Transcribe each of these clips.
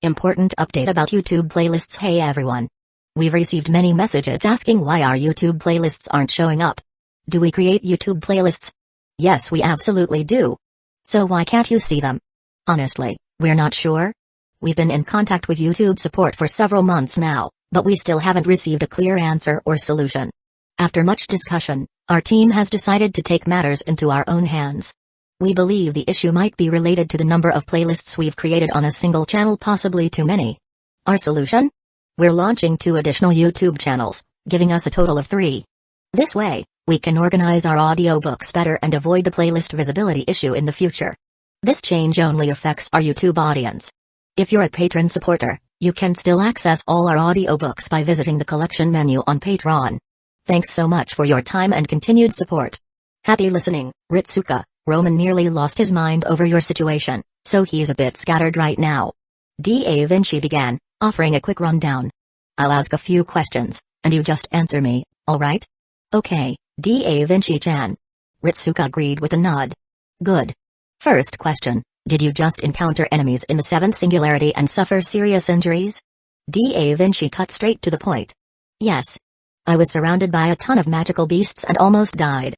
Important update about YouTube playlists. Hey everyone. We've received many messages asking why our YouTube playlists aren't showing up. Do we create YouTube playlists? Yes, we absolutely do. So why can't you see them? Honestly, we're not sure. We've been in contact with YouTube support for several months now, but we still haven't received a clear answer or solution. After much discussion, our team has decided to take matters into our own hands. We believe the issue might be related to the number of playlists we've created on a single channel, possibly too many. Our solution? We're launching 2 additional YouTube channels, giving us a total of 3. This way, we can organize our audiobooks better and avoid the playlist visibility issue in the future. This change only affects our YouTube audience. If you're a patron supporter, you can still access all our audiobooks by visiting the collection menu on Patreon. Thanks so much for your time and continued support. Happy listening, Ritsuka. Roman nearly lost his mind over your situation, so he's a bit scattered right now. Da Vinci began, offering a quick rundown. I'll ask a few questions, and you just answer me, alright? Okay, Da Vinci-chan. Ritsuka agreed with a nod. Good. First question, did you just encounter enemies in the 7th singularity and suffer serious injuries? Da Vinci cut straight to the point. Yes. I was surrounded by a ton of magical beasts and almost died.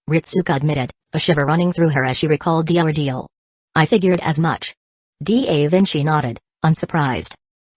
Ritsuka admitted, a shiver running through her as she recalled the ordeal. I figured as much. Da Vinci nodded, unsurprised.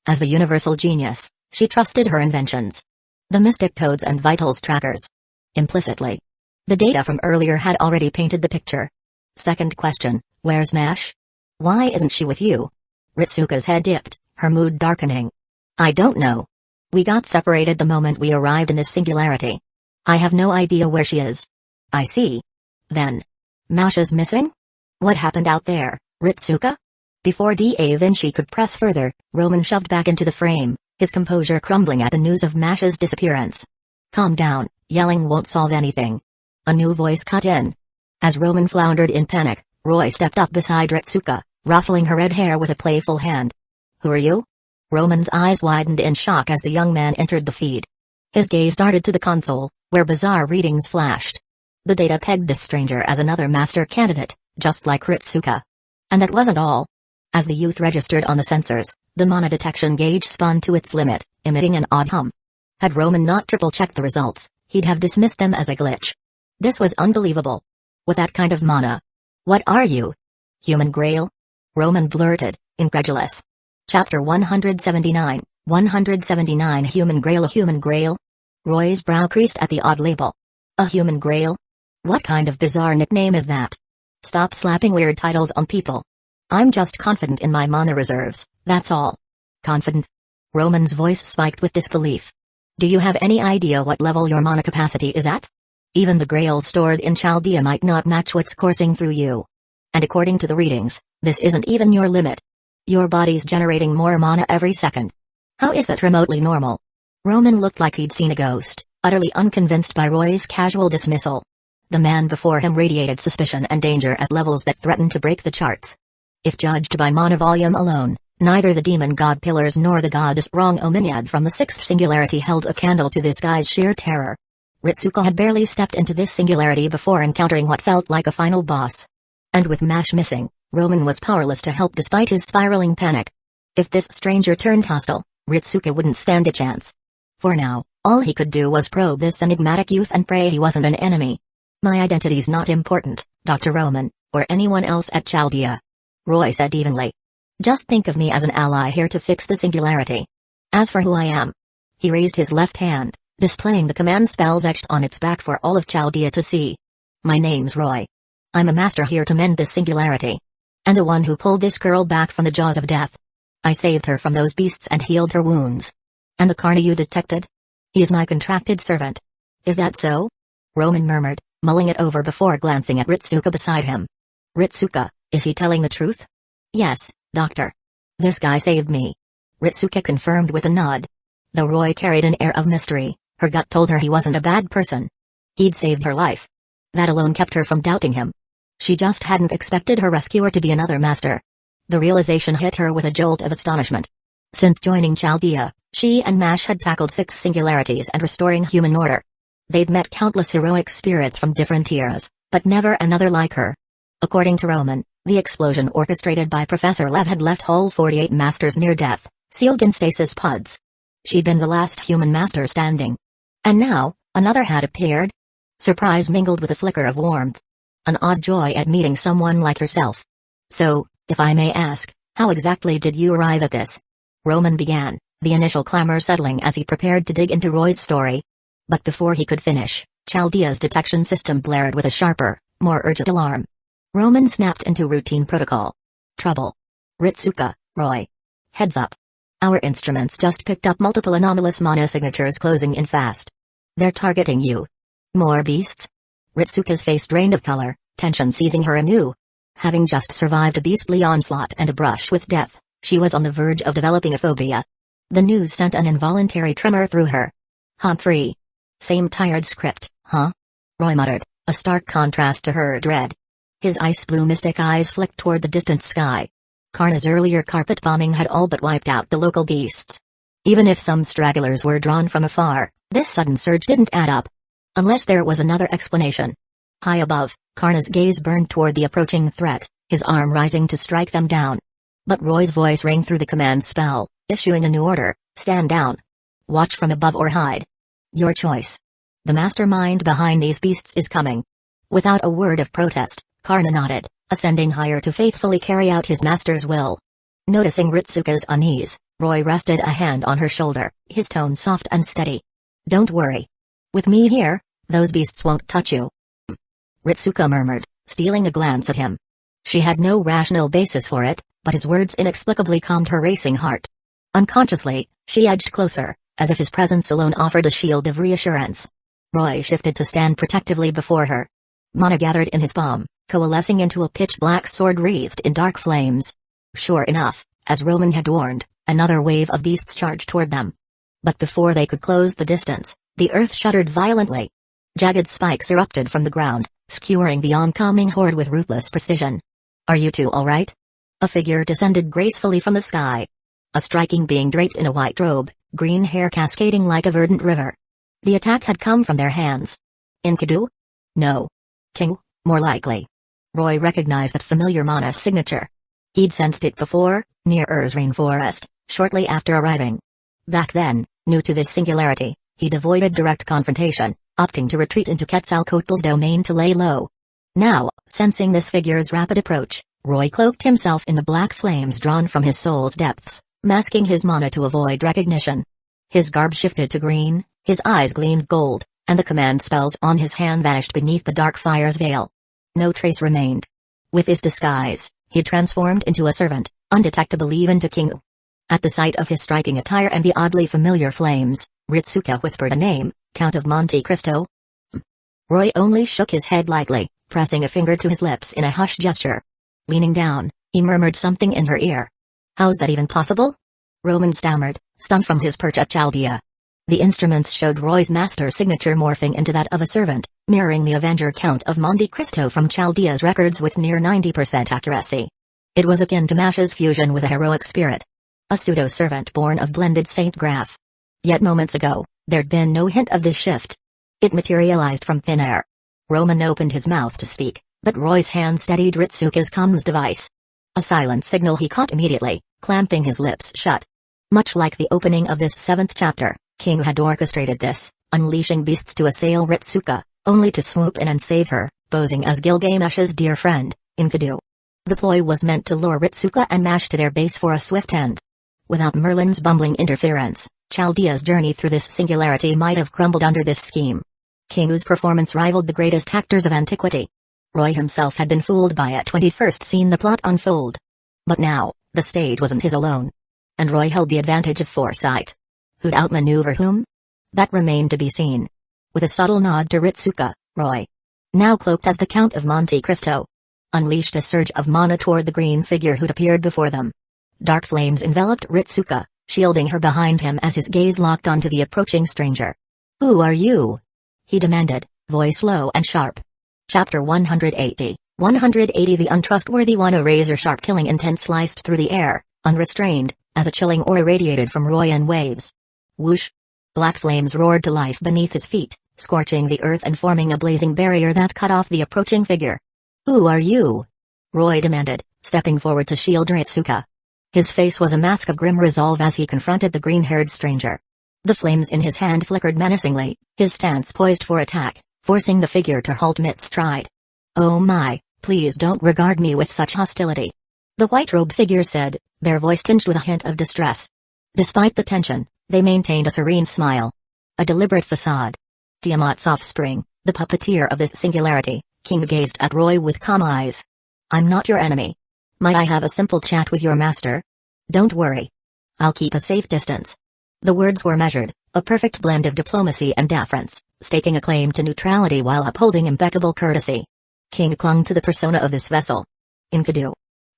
As the universal genius, she trusted her inventions. The mystic codes and vitals trackers. Implicitly. The data from earlier had already painted the picture. Second question, where's Mash? Why isn't she with you? Ritsuka's head dipped, her mood darkening. I don't know. We got separated the moment we arrived in this singularity. I have no idea where she is. I see. Then. Mash is missing? What happened out there, Ritsuka? Before Da Vinci could press further, Roman shoved back into the frame, his composure crumbling at the news of Mash's disappearance. Calm down, yelling won't solve anything. A new voice cut in. As Roman floundered in panic, Roy stepped up beside Ritsuka, ruffling her red hair with a playful hand. Who are you? Roman's eyes widened in shock as the young man entered the feed. His gaze darted to the console, where bizarre readings flashed. The data pegged this stranger as another master candidate, just like Ritsuka. And that wasn't all. As the youth registered on the sensors, the mana detection gauge spun to its limit, emitting an odd hum. Had Roman not triple-checked the results, he'd have dismissed them as a glitch. This was unbelievable. With that kind of mana. What are you? Human Grail? Roman blurted, incredulous. Chapter 179, 179 Human Grail. A Human Grail? Roy's brow creased at the odd label. A Human Grail? What kind of bizarre nickname is that? Stop slapping weird titles on people. I'm just confident in my mana reserves, that's all. Confident? Roman's voice spiked with disbelief. Do you have any idea what level your mana capacity is at? Even the grails stored in Chaldea might not match what's coursing through you. And according to the readings, this isn't even your limit. Your body's generating more mana every second. How is that remotely normal? Roman looked like he'd seen a ghost, utterly unconvinced by Roy's casual dismissal. The man before him radiated suspicion and danger at levels that threatened to break the charts. If judged by mana volume alone, neither the demon god pillars nor the goddess Rong Ominiad from the 6th singularity held a candle to this guy's sheer terror. Ritsuka had barely stepped into this singularity before encountering what felt like a final boss. And with Mash missing, Roman was powerless to help despite his spiraling panic. If this stranger turned hostile, Ritsuka wouldn't stand a chance. For now, all he could do was probe this enigmatic youth and pray he wasn't an enemy. My identity's not important, Dr. Roman, or anyone else at Chaldea. Roy said evenly. Just think of me as an ally here to fix the singularity. As for who I am. He raised his left hand, displaying the command spells etched on its back for all of Chaldea to see. My name's Roy. I'm a master here to mend this singularity. And the one who pulled this girl back from the jaws of death. I saved her from those beasts and healed her wounds. And the Carney you detected? He is my contracted servant. Is that so? Roman murmured, mulling it over before glancing at Ritsuka beside him. Ritsuka, is he telling the truth? Yes, doctor. This guy saved me. Ritsuka confirmed with a nod. Though Roy carried an air of mystery, her gut told her he wasn't a bad person. He'd saved her life. That alone kept her from doubting him. She just hadn't expected her rescuer to be another master. The realization hit her with a jolt of astonishment. Since joining Chaldea, she and Mash had tackled 6 singularities and restoring human order. They'd met countless heroic spirits from different eras, but never another like her. According to Roman, The explosion orchestrated by Professor Lev had left all 48 masters near death, sealed in stasis pods. She'd been the last human master standing. And now, another had appeared. Surprise mingled with a flicker of warmth. An odd joy at meeting someone like herself. So, if I may ask, how exactly did you arrive at this? Roman began, the initial clamor settling as he prepared to dig into Roy's story. But before he could finish, Chaldea's detection system blared with a sharper, more urgent alarm. Roman snapped into routine protocol. Trouble. Ritsuka, Roy. Heads up. Our instruments just picked up multiple anomalous mana signatures closing in fast. They're targeting you. More beasts? Ritsuka's face drained of color, tension seizing her anew. Having just survived a beastly onslaught and a brush with death, she was on the verge of developing a phobia. The news sent an involuntary tremor through her. Humphrey. Same tired script, huh? Roy muttered, a stark contrast to her dread. His ice-blue mystic eyes flicked toward the distant sky. Karna's earlier carpet bombing had all but wiped out the local beasts. Even if some stragglers were drawn from afar, this sudden surge didn't add up. Unless there was another explanation. High above, Karna's gaze burned toward the approaching threat, his arm rising to strike them down. But Roy's voice rang through the command spell, issuing a new order: stand down. Watch from above or hide. Your choice. The mastermind behind these beasts is coming. Without a word of protest, Karna nodded, ascending higher to faithfully carry out his master's will. Noticing Ritsuka's unease, Roy rested a hand on her shoulder, his tone soft and steady. Don't worry. With me here, those beasts won't touch you. Ritsuka murmured, stealing a glance at him. She had no rational basis for it, but his words inexplicably calmed her racing heart. Unconsciously, she edged closer, as if his presence alone offered a shield of reassurance. Roy shifted to stand protectively before her. Mana gathered in his palm, coalescing into a pitch-black sword wreathed in dark flames. Sure enough, as Roman had warned, another wave of beasts charged toward them. But before they could close the distance, the earth shuddered violently. Jagged spikes erupted from the ground, skewering the oncoming horde with ruthless precision. Are you two all right? A figure descended gracefully from the sky. A striking being draped in a white robe, green hair cascading like a verdant river. The attack had come from their hands. Enkidu? No. King, more likely. Roy recognized that familiar mana signature. He'd sensed it before, near Ur's rainforest, shortly after arriving. Back then, new to this singularity, he'd avoided direct confrontation, opting to retreat into Quetzalcoatl's domain to lay low. Now, sensing this figure's rapid approach, Roy cloaked himself in the black flames drawn from his soul's depths, masking his mana to avoid recognition. His garb shifted to green, his eyes gleamed gold, and the command spells on his hand vanished beneath the dark fire's veil. No trace remained. With his disguise, he transformed into a servant, undetectable even to Kingu. At the sight of his striking attire and the oddly familiar flames, Ritsuka whispered a name, Count of Monte Cristo. Roy only shook his head lightly, pressing a finger to his lips in a hushed gesture. Leaning down, he murmured something in her ear. How's that even possible? Roman stammered, stunned from his perch at Chaldea. The instruments showed Roy's master signature morphing into that of a servant, mirroring the Avenger Count of Monte Cristo from Chaldea's records with near 90% accuracy. It was akin to Mash's fusion with a heroic spirit. A pseudo-servant born of blended Saint Graph. Yet moments ago, there'd been no hint of this shift. It materialized from thin air. Roman opened his mouth to speak, but Roy's hand steadied Ritsuka's comms device. A silent signal he caught immediately, clamping his lips shut. Much like the opening of this 7th chapter, King had orchestrated this, unleashing beasts to assail Ritsuka, only to swoop in and save her, posing as Gilgamesh's dear friend, Enkidu. The ploy was meant to lure Ritsuka and Mash to their base for a swift end. Without Merlin's bumbling interference, Chaldea's journey through this singularity might have crumbled under this scheme. Kingu's performance rivaled the greatest actors of antiquity. Roy himself had been fooled by it when he'd first seen the plot unfold. But now, the stage wasn't his alone. And Roy held the advantage of foresight. Who'd outmaneuver whom? That remained to be seen. With a subtle nod to Ritsuka, Roy, now cloaked as the Count of Monte Cristo, unleashed a surge of mana toward the green figure who'd appeared before them. Dark flames enveloped Ritsuka, shielding her behind him as his gaze locked onto the approaching stranger. Who are you? He demanded, voice low and sharp. Chapter 180. 180 The untrustworthy one. A razor-sharp killing intent sliced through the air, unrestrained, as a chilling aura radiated from Roy in waves. Whoosh! Black flames roared to life beneath his feet, scorching the earth and forming a blazing barrier that cut off the approaching figure. Who are you? Roy demanded, stepping forward to shield Ritsuka. His face was a mask of grim resolve as he confronted the green-haired stranger. The flames in his hand flickered menacingly, his stance poised for attack, forcing the figure to halt mid-stride. "Oh my, please don't regard me with such hostility," the white-robed figure said, their voice tinged with a hint of distress. Despite the tension, they maintained a serene smile. A deliberate facade. Tiamat's offspring, the puppeteer of this singularity, King gazed at Roy with calm eyes. "I'm not your enemy. Might I have a simple chat with your master? Don't worry. I'll keep a safe distance." The words were measured, a perfect blend of diplomacy and deference, staking a claim to neutrality while upholding impeccable courtesy. King clung to the persona of this vessel. Enkidu.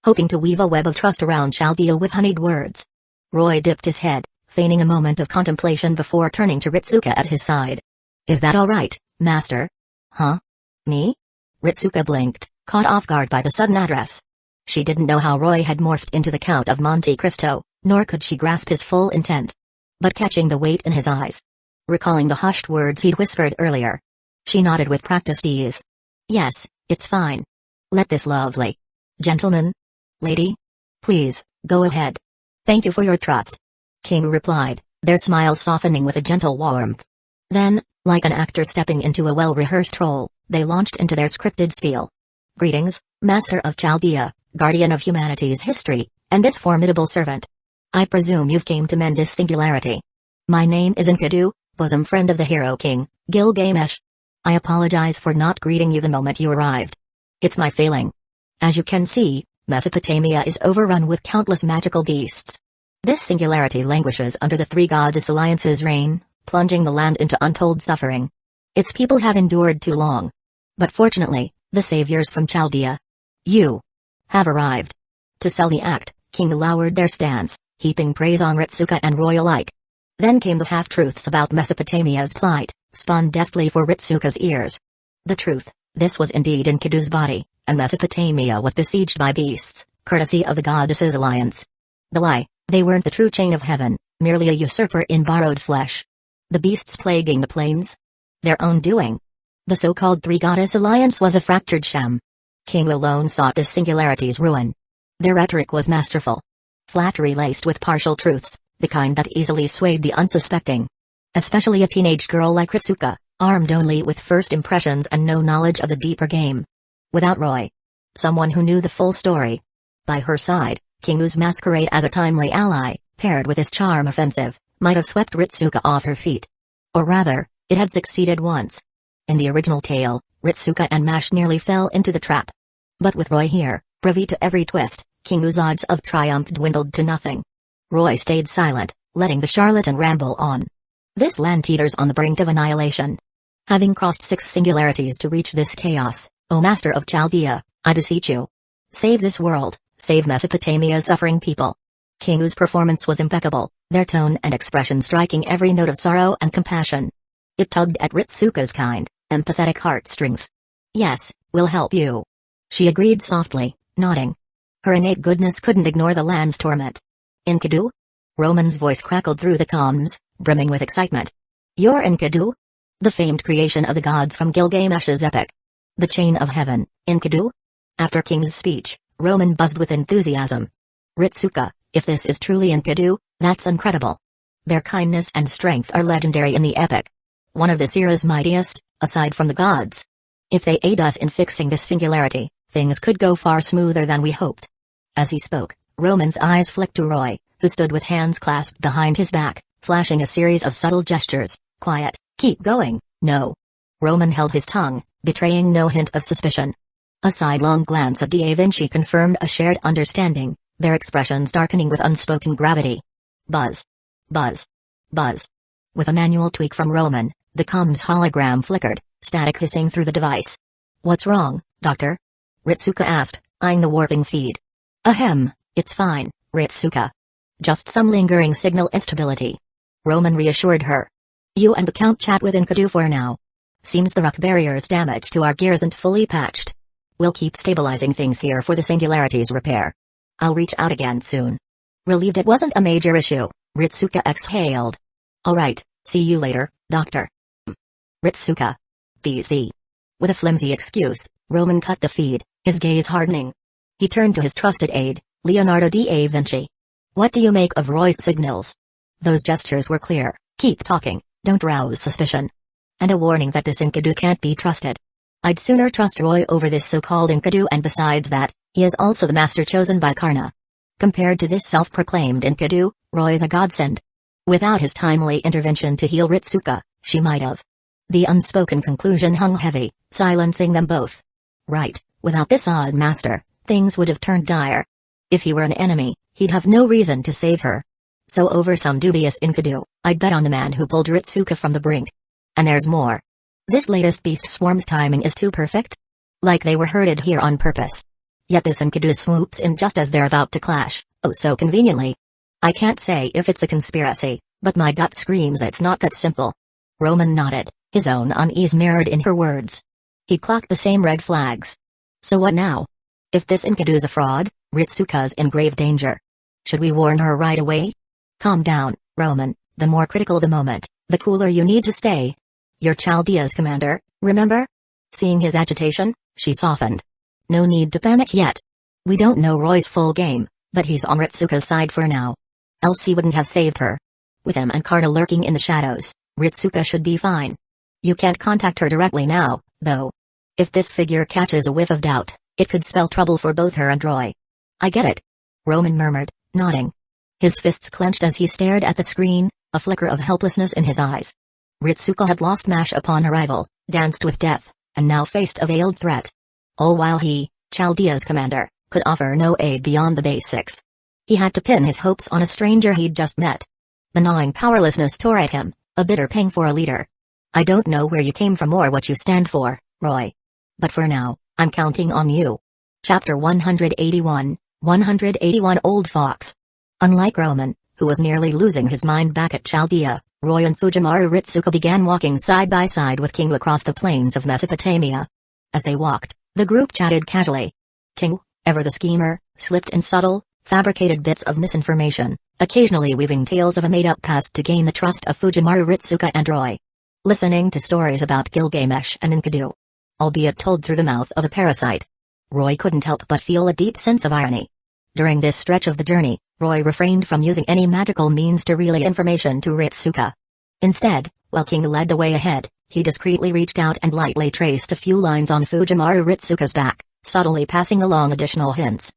Hoping to weave a web of trust around Chaldea with honeyed words. Roy dipped his head, feigning a moment of contemplation before turning to Ritsuka at his side. "Is that all right, master?" "Huh? Me?" Ritsuka blinked, caught off guard by the sudden address. She didn't know how Roy had morphed into the Count of Monte Cristo, nor could she grasp his full intent. But catching the weight in his eyes, recalling the hushed words he'd whispered earlier, she nodded with practiced ease. "Yes, it's fine. Let this lovely gentleman, lady, please, go ahead. Thank you for your trust," King replied, their smiles softening with a gentle warmth. Then, like an actor stepping into a well-rehearsed role, they launched into their scripted spiel. "Greetings, Master of Chaldea, guardian of humanity's history, and its formidable servant. I presume you've came to mend this singularity. My name is Enkidu, bosom friend of the hero king, Gilgamesh. I apologize for not greeting you the moment you arrived. It's my failing. As you can see, Mesopotamia is overrun with countless magical beasts. This singularity languishes under the Three Goddess Alliance's reign, plunging the land into untold suffering. Its people have endured too long. But fortunately, the saviors from Chaldea, you, have arrived." To sell the act, King lowered their stance, heaping praise on Ritsuka and Roy alike. Then came the half-truths about Mesopotamia's plight, spun deftly for Ritsuka's ears. The truth: this was indeed Enkidu's body, and Mesopotamia was besieged by beasts, courtesy of the Goddess's alliance. The lie: they weren't the true chain of heaven, merely a usurper in borrowed flesh. The beasts plaguing the plains? Their own doing. The so-called Three-Goddess Alliance was a fractured sham. King alone sought this singularity's ruin. Their rhetoric was masterful. Flattery laced with partial truths, the kind that easily swayed the unsuspecting. Especially a teenage girl like Ritsuka, armed only with first impressions and no knowledge of the deeper game. Without Roy, someone who knew the full story, by her side, Kingu's masquerade as a timely ally, paired with his charm offensive, might have swept Ritsuka off her feet. Or rather, it had succeeded once. In the original tale, Ritsuka and Mash nearly fell into the trap. But with Roy here, privy to every twist, Kingu's odds of triumph dwindled to nothing. Roy stayed silent, letting the charlatan ramble on. This land teeters on the brink of annihilation. Having crossed 6 singularities to reach this chaos, O Master of Chaldea, I beseech you. Save this world, save Mesopotamia's suffering people. Kingu's performance was impeccable, their tone and expression striking every note of sorrow and compassion. It tugged at Ritsuka's kind, empathetic heartstrings. "Yes, we'll help you," she agreed softly, nodding. Her innate goodness couldn't ignore the land's torment. "Enkidu?" Roman's voice crackled through the comms, brimming with excitement. "You're Enkidu? The famed creation of the gods from Gilgamesh's epic. The chain of heaven, Enkidu?" After King's speech, Roman buzzed with enthusiasm. "Ritsuka, if this is truly Enkidu, that's incredible. Their kindness and strength are legendary in the epic. One of this era's mightiest, aside from the gods. If they aid us in fixing this singularity, things could go far smoother than we hoped." As he spoke, Roman's eyes flicked to Roy, who stood with hands clasped behind his back, flashing a series of subtle gestures. "Quiet, keep going, no." Roman held his tongue, betraying no hint of suspicion. A sidelong glance at Da Vinci confirmed a shared understanding, their expressions darkening with unspoken gravity. Buzz. Buzz. Buzz. With a manual tweak from Roman, the comms hologram flickered, static hissing through the device. "What's wrong, Doctor?" Ritsuka asked, eyeing the warping feed. "Ahem, it's fine, Ritsuka. Just some lingering signal instability." Roman reassured her. "You and the Count chat with Enkidu for now. Seems the rock barrier's damage to our gear isn't fully patched. We'll keep stabilizing things here for the singularity's repair. I'll reach out again soon." Relieved it wasn't a major issue, Ritsuka exhaled. "All right, see you later, Doctor." Ritsuka. BC. With a flimsy excuse, Roman cut the feed, his gaze hardening. He turned to his trusted aide, Leonardo da Vinci. What do you make of Roy's signals? Those gestures were clear: keep talking, don't rouse suspicion. And a warning that this Enkidu can't be trusted. I'd sooner trust Roy over this so-called Enkidu, and besides that, he is also the master chosen by Karna. Compared to this self-proclaimed Enkidu, Roy's a godsend. Without his timely intervention to heal Ritsuka, she might have. The unspoken conclusion hung heavy, silencing them both. Right, without this odd master, things would have turned dire. If he were an enemy, he'd have no reason to save her. So over some dubious Enkidu, I'd bet on the man who pulled Ritsuka from the brink. And there's more. This latest beast swarm's timing is too perfect. Like they were herded here on purpose. Yet this Enkidu swoops in just as they're about to clash, oh so conveniently. I can't say if it's a conspiracy, but my gut screams it's not that simple. Roman nodded, his own unease mirrored in her words. He clocked the same red flags. So what now? If this Enkidu's a fraud, Ritsuka's in grave danger. Should we warn her right away? Calm down, Roman, the more critical the moment, the cooler you need to stay. You're Chaldea's commander, remember? Seeing his agitation, she softened. No need to panic yet. We don't know Roy's full game, but he's on Ritsuka's side for now. Else he wouldn't have saved her. With him and Karna lurking in the shadows, Ritsuka should be fine. You can't contact her directly now, though. If this figure catches a whiff of doubt, it could spell trouble for both her and Roy. I get it. Roman murmured, nodding. His fists clenched as he stared at the screen, a flicker of helplessness in his eyes. Ritsuka had lost Mash upon arrival, danced with death, and now faced a veiled threat. All while he, Chaldea's commander, could offer no aid beyond the basics. He had to pin his hopes on a stranger he'd just met. The gnawing powerlessness tore at him, a bitter pang for a leader. I don't know where you came from or what you stand for, Roy. But for now, I'm counting on you. Chapter 181, 181 Old Fox. Unlike Roman, who was nearly losing his mind back at Chaldea, Roy and Fujimaru Ritsuka began walking side by side with Kingu across the plains of Mesopotamia. As they walked, the group chatted casually. Kingu, ever the schemer, slipped in subtle, fabricated bits of misinformation, occasionally weaving tales of a made-up past to gain the trust of Fujimaru Ritsuka and Roy. Listening to stories about Gilgamesh and Enkidu, albeit told through the mouth of a parasite, Roy couldn't help but feel a deep sense of irony. During this stretch of the journey, Roy refrained from using any magical means to relay information to Ritsuka. Instead, while King led the way ahead, he discreetly reached out and lightly traced a few lines on Fujimaru Ritsuka's back, subtly passing along additional hints.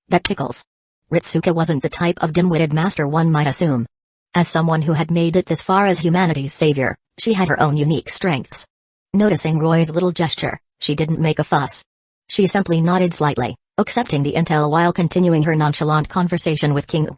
That tickles. Ritsuka wasn't the type of dim-witted master one might assume. As someone who had made it this far as humanity's savior, she had her own unique strengths. Noticing Roy's little gesture, she didn't make a fuss. She simply nodded slightly, accepting the intel while continuing her nonchalant conversation with Kingu.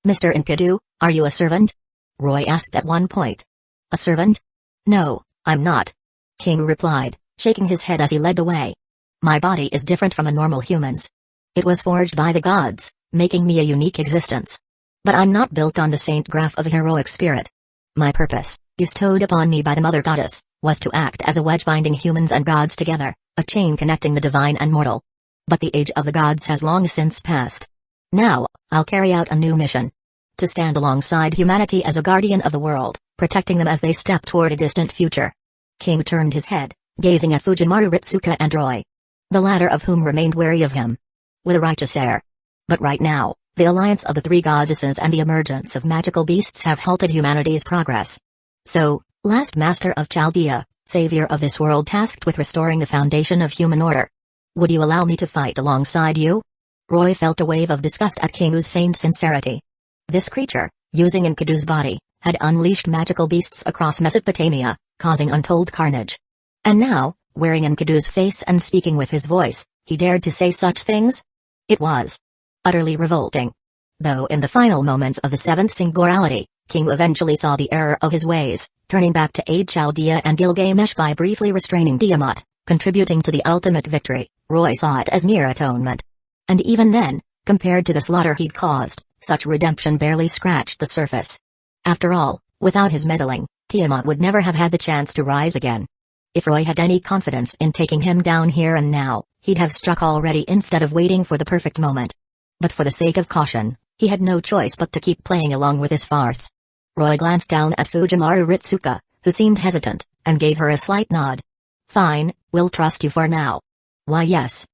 Mr. Enkidu, are you a servant? Roy asked at one point. A servant? No, I'm not. King replied, shaking his head as he led the way. My body is different from a normal human's. It was forged by the gods, making me a unique existence. But I'm not built on the saint graph of a heroic spirit. My purpose, bestowed upon me by the Mother Goddess, was to act as a wedge binding humans and gods together, a chain connecting the divine and mortal. But the age of the gods has long since passed. Now, I'll carry out a new mission. To stand alongside humanity as a guardian of the world, protecting them as they step toward a distant future. King turned his head, gazing at Fujimaru Ritsuka and Roy. The latter of whom remained wary of him. With a righteous air. But right now, the alliance of the three goddesses and the emergence of magical beasts have halted humanity's progress. So, last master of Chaldea, savior of this world tasked with restoring the foundation of human order. Would you allow me to fight alongside you? Roy felt a wave of disgust at Kingu's feigned sincerity. This creature, using Enkidu's body, had unleashed magical beasts across Mesopotamia, causing untold carnage. And now, wearing Enkidu's face and speaking with his voice, he dared to say such things? It was utterly revolting. Though in the final moments of the seventh singularity, Kingu eventually saw the error of his ways, turning back to aid Chaldea and Gilgamesh by briefly restraining Tiamat, contributing to the ultimate victory. Roy saw it as mere atonement. And even then, compared to the slaughter he'd caused, such redemption barely scratched the surface. After all, without his meddling, Tiamat would never have had the chance to rise again. If Roy had any confidence in taking him down here and now, he'd have struck already instead of waiting for the perfect moment. But for the sake of caution, he had no choice but to keep playing along with his farce. Roy glanced down at Fujimaru Ritsuka, who seemed hesitant, and gave her a slight nod. Fine, we'll trust you for now. Why yes.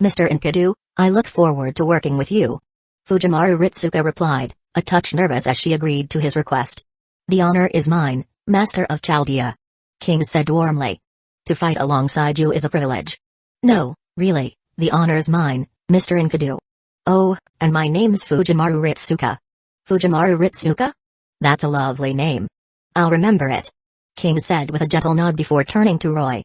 Mr. Enkidu, I look forward to working with you. Fujimaru Ritsuka replied, a touch nervous as she agreed to his request. The honor is mine, Master of Chaldea. King said warmly. To fight alongside you is a privilege. No, really, the honor's mine, Mr. Enkidu. Oh, and my name's Fujimaru Ritsuka. Fujimaru Ritsuka? That's a lovely name. I'll remember it. King said with a gentle nod before turning to Roy.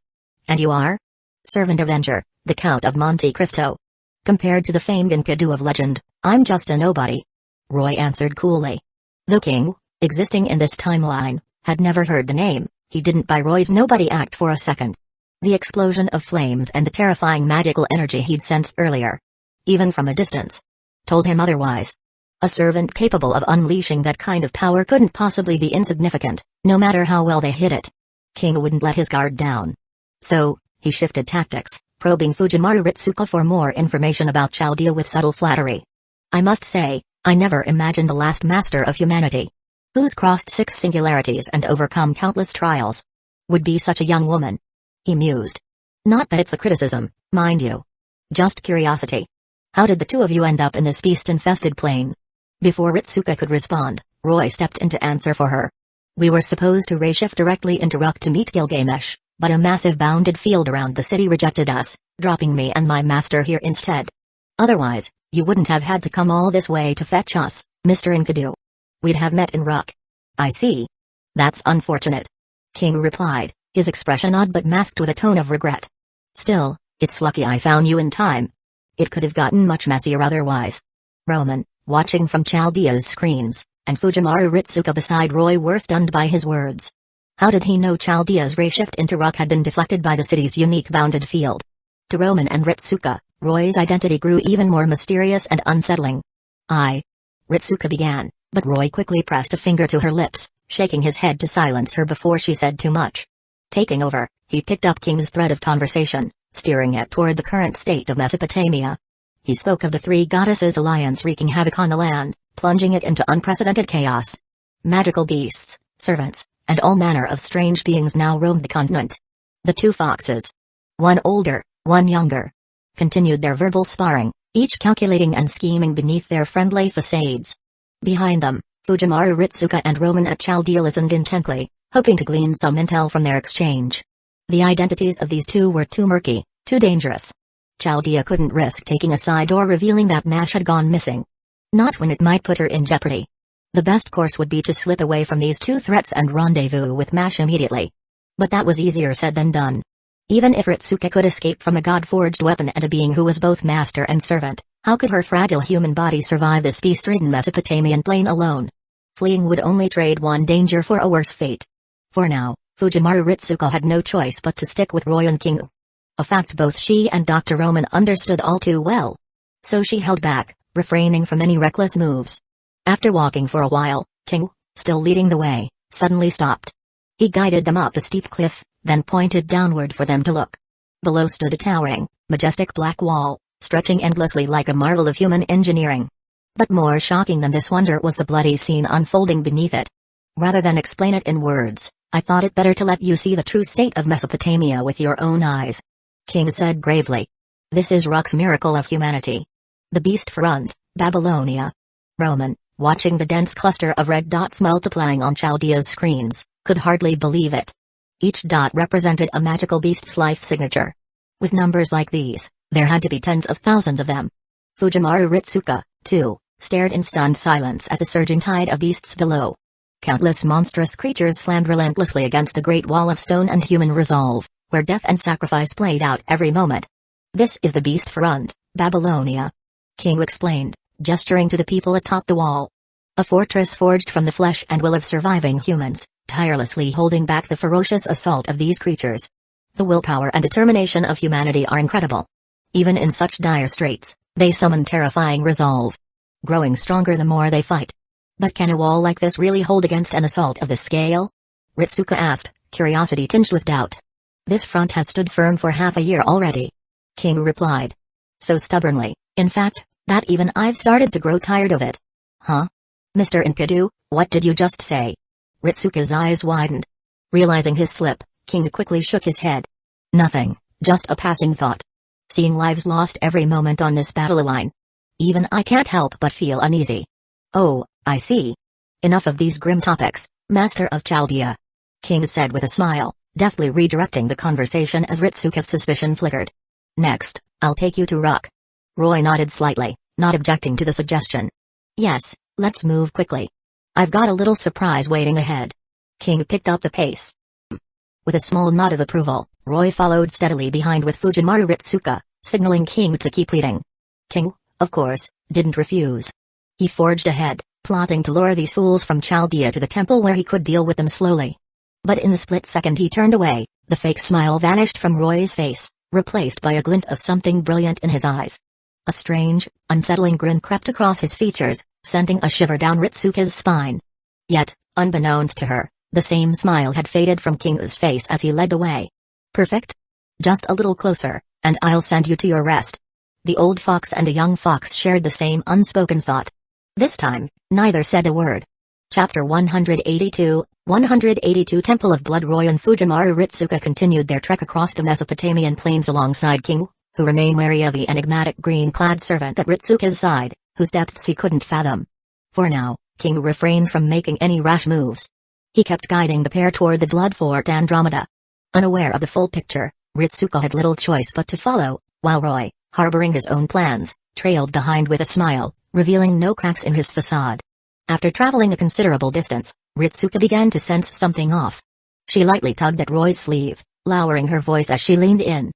And you are? Servant Avenger, the Count of Monte Cristo. Compared to the famed Enkidu of legend, I'm just a nobody. Roy answered coolly. The king, existing in this timeline, had never heard the name. He didn't buy Roy's nobody act for a second. The explosion of flames and the terrifying magical energy he'd sensed earlier, even from a distance, told him otherwise. A servant capable of unleashing that kind of power couldn't possibly be insignificant, no matter how well they hid it. King wouldn't let his guard down. So, he shifted tactics, probing Fujimaru Ritsuka for more information about Chaldea with subtle flattery. I must say, I never imagined the last master of humanity, who's crossed 6 singularities and overcome countless trials, would be such a young woman. He mused. Not that it's a criticism, mind you. Just curiosity. How did the two of you end up in this beast-infested plane? Before Ritsuka could respond, Roy stepped in to answer for her. We were supposed to ray-shift directly into Ruk to meet Gilgamesh, but a massive bounded field around the city rejected us, dropping me and my master here instead. Otherwise, you wouldn't have had to come all this way to fetch us, Mr. Enkidu. We'd have met in Ruk. I see. That's unfortunate. King replied, his expression odd but masked with a tone of regret. Still, it's lucky I found you in time. It could have gotten much messier otherwise. Roman, watching from Chaldea's screens, and Fujimaru Ritsuka beside Roy were stunned by his words. How did he know Chaldea's ray shift into Ruk had been deflected by the city's unique bounded field? To Roman and Ritsuka, Roy's identity grew even more mysterious and unsettling. Ritsuka began, but Roy quickly pressed a finger to her lips, shaking his head to silence her before she said too much. Taking over, he picked up King's thread of conversation, steering it toward the current state of Mesopotamia. He spoke of the 3 goddesses' alliance wreaking havoc on the land, plunging it into unprecedented chaos. Magical beasts, servants, and all manner of strange beings now roamed the continent. The 2 foxes, one older, one younger, continued their verbal sparring, each calculating and scheming beneath their friendly facades. Behind them, Fujimaru Ritsuka and Roman at Chaldea listened intently, hoping to glean some intel from their exchange. The identities of these 2 were too murky, too dangerous. Chaldea couldn't risk taking a side or revealing that Mash had gone missing. Not when it might put her in jeopardy. The best course would be to slip away from these 2 threats and rendezvous with Mash immediately. But that was easier said than done. Even if Ritsuka could escape from a god-forged weapon and a being who was both master and servant, how could her fragile human body survive this beast-ridden Mesopotamian plain alone? Fleeing would only trade one danger for a worse fate. For now, Fujimaru Ritsuka had no choice but to stick with Roy and King. A fact both she and Dr. Roman understood all too well. So she held back, refraining from any reckless moves. After walking for a while, King, still leading the way, suddenly stopped. He guided them up a steep cliff, then pointed downward for them to look. Below stood a towering, majestic black wall, stretching endlessly like a marvel of human engineering. But more shocking than this wonder was the bloody scene unfolding beneath it. Rather than explain it in words, I thought it better to let you see the true state of Mesopotamia with your own eyes. King said gravely. This is Ruk's miracle of humanity. The beast front, Babylonia. Roman, watching the dense cluster of red dots multiplying on Chaldea's screens, could hardly believe it. Each dot represented a magical beast's life signature. With numbers like these, there had to be tens of thousands of them. Fujimaru Ritsuka, too, stared in stunned silence at the surging tide of beasts below. Countless monstrous creatures slammed relentlessly against the great wall of stone and human resolve, where death and sacrifice played out every moment. This is the beast front, Babylonia. King explained, gesturing to the people atop the wall. A fortress forged from the flesh and will of surviving humans, tirelessly holding back the ferocious assault of these creatures. The willpower and determination of humanity are incredible. Even in such dire straits, they summon terrifying resolve. Growing stronger the more they fight. But can a wall like this really hold against an assault of this scale? Ritsuka asked, curiosity tinged with doubt. This front has stood firm for half a year already. King replied. So stubbornly, in fact, that even I've started to grow tired of it. Huh? Mr. Enkidu, what did you just say? Ritsuka's eyes widened. Realizing his slip, King quickly shook his head. Nothing, just a passing thought. Seeing lives lost every moment on this battle line. Even I can't help but feel uneasy. Oh, I see. Enough of these grim topics, Master of Chaldea. King said with a smile, deftly redirecting the conversation as Ritsuka's suspicion flickered. Next, I'll take you to Rock. Roy nodded slightly, not objecting to the suggestion. Yes, let's move quickly. I've got a little surprise waiting ahead. King picked up the pace. With a small nod of approval, Roy followed steadily behind with Fujimaru Ritsuka, signaling King to keep leading. King, of course, didn't refuse. He forged ahead, plotting to lure these fools from Chaldea to the temple where he could deal with them slowly. But in the split second he turned away, the fake smile vanished from Roy's face, replaced by a glint of something brilliant in his eyes. A strange, unsettling grin crept across his features, sending a shiver down Ritsuka's spine. Yet, unbeknownst to her, the same smile had faded from Kingu's face as he led the way. Perfect? Just a little closer, and I'll send you to your rest. The old fox and the young fox shared the same unspoken thought. This time, neither said a word. Chapter 182 Temple of Blood. Roy and Fujimaru Ritsuka continued their trek across the Mesopotamian plains alongside Kingu, who remained wary of the enigmatic green-clad servant at Ritsuka's side, whose depths he couldn't fathom. For now, Kingu refrained from making any rash moves. He kept guiding the pair toward the Blood Fort Andromeda. Unaware of the full picture, Ritsuka had little choice but to follow, while Roy, harboring his own plans, trailed behind with a smile, revealing no cracks in his facade. After traveling a considerable distance, Ritsuka began to sense something off. She lightly tugged at Roy's sleeve, lowering her voice as she leaned in.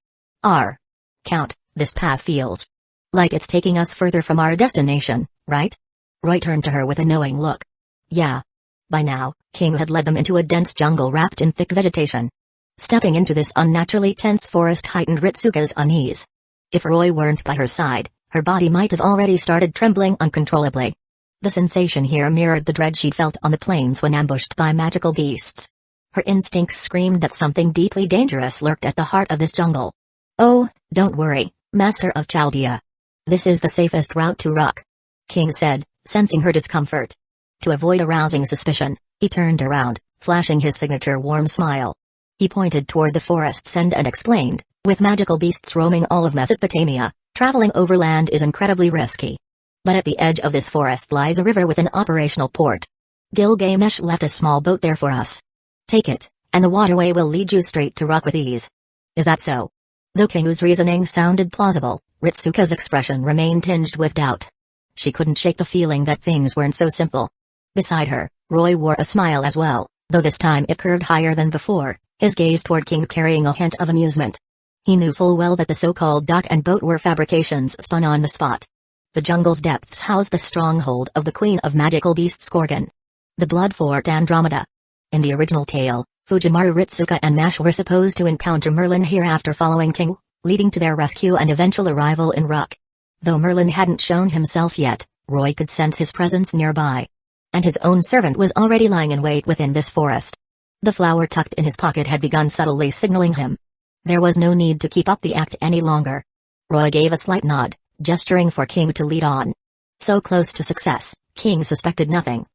Count, this path feels like it's taking us further from our destination, right? Roy turned to her with a knowing look. Yeah. By now, King had led them into a dense jungle wrapped in thick vegetation. Stepping into this unnaturally tense forest heightened Ritsuka's unease. If Roy weren't by her side, her body might have already started trembling uncontrollably. The sensation here mirrored the dread she'd felt on the plains when ambushed by magical beasts. Her instincts screamed that something deeply dangerous lurked at the heart of this jungle. Oh, don't worry, Master of Chaldea. This is the safest route to Rock, King said, sensing her discomfort. To avoid arousing suspicion, he turned around, flashing his signature warm smile. He pointed toward the forest's end and explained, with magical beasts roaming all of Mesopotamia, traveling overland is incredibly risky. But at the edge of this forest lies a river with an operational port. Gilgamesh left a small boat there for us. Take it, and the waterway will lead you straight to Rock with ease. Is that so? Though Kingu's reasoning sounded plausible, Ritsuka's expression remained tinged with doubt. She couldn't shake the feeling that things weren't so simple. Beside her, Roy wore a smile as well, though this time it curved higher than before, his gaze toward King carrying a hint of amusement. He knew full well that the so-called dock and boat were fabrications spun on the spot. The jungle's depths housed the stronghold of the Queen of Magical Beasts Gorgon. The Blood Fort Andromeda. In the original tale, Fujimaru Ritsuka and Mash were supposed to encounter Merlin here after following King, leading to their rescue and eventual arrival in Rock. Though Merlin hadn't shown himself yet, Roy could sense his presence nearby. And his own servant was already lying in wait within this forest. The flower tucked in his pocket had begun subtly signaling him. There was no need to keep up the act any longer. Roy gave a slight nod, gesturing for King to lead on. So close to success, King suspected nothing.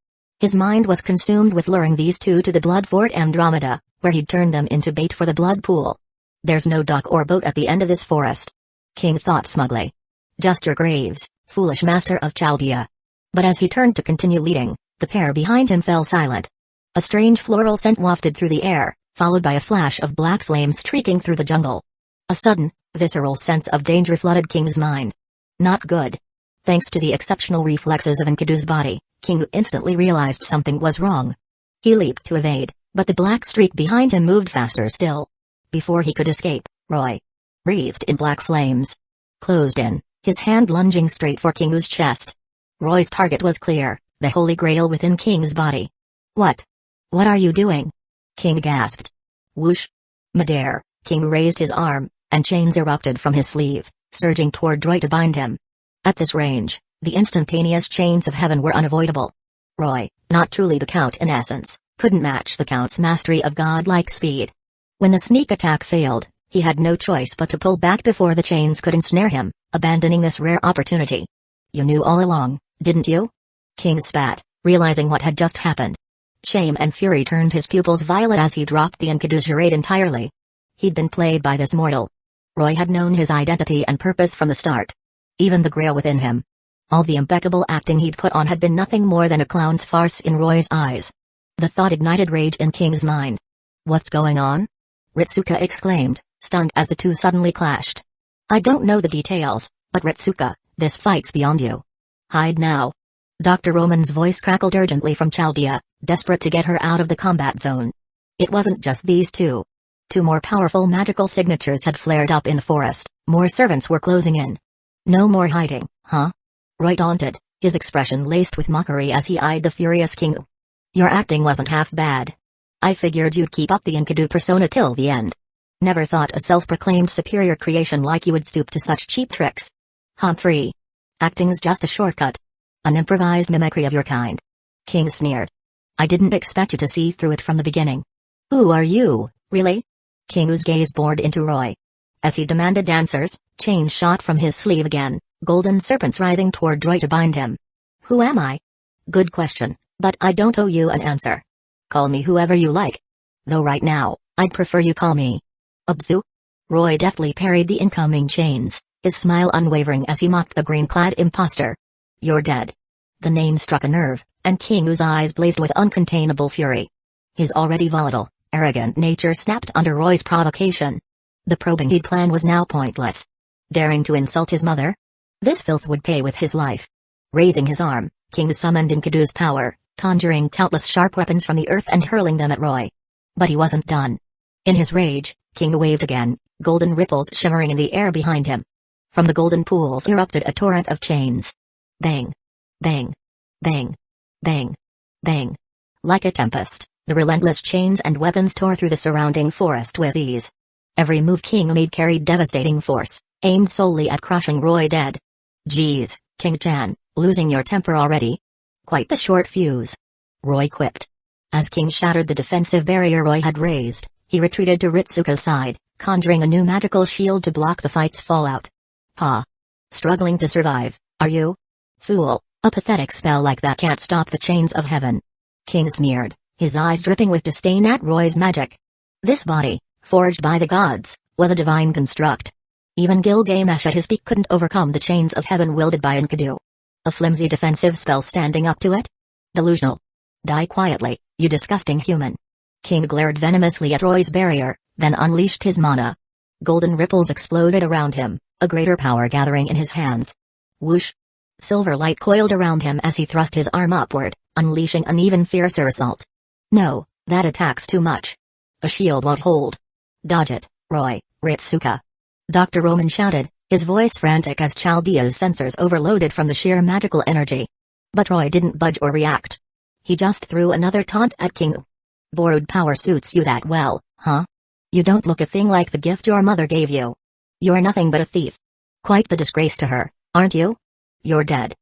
His mind was consumed with luring these two to the Blood Fort Andromeda, where he'd turn them into bait for the blood pool. There's no dock or boat at the end of this forest, King thought smugly. Just your graves, foolish Master of Chaldea. But as he turned to continue leading, the pair behind him fell silent. A strange floral scent wafted through the air, followed by a flash of black flames streaking through the jungle. A sudden, visceral sense of danger flooded King's mind. Not good. Thanks to the exceptional reflexes of Enkidu's body, King instantly realized something was wrong. He leaped to evade, but the black streak behind him moved faster still. Before he could escape, Roy, wreathed in black flames, closed in, his hand lunging straight for Kingu's chest. Roy's target was clear, the holy grail within King's body. What? What are you doing? King gasped. Whoosh. Midair, King raised his arm, and chains erupted from his sleeve, surging toward Roy to bind him. At this range, the instantaneous chains of heaven were unavoidable. Roy, not truly the Count in essence, couldn't match the Count's mastery of godlike speed. When the sneak attack failed, he had no choice but to pull back before the chains could ensnare him, abandoning this rare opportunity. You knew all along, didn't you? King spat, realizing what had just happened. Shame and fury turned his pupils violet as he dropped the Enkidu charade entirely. He'd been played by this mortal. Roy had known his identity and purpose from the start. Even the grail within him. All the impeccable acting he'd put on had been nothing more than a clown's farce in Roy's eyes. The thought ignited rage in King's mind. "What's going on?" Ritsuka exclaimed, stunned as the two suddenly clashed. "I don't know the details, but Ritsuka, this fight's beyond you. Hide now." Dr. Roman's voice crackled urgently from Chaldea, desperate to get her out of the combat zone. It wasn't just these two. Two more powerful magical signatures had flared up in the forest, more servants were closing in. "No more hiding, huh?" Roy taunted, his expression laced with mockery as he eyed the furious King. "Your acting wasn't half bad. I figured you'd keep up the Enkidu persona till the end. Never thought a self-proclaimed superior creation like you would stoop to such cheap tricks. Humphrey. Acting's just a shortcut. An improvised mimicry of your kind." King sneered. "I didn't expect you to see through it from the beginning." "Who are you, really?" King's gaze bored into Roy. As he demanded answers, chains shot from his sleeve again, golden serpents writhing toward Roy to bind him. "Who am I?" "Good question, but I don't owe you an answer. Call me whoever you like. Though right now, I'd prefer you call me Abzu." Roy deftly parried the incoming chains, his smile unwavering as he mocked the green-clad imposter. "You're dead." The name struck a nerve, and King's eyes blazed with uncontainable fury. His already volatile, arrogant nature snapped under Roy's provocation. The probing he'd planned was now pointless. Daring to insult his mother? This filth would pay with his life. Raising his arm, King summoned Enkidu's power, conjuring countless sharp weapons from the earth and hurling them at Roy. But he wasn't done. In his rage, King waved again, golden ripples shimmering in the air behind him. From the golden pools erupted a torrent of chains. Bang! Bang! Bang! Bang! Bang! Like a tempest, the relentless chains and weapons tore through the surrounding forest with ease. Every move King made carried devastating force, aimed solely at crushing Roy dead. "Geez, King-chan, losing your temper already? Quite the short fuse," Roy quipped. As King shattered the defensive barrier Roy had raised, he retreated to Ritsuka's side, conjuring a new magical shield to block the fight's fallout. "Ha! Struggling to survive, are you? Fool, a pathetic spell like that can't stop the chains of heaven." King sneered, his eyes dripping with disdain at Roy's magic. This body, forged by the gods, was a divine construct. Even Gilgamesh at his peak couldn't overcome the chains of heaven wielded by Enkidu. A flimsy defensive spell standing up to it? Delusional. Die quietly, you disgusting human. King glared venomously at Roy's barrier, then unleashed his mana. Golden ripples exploded around him, a greater power gathering in his hands. Whoosh! Silver light coiled around him as he thrust his arm upward, unleashing an even fiercer assault. "No, that attack's too much. A shield won't hold. Dodge it, Roy, Ritsuka." Dr. Roman shouted, his voice frantic as Chaldea's sensors overloaded from the sheer magical energy. But Roy didn't budge or react. He just threw another taunt at King. "Borrowed power suits you that well, huh? You don't look a thing like the gift your mother gave you. You're nothing but a thief. Quite the disgrace to her, aren't you? You're dead."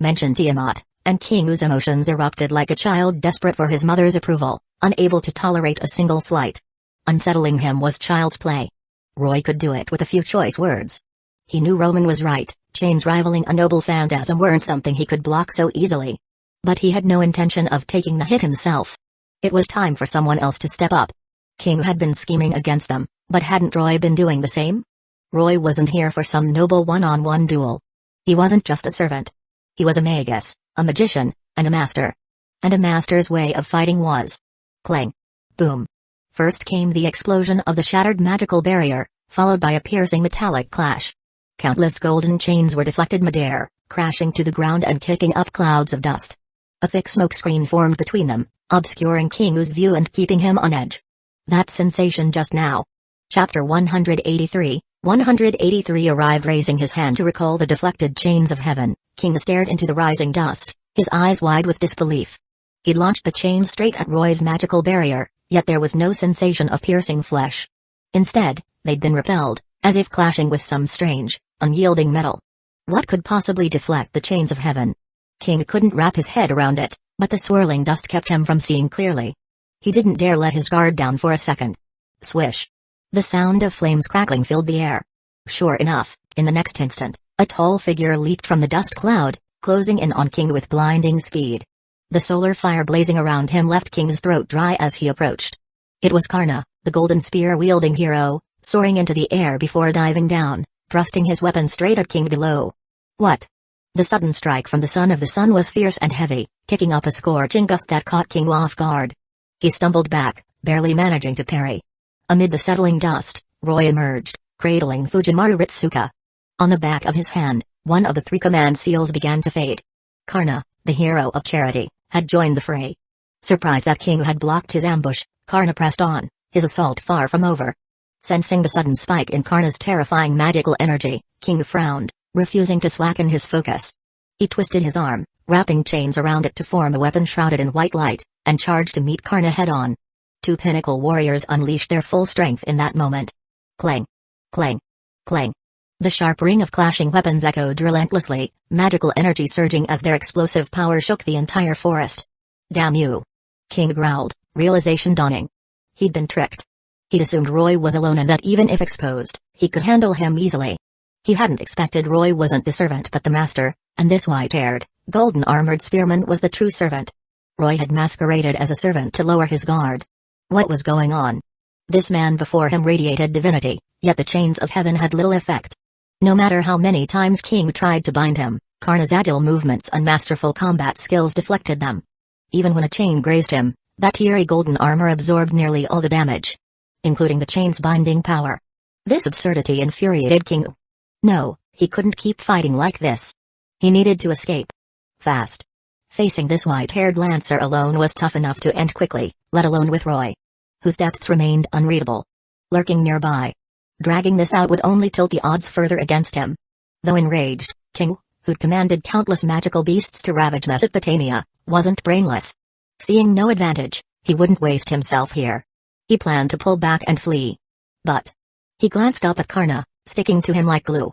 Mention Tiamat, and King's emotions erupted like a child desperate for his mother's approval, unable to tolerate a single slight. Unsettling him was child's play. Roy could do it with a few choice words. He knew Roman was right, chains rivaling a noble phantasm weren't something he could block so easily. But he had no intention of taking the hit himself. It was time for someone else to step up. King had been scheming against them, but hadn't Roy been doing the same? Roy wasn't here for some noble one-on-one duel. He wasn't just a servant. He was a magus, a magician, and a master. And a master's way of fighting was clang. Boom. First came the explosion of the shattered magical barrier, followed by a piercing metallic clash. Countless golden chains were deflected midair, crashing to the ground and kicking up clouds of dust. A thick smoke screen formed between them, obscuring King's view and keeping him on edge. That sensation just now. Chapter 183. 183 arrived raising his hand to recall the deflected chains of heaven. King stared into the rising dust, his eyes wide with disbelief. He'd launched the chains straight at Roy's magical barrier, yet there was no sensation of piercing flesh. Instead, they'd been repelled, as if clashing with some strange, unyielding metal. What could possibly deflect the chains of heaven? King couldn't wrap his head around it, but the swirling dust kept him from seeing clearly. He didn't dare let his guard down for a second. Swish! The sound of flames crackling filled the air. Sure enough, in the next instant, a tall figure leaped from the dust cloud, closing in on King with blinding speed. The solar fire blazing around him left King's throat dry as he approached. It was Karna, the golden spear-wielding hero, soaring into the air before diving down, thrusting his weapon straight at King below. What? The sudden strike from the Son of the Sun was fierce and heavy, kicking up a scorching gust that caught King off guard. He stumbled back, barely managing to parry. Amid the settling dust, Roy emerged, cradling Fujimaru Ritsuka. On the back of his hand, one of the 3 command seals began to fade. Karna, the hero of charity, had joined the fray. Surprised that King had blocked his ambush, Karna pressed on, his assault far from over. Sensing the sudden spike in Karna's terrifying magical energy, King frowned, refusing to slacken his focus. He twisted his arm, wrapping chains around it to form a weapon shrouded in white light, and charged to meet Karna head-on. 2 pinnacle warriors unleashed their full strength in that moment. Clang! Clang! Clang! The sharp ring of clashing weapons echoed relentlessly, magical energy surging as their explosive power shook the entire forest. Damn you! King growled, realization dawning. He'd been tricked. He'd assumed Roy was alone and that even if exposed, he could handle him easily. He hadn't expected Roy wasn't the servant but the master, and this white-haired, golden-armored spearman was the true servant. Roy had masqueraded as a servant to lower his guard. What was going on? This man before him radiated divinity, yet the chains of heaven had little effect. No matter how many times King tried to bind him, Karna's agile movements and masterful combat skills deflected them. Even when a chain grazed him, that teary golden armor absorbed nearly all the damage, including the chain's binding power. This absurdity infuriated King. No, he couldn't keep fighting like this. He needed to escape. Fast. Facing this white-haired lancer alone was tough enough to end quickly, let alone with Roy, whose depths remained unreadable. Lurking nearby. Dragging this out would only tilt the odds further against him. Though enraged, King, who'd commanded countless magical beasts to ravage Mesopotamia, wasn't brainless. Seeing no advantage, he wouldn't waste himself here. He planned to pull back and flee. But he glanced up at Karna, sticking to him like glue.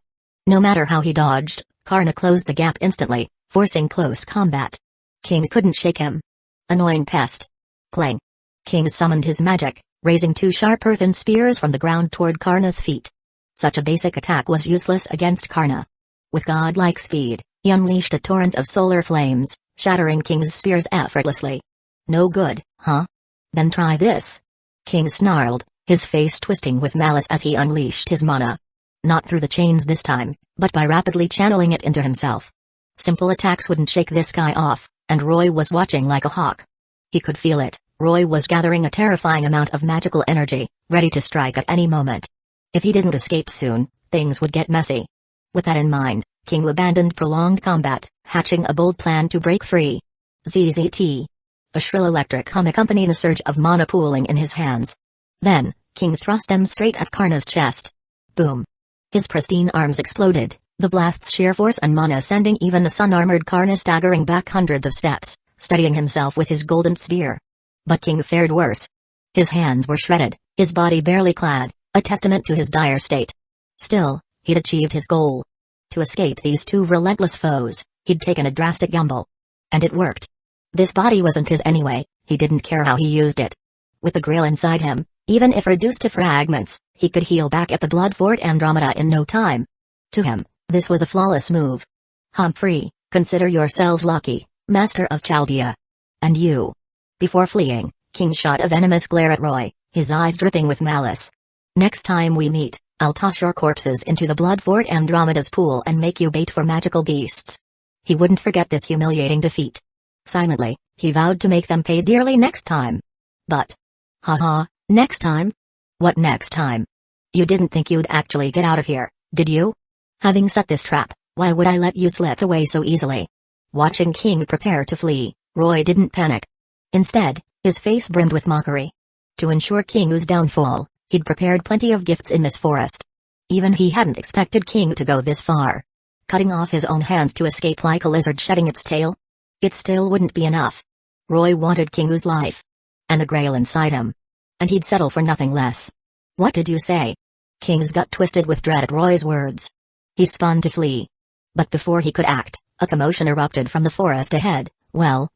No matter how he dodged, Karna closed the gap instantly, forcing close combat. King couldn't shake him. Annoying pest. Clang. King summoned his magic, raising 2 sharp earthen spears from the ground toward Karna's feet. Such a basic attack was useless against Karna. With godlike speed, he unleashed a torrent of solar flames, shattering King's spears effortlessly. No good, huh? Then try this. King snarled, his face twisting with malice as he unleashed his mana. Not through the chains this time, but by rapidly channeling it into himself. Simple attacks wouldn't shake this guy off, and Roy was watching like a hawk. He could feel it. Roy was gathering a terrifying amount of magical energy, ready to strike at any moment. If he didn't escape soon, things would get messy. With that in mind, King abandoned prolonged combat, hatching a bold plan to break free. ZZT. A shrill electric hum accompanied the surge of mana pooling in his hands. Then, King thrust them straight at Karna's chest. Boom. His pristine arms exploded, the blast's sheer force and mana sending even the sun-armored Karna staggering back hundreds of steps, steadying himself with his golden spear. But King fared worse. His hands were shredded, his body barely clad, a testament to his dire state. Still, he'd achieved his goal. To escape these 2 relentless foes, he'd taken a drastic gamble. And it worked. This body wasn't his anyway, he didn't care how he used it. With the grail inside him, even if reduced to fragments, he could heal back at the Blood Fort Andromeda in no time. To him, this was a flawless move. Humphrey, consider yourselves lucky, Master of Chaldea. And you. Before fleeing, King shot a venomous glare at Roy, his eyes dripping with malice. Next time we meet, I'll toss your corpses into the Blood Fort Andromeda's pool and make you bait for magical beasts. He wouldn't forget this humiliating defeat. Silently, he vowed to make them pay dearly next time. But, haha, next time? What next time? You didn't think you'd actually get out of here, did you? Having set this trap, why would I let you slip away so easily? Watching King prepare to flee, Roy didn't panic. Instead, his face brimmed with mockery. To ensure King's downfall, he'd prepared plenty of gifts in this forest. Even he hadn't expected King to go this far. Cutting off his own hands to escape like a lizard shedding its tail? It still wouldn't be enough. Roy wanted King's life. And the grail inside him. And he'd settle for nothing less. What did you say? King's gut twisted with dread at Roy's words. He spun to flee. But before he could act, a commotion erupted from the forest ahead. Well,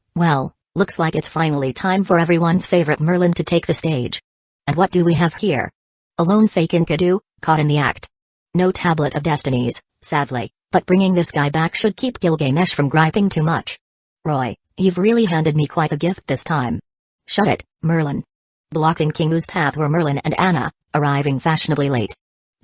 looks like it's finally time for everyone's favorite Merlin to take the stage. And what do we have here? A lone fake Enkidu, caught in the act. No tablet of destinies, sadly, but bringing this guy back should keep Gilgamesh from griping too much. Roy, you've really handed me quite a gift this time. Shut it, Merlin. Blocking King's path were Merlin and Anna, arriving fashionably late.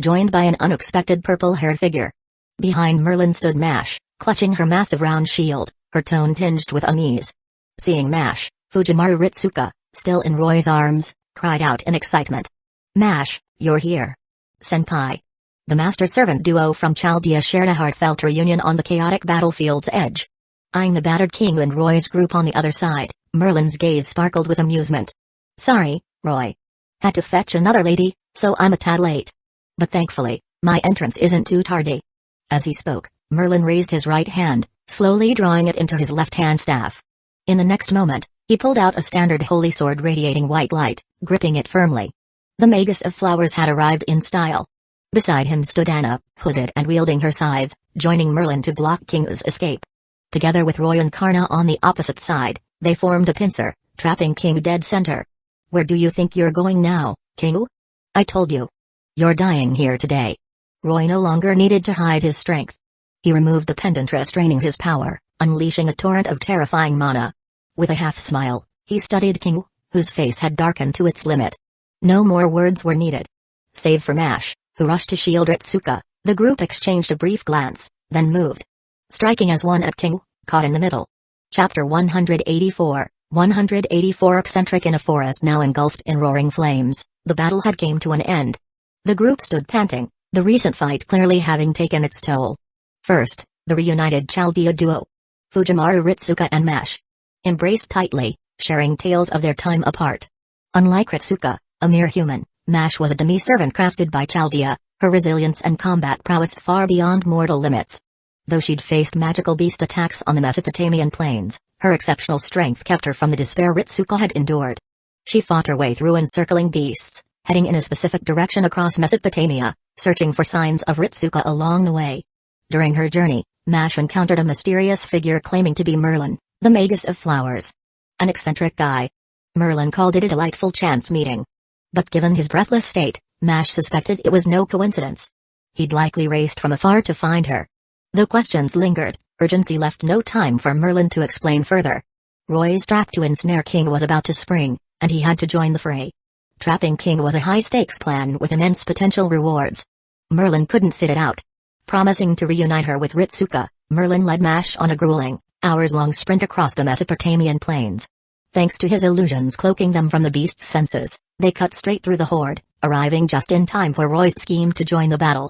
Joined by an unexpected purple-haired figure. Behind Merlin stood Mash, clutching her massive round shield, her tone tinged with unease. Seeing Mash, Fujimaru Ritsuka, still in Roy's arms, cried out in excitement. "Mash, you're here. Senpai." The master-servant duo from Chaldea shared a heartfelt reunion on the chaotic battlefield's edge. Eyeing the battered king and Roy's group on the other side, Merlin's gaze sparkled with amusement. "Sorry, Roy. Had to fetch another lady, so I'm a tad late. But thankfully, my entrance isn't too tardy." As he spoke, Merlin raised his right hand, slowly drawing it into his left-hand staff. In the next moment, he pulled out a standard holy sword radiating white light, gripping it firmly. The Magus of Flowers had arrived in style. Beside him stood Anna, hooded and wielding her scythe, joining Merlin to block Kingu's escape. Together with Roy and Karna on the opposite side, they formed a pincer, trapping Kingu dead center. "Where do you think you're going now, Kingu? I told you. You're dying here today." Roy no longer needed to hide his strength. He removed the pendant restraining his power, unleashing a torrent of terrifying mana. With a half-smile, he studied Kingu, whose face had darkened to its limit. No more words were needed. Save for Mash, who rushed to shield Ritsuka, the group exchanged a brief glance, then moved. Striking as one at Kingu, caught in the middle. Chapter 184, 184 Eccentric. In a forest now engulfed in roaring flames, the battle had come to an end. The group stood panting, the recent fight clearly having taken its toll. First, the reunited Chaldea duo. Fujimaru Ritsuka and Mash. Embraced tightly, sharing tales of their time apart. Unlike Ritsuka, a mere human, Mash was a demi-servant crafted by Chaldea, her resilience and combat prowess far beyond mortal limits. Though she'd faced magical beast attacks on the Mesopotamian plains, her exceptional strength kept her from the despair Ritsuka had endured. She fought her way through encircling beasts, heading in a specific direction across Mesopotamia, searching for signs of Ritsuka along the way. During her journey, Mash encountered a mysterious figure claiming to be Merlin, the Magus of Flowers. An eccentric guy. Merlin called it a delightful chance meeting. But given his breathless state, Mash suspected it was no coincidence. He'd likely raced from afar to find her. Though questions lingered, urgency left no time for Merlin to explain further. Roy's trap to ensnare King was about to spring, and he had to join the fray. Trapping King was a high-stakes plan with immense potential rewards. Merlin couldn't sit it out. Promising to reunite her with Ritsuka, Merlin led Mash on a grueling, hours-long sprint across the Mesopotamian plains. Thanks to his illusions cloaking them from the beast's senses, they cut straight through the horde, arriving just in time for Roy's scheme to join the battle.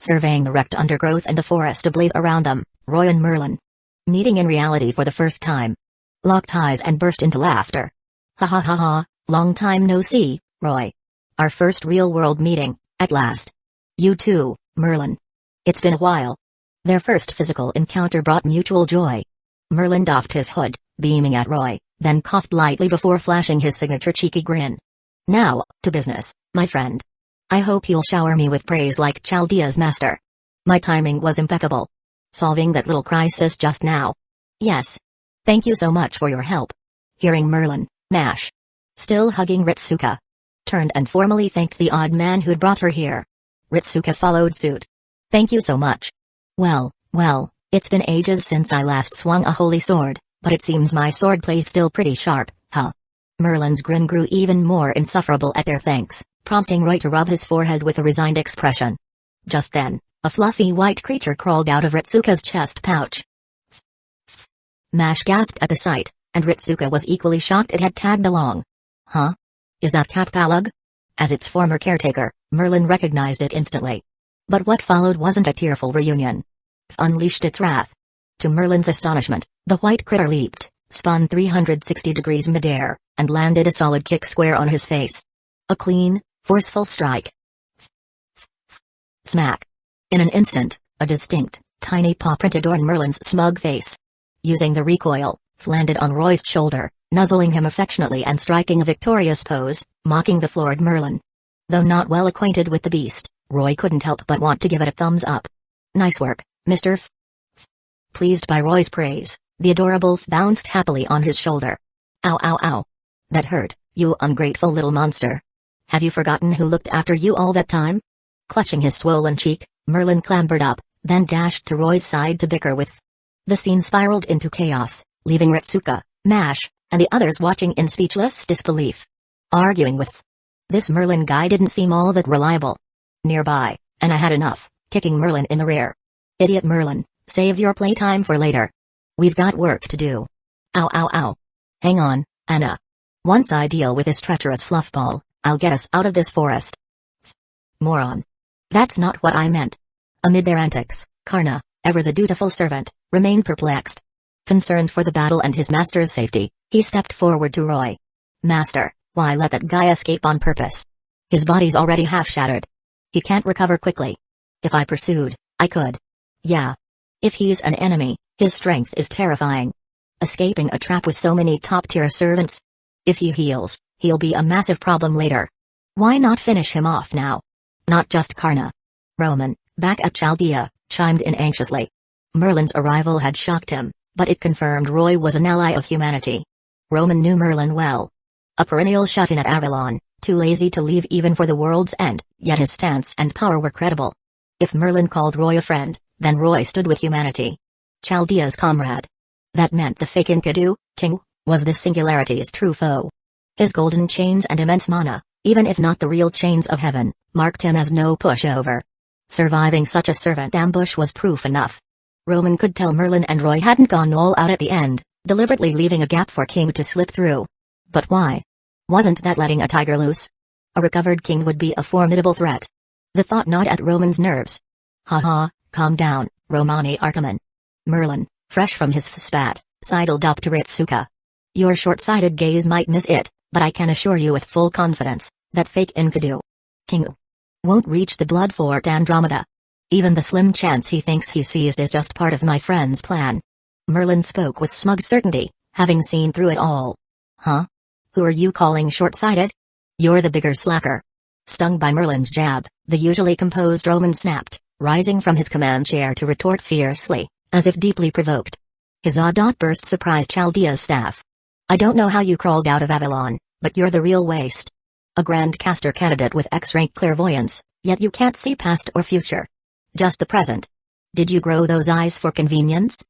Surveying the wrecked undergrowth and the forest ablaze around them, Roy and Merlin, meeting in reality for the first time, locked eyes and burst into laughter. "Ha ha ha ha, long time no see, Roy. Our first real-world meeting, at last. You too, Merlin. It's been a while." Their first physical encounter brought mutual joy. Merlin doffed his hood, beaming at Roy, then coughed lightly before flashing his signature cheeky grin. "Now, to business, my friend. I hope you'll shower me with praise like Chaldea's master. My timing was impeccable. Solving that little crisis just now." "Yes. Thank you so much for your help." Hearing Merlin, Mash, still hugging Ritsuka, turned and formally thanked the odd man who'd brought her here. Ritsuka followed suit. "Thank you so much. Well, it's been ages since I last swung a holy sword, but it seems my swordplay's still pretty sharp, huh?" Merlin's grin grew even more insufferable at their thanks, prompting Roy to rub his forehead with a resigned expression. Just then, a fluffy white creature crawled out of Ritsuka's chest pouch. Mash gasped at the sight, and Ritsuka was equally shocked it had tagged along. "Huh? Is that Cat Palug?" As its former caretaker, Merlin recognized it instantly. But what followed wasn't a tearful reunion. Unleashed its wrath. To Merlin's astonishment, the white critter leaped, spun 360 degrees midair, and landed a solid kick square on his face. A clean, forceful strike. Smack. In an instant, a distinct, tiny paw print adorned Merlin's smug face. Using the recoil, landed on Roy's shoulder, nuzzling him affectionately and striking a victorious pose, mocking the floored Merlin. Though not well acquainted with the beast, Roy couldn't help but want to give it a thumbs up. "Nice work, Mr. F." Pleased by Roy's praise, the adorable F bounced happily on his shoulder. "Ow ow ow. That hurt, you ungrateful little monster. Have you forgotten who looked after you all that time?" Clutching his swollen cheek, Merlin clambered up, then dashed to Roy's side to bicker with. The scene spiraled into chaos, leaving Ritsuka, Mash, and the others watching in speechless disbelief. Arguing with This Merlin guy didn't seem all that reliable. Nearby, and I had enough, kicking Merlin in the rear. Idiot Merlin, save your playtime for later. We've got work to do. Ow ow ow. Hang on, Anna. Once I deal with this treacherous fluffball, I'll get us out of this forest. Moron. That's not what I meant. Amid their antics, Karna, ever the dutiful servant, remained perplexed. Concerned for the battle and his master's safety, he stepped forward to Roy. Master, why let that guy escape on purpose? His body's already half shattered. He can't recover quickly. If I pursued, I could. Yeah. If he's an enemy, his strength is terrifying. Escaping a trap with so many top-tier servants? If he heals, he'll be a massive problem later. Why not finish him off now? Not just Karna. Roman, back at Chaldea, chimed in anxiously. Merlin's arrival had shocked him, but it confirmed Roy was an ally of humanity. Roman knew Merlin well. A perennial shut-in at Avalon, too lazy to leave even for the world's end, yet his stance and power were credible. If Merlin called Roy a friend, then Roy stood with humanity. Chaldea's comrade. That meant the fake Enkidu, king, was this singularity's true foe. His golden chains and immense mana, even if not the real chains of heaven, marked him as no pushover. Surviving such a servant ambush was proof enough. Roman could tell Merlin and Roy hadn't gone all out at the end, deliberately leaving a gap for King to slip through. But why? Wasn't that letting a tiger loose? A recovered king would be a formidable threat. The thought gnawed at Roman's nerves. Ha, calm down, Romani Archiman. Merlin, fresh from his spat, sidled up to Ritsuka. Your short-sighted gaze might miss it, but I can assure you with full confidence, that fake Enkidu king won't reach the blood fort Andromeda. Even the slim chance he thinks he seized is just part of my friend's plan. Merlin spoke with smug certainty, having seen through it all. Huh? Who are you calling short-sighted? You're the bigger slacker. Stung by Merlin's jab, the usually composed Roman snapped, rising from his command chair to retort fiercely, as if deeply provoked. His burst surprised Chaldea's staff. I don't know how you crawled out of Avalon, but you're the real waste. A Grand Caster candidate with X-rank clairvoyance, yet you can't see past or future. Just the present. Did you grow those eyes for convenience?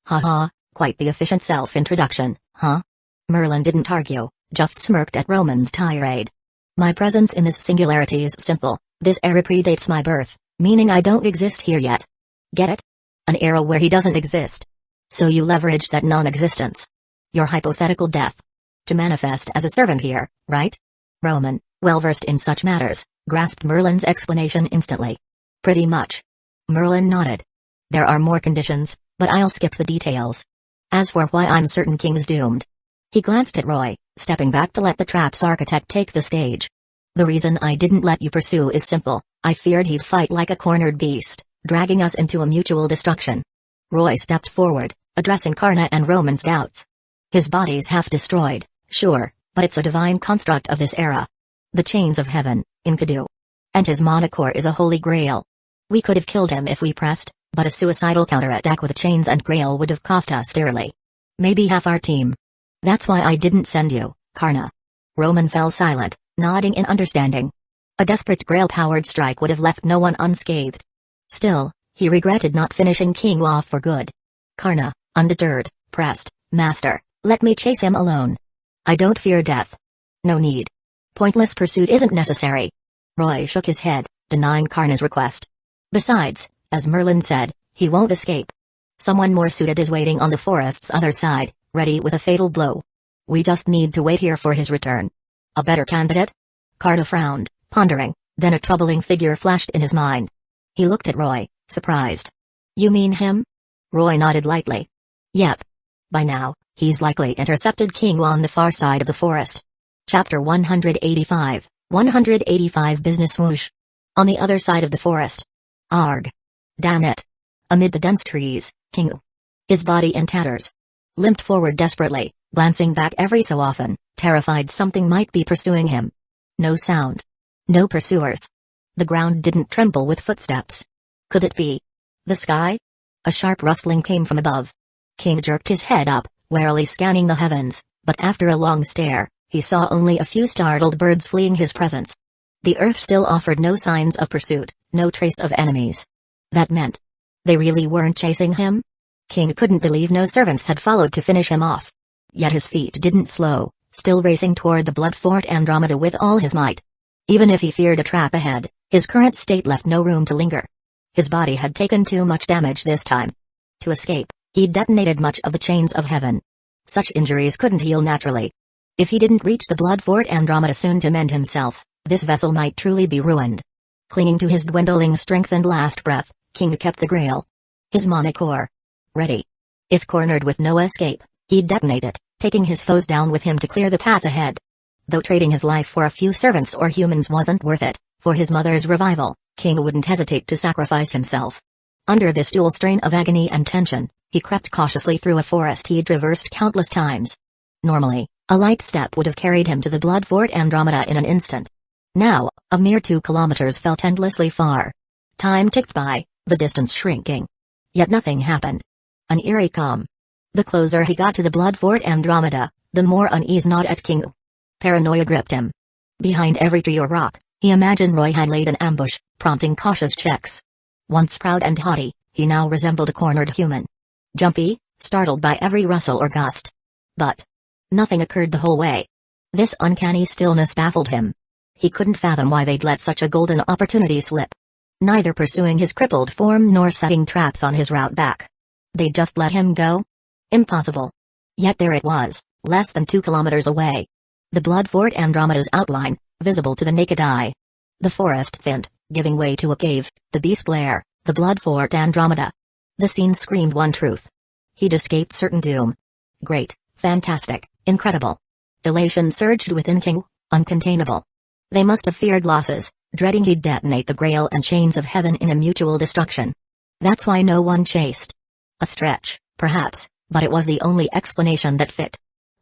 Ha, quite the efficient self-introduction, huh? Merlin didn't argue, just smirked at Roman's tirade. My presence in this singularity is simple. This era predates my birth, meaning I don't exist here yet. Get it? An era where he doesn't exist. So you leveraged that non-existence. Your hypothetical death. To manifest as a servant here, right? Roman, well-versed in such matters, grasped Merlin's explanation instantly. Pretty much. Merlin nodded. There are more conditions, but I'll skip the details. As for why I'm certain King's doomed. He glanced at Roy, stepping back to let the trap's architect take the stage. The reason I didn't let you pursue is simple. I feared he'd fight like a cornered beast, dragging us into a mutual destruction. Roy stepped forward, addressing Karna and Roman's doubts. His body's half destroyed, sure, but it's a divine construct of this era. The chains of heaven, Enkidu. And his monocore is a holy grail. We could have killed him if we pressed, but a suicidal counterattack with chains and grail would have cost us dearly. Maybe half our team. That's why I didn't send you, Karna. Roman fell silent, nodding in understanding. A desperate grail-powered strike would have left no one unscathed. Still, he regretted not finishing King off for good. Karna, undeterred, pressed, Master, let me chase him alone. I don't fear death. No need. Pointless pursuit isn't necessary. Roy shook his head, denying Karna's request. Besides, as Merlin said, he won't escape. Someone more suited is waiting on the forest's other side, ready with a fatal blow. We just need to wait here for his return. A better candidate? Karna frowned, pondering, then a troubling figure flashed in his mind. He looked at Roy, surprised. You mean him? Roy nodded lightly. Yep. By now, he's likely intercepted King on the far side of the forest. Chapter 185, 185 Business Whoosh. On the other side of the forest. Arg. Damn it. Amid the dense trees, King, his body in tatters, limped forward desperately, glancing back every so often, terrified something might be pursuing him. No sound. No pursuers. The ground didn't tremble with footsteps. Could it be the sky? A sharp rustling came from above. King jerked his head up, warily scanning the heavens, but after a long stare, he saw only a few startled birds fleeing his presence. The earth still offered no signs of pursuit, no trace of enemies. That meant they really weren't chasing him? King couldn't believe no servants had followed to finish him off. Yet his feet didn't slow, still racing toward the blood fort Andromeda with all his might. Even if he feared a trap ahead, his current state left no room to linger. His body had taken too much damage this time. To escape, he detonated much of the chains of heaven. Such injuries couldn't heal naturally. If he didn't reach the blood fort Andromeda soon to mend himself, this vessel might truly be ruined. Clinging to his dwindling strength and last breath, King kept the Grail. His Monocore. Ready. If cornered with no escape, he'd detonate it, taking his foes down with him to clear the path ahead. Though trading his life for a few servants or humans wasn't worth it, for his mother's revival, King wouldn't hesitate to sacrifice himself. Under this dual strain of agony and tension, he crept cautiously through a forest he'd traversed countless times. Normally, a light step would have carried him to the blood fort Andromeda in an instant. Now, a mere 2 kilometers felt endlessly far. Time ticked by, the distance shrinking. Yet nothing happened. An eerie calm. The closer he got to the blood fort Andromeda, the more unease gnawed at King. Paranoia gripped him. Behind every tree or rock, he imagined Roy had laid an ambush, prompting cautious checks. Once proud and haughty, he now resembled a cornered human. Jumpy, startled by every rustle or gust. But nothing occurred the whole way. This uncanny stillness baffled him. He couldn't fathom why they'd let such a golden opportunity slip. Neither pursuing his crippled form nor setting traps on his route back. They'd just let him go? Impossible. Yet there it was, less than 2 kilometers away. The blood fort Andromeda's outline, visible to the naked eye. The forest thinned, giving way to a cave, the beast lair, the blood fort Andromeda. The scene screamed one truth. He'd escaped certain doom. Great, fantastic, incredible. Elation surged within King, uncontainable. They must have feared losses, dreading he'd detonate the Grail and chains of heaven in a mutual destruction. That's why no one chased. A stretch, perhaps, but it was the only explanation that fit.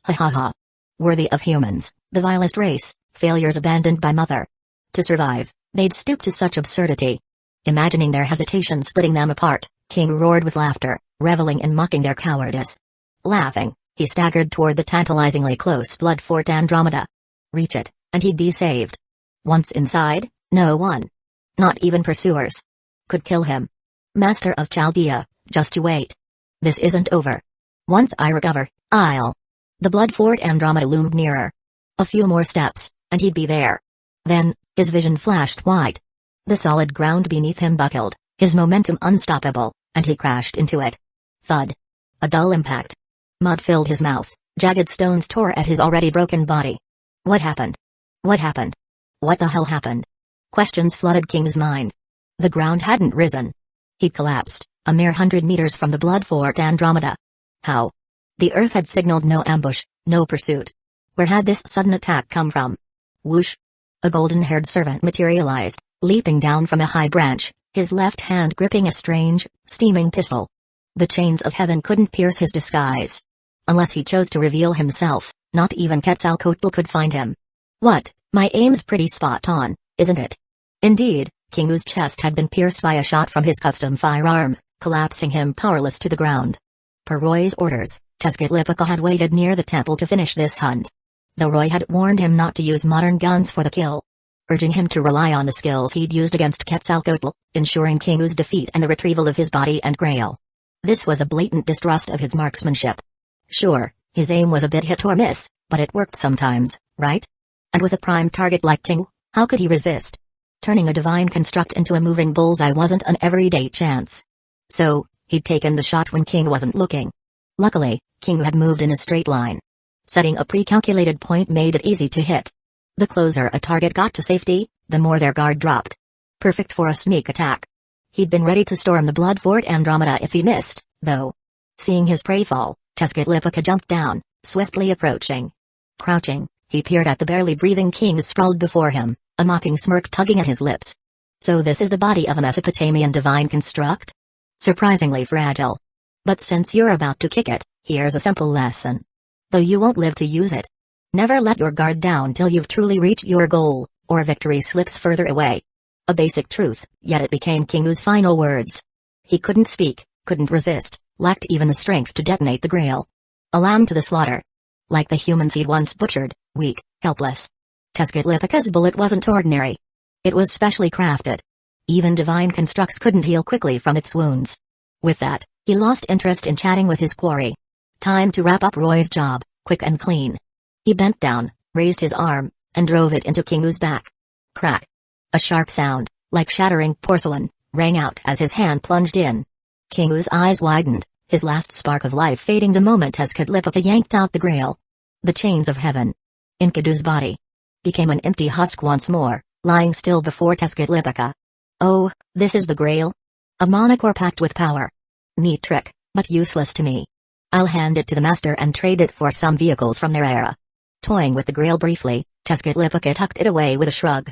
Ha ha ha. Worthy of humans, the vilest race, failures abandoned by mother. To survive, they'd stoop to such absurdity. Imagining their hesitation splitting them apart, King roared with laughter, reveling in mocking their cowardice. Laughing, he staggered toward the tantalizingly close blood fort Andromeda. Reach it, and he'd be saved. Once inside, no one, not even pursuers, could kill him. Master of Chaldea, just you wait. This isn't over. Once I recover, I'll. The blood fort Andromeda loomed nearer. A few more steps, and he'd be there. Then, his vision flashed wide. The solid ground beneath him buckled, his momentum unstoppable, and he crashed into it. Thud. A dull impact. Mud filled his mouth, jagged stones tore at his already broken body. What happened? What happened? What the hell happened? Questions flooded King's mind. The ground hadn't risen. He'd collapsed, a mere 100 meters from the blood fort Andromeda. How? The earth had signaled no ambush, no pursuit. Where had this sudden attack come from? Whoosh! A golden-haired servant materialized, leaping down from a high branch, his left hand gripping a strange, steaming pistol. The chains of heaven couldn't pierce his disguise. Unless he chose to reveal himself, not even Quetzalcoatl could find him. What, my aim's pretty spot on, isn't it? Indeed, Kingu's chest had been pierced by a shot from his custom firearm, collapsing him powerless to the ground. Per Roy's orders, Tezcatlipoca had waited near the temple to finish this hunt. Though Roy had warned him not to use modern guns for the kill, urging him to rely on the skills he'd used against Quetzalcoatl, ensuring Kingu's defeat and the retrieval of his body and Grail. This was a blatant distrust of his marksmanship. Sure, his aim was a bit hit or miss, but it worked sometimes, right? And with a prime target like Kingu, how could he resist? Turning a divine construct into a moving bullseye wasn't an everyday chance. So, he'd taken the shot when King wasn't looking. Luckily, King had moved in a straight line. Setting a pre-calculated point made it easy to hit. The closer a target got to safety, the more their guard dropped. Perfect for a sneak attack. He'd been ready to storm the blood fort Andromeda if he missed, though. Seeing his prey fall, Tezcatlipoca jumped down, swiftly approaching. Crouching, he peered at the barely breathing King sprawled before him, a mocking smirk tugging at his lips. So this is the body of a Mesopotamian divine construct? Surprisingly fragile. But since you're about to kick it, here's a simple lesson. Though you won't live to use it. Never let your guard down till you've truly reached your goal, or victory slips further away. A basic truth, yet it became Kingu's final words. He couldn't speak, couldn't resist, lacked even the strength to detonate the Grail. A lamb to the slaughter. Like the humans he'd once butchered, weak, helpless. Tezcatlipoca's bullet wasn't ordinary. It was specially crafted. Even divine constructs couldn't heal quickly from its wounds. With that, he lost interest in chatting with his quarry. Time to wrap up Roy's job, quick and clean. He bent down, raised his arm, and drove it into Kingu's back. Crack. A sharp sound, like shattering porcelain, rang out as his hand plunged in. King U's eyes widened, his last spark of life fading the moment Tezcatlipoca yanked out the grail. The chains of heaven. Enkidu's body became an empty husk once more, lying still before Tezcatlipoca. Oh, this is the grail? A monocore packed with power. Neat trick, but useless to me. I'll hand it to the master and trade it for some vehicles from their era. Toying with the grail briefly, Tezcatlipoca tucked it away with a shrug.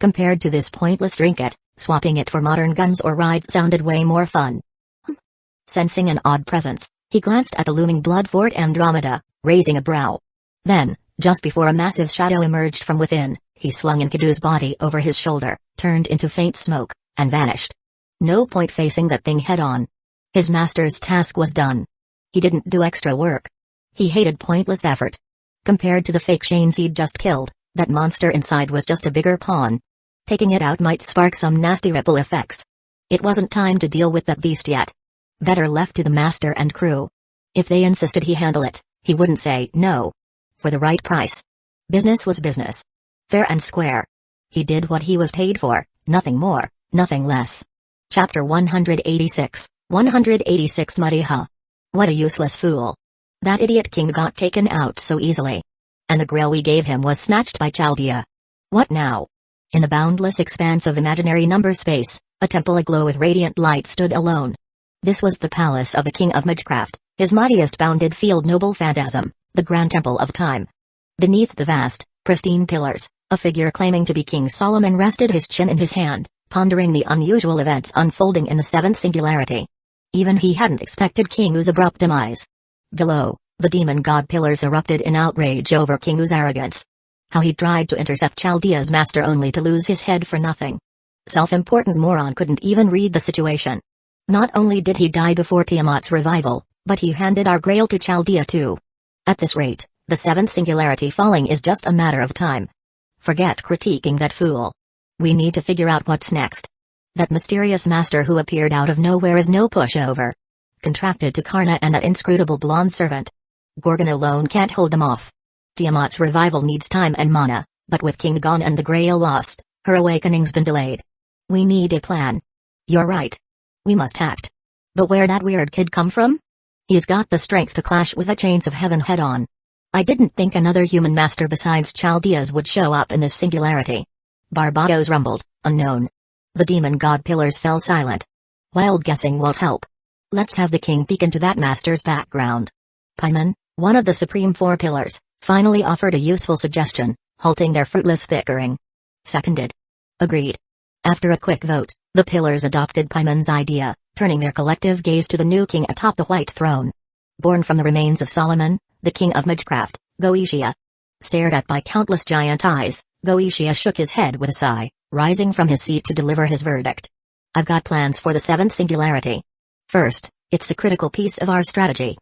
Compared to this pointless trinket, swapping it for modern guns or rides sounded way more fun. Sensing an odd presence, he glanced at the looming blood fort Andromeda, raising a brow. Then, just before a massive shadow emerged from within, he slung Enkidu's body over his shoulder, turned into faint smoke, and vanished. No point facing that thing head-on. His master's task was done. He didn't do extra work. He hated pointless effort. Compared to the fake Shanes he'd just killed, that monster inside was just a bigger pawn. Taking it out might spark some nasty ripple effects. It wasn't time to deal with that beast yet. Better left to the master and crew. If they insisted he handle it, he wouldn't say no. For the right price. Business was business. Fair and square. He did what he was paid for, nothing more, nothing less. Chapter 186, 186 Muddy Huh. What a useless fool. That idiot king got taken out so easily. And the grail we gave him was snatched by Chaldea. What now? In the boundless expanse of imaginary number space, a temple aglow with radiant light stood alone. This was the palace of the king of Magecraft, his mightiest bounded field noble phantasm, the grand temple of time. Beneath the vast, pristine pillars, a figure claiming to be King Solomon rested his chin in his hand, pondering the unusual events unfolding in the seventh singularity. Even he hadn't expected King U's abrupt demise. Below, the demon god pillars erupted in outrage over King U's arrogance. How he tried to intercept Chaldea's master only to lose his head for nothing. Self-important moron couldn't even read the situation. Not only did he die before Tiamat's revival, but he handed our grail to Chaldea too. At this rate, the seventh singularity falling is just a matter of time. Forget critiquing that fool. We need to figure out what's next. That mysterious master who appeared out of nowhere is no pushover. Contracted to Karna and that inscrutable blonde servant. Gorgon alone can't hold them off. Tiamat's revival needs time and mana, but with King gone and the grail lost, her awakening's been delayed. We need a plan. You're right. We must act. But where'd that weird kid come from? He's got the strength to clash with the chains of heaven head-on. I didn't think another human master besides Chaldea's would show up in this singularity. Barbados rumbled, unknown. The demon god pillars fell silent. Wild guessing won't help. Let's have the king peek into that master's background. Paimon, one of the supreme four pillars, finally offered a useful suggestion, halting their fruitless bickering. Seconded. Agreed. After a quick vote, the pillars adopted Paimon's idea, turning their collective gaze to the new king atop the white throne. Born from the remains of Solomon, the king of Magecraft, Goetia. Stared at by countless giant eyes, Goetia shook his head with a sigh, rising from his seat to deliver his verdict. I've got plans for the seventh singularity. First, it's a critical piece of our strategy.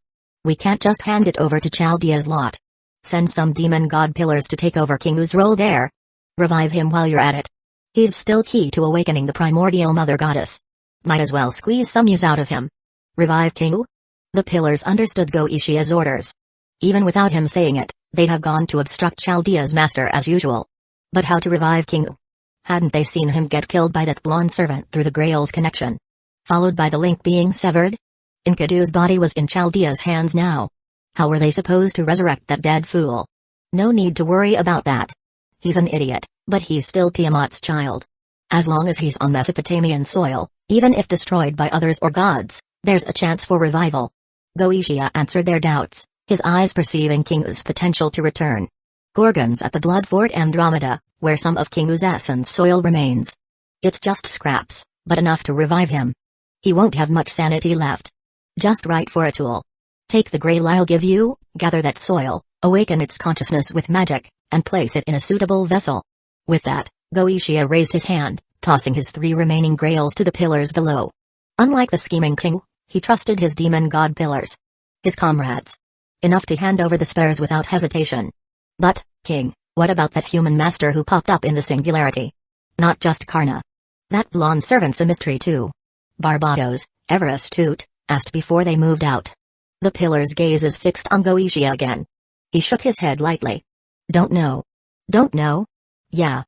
We can't just hand it over to Chaldea's lot. Send some demon god pillars to take over King U's role there. Revive him while you're at it. He's still key to awakening the primordial mother goddess. Might as well squeeze some use out of him. Revive King U? The pillars understood Goetia's orders. Even without him saying it, they'd have gone to obstruct Chaldea's master as usual. But how to revive King U? Hadn't they seen him get killed by that blonde servant through the Grail's connection? Followed by the link being severed? Enkidu's body was in Chaldea's hands now. How were they supposed to resurrect that dead fool? No need to worry about that. He's an idiot, but he's still Tiamat's child. As long as he's on Mesopotamian soil, even if destroyed by others or gods, there's a chance for revival. Goetia answered their doubts, his eyes perceiving King U's potential to return. Gorgons at the blood fort Andromeda, where some of King U's essence soil remains. It's just scraps, but enough to revive him. He won't have much sanity left. Just right for a tool. Take the grail I'll give you, gather that soil, awaken its consciousness with magic, and place it in a suitable vessel. With that, Goetia raised his hand, tossing his 3 remaining grails to the pillars below. Unlike the scheming king, he trusted his demon god pillars. His comrades. Enough to hand over the spares without hesitation. But, king, what about that human master who popped up in the singularity? Not just Karna. That blonde servant's a mystery too. Barbados, ever astute, asked before they moved out. The pillar's gaze is fixed on Goetia again. He shook his head lightly. Don't know. Don't know? Yeah.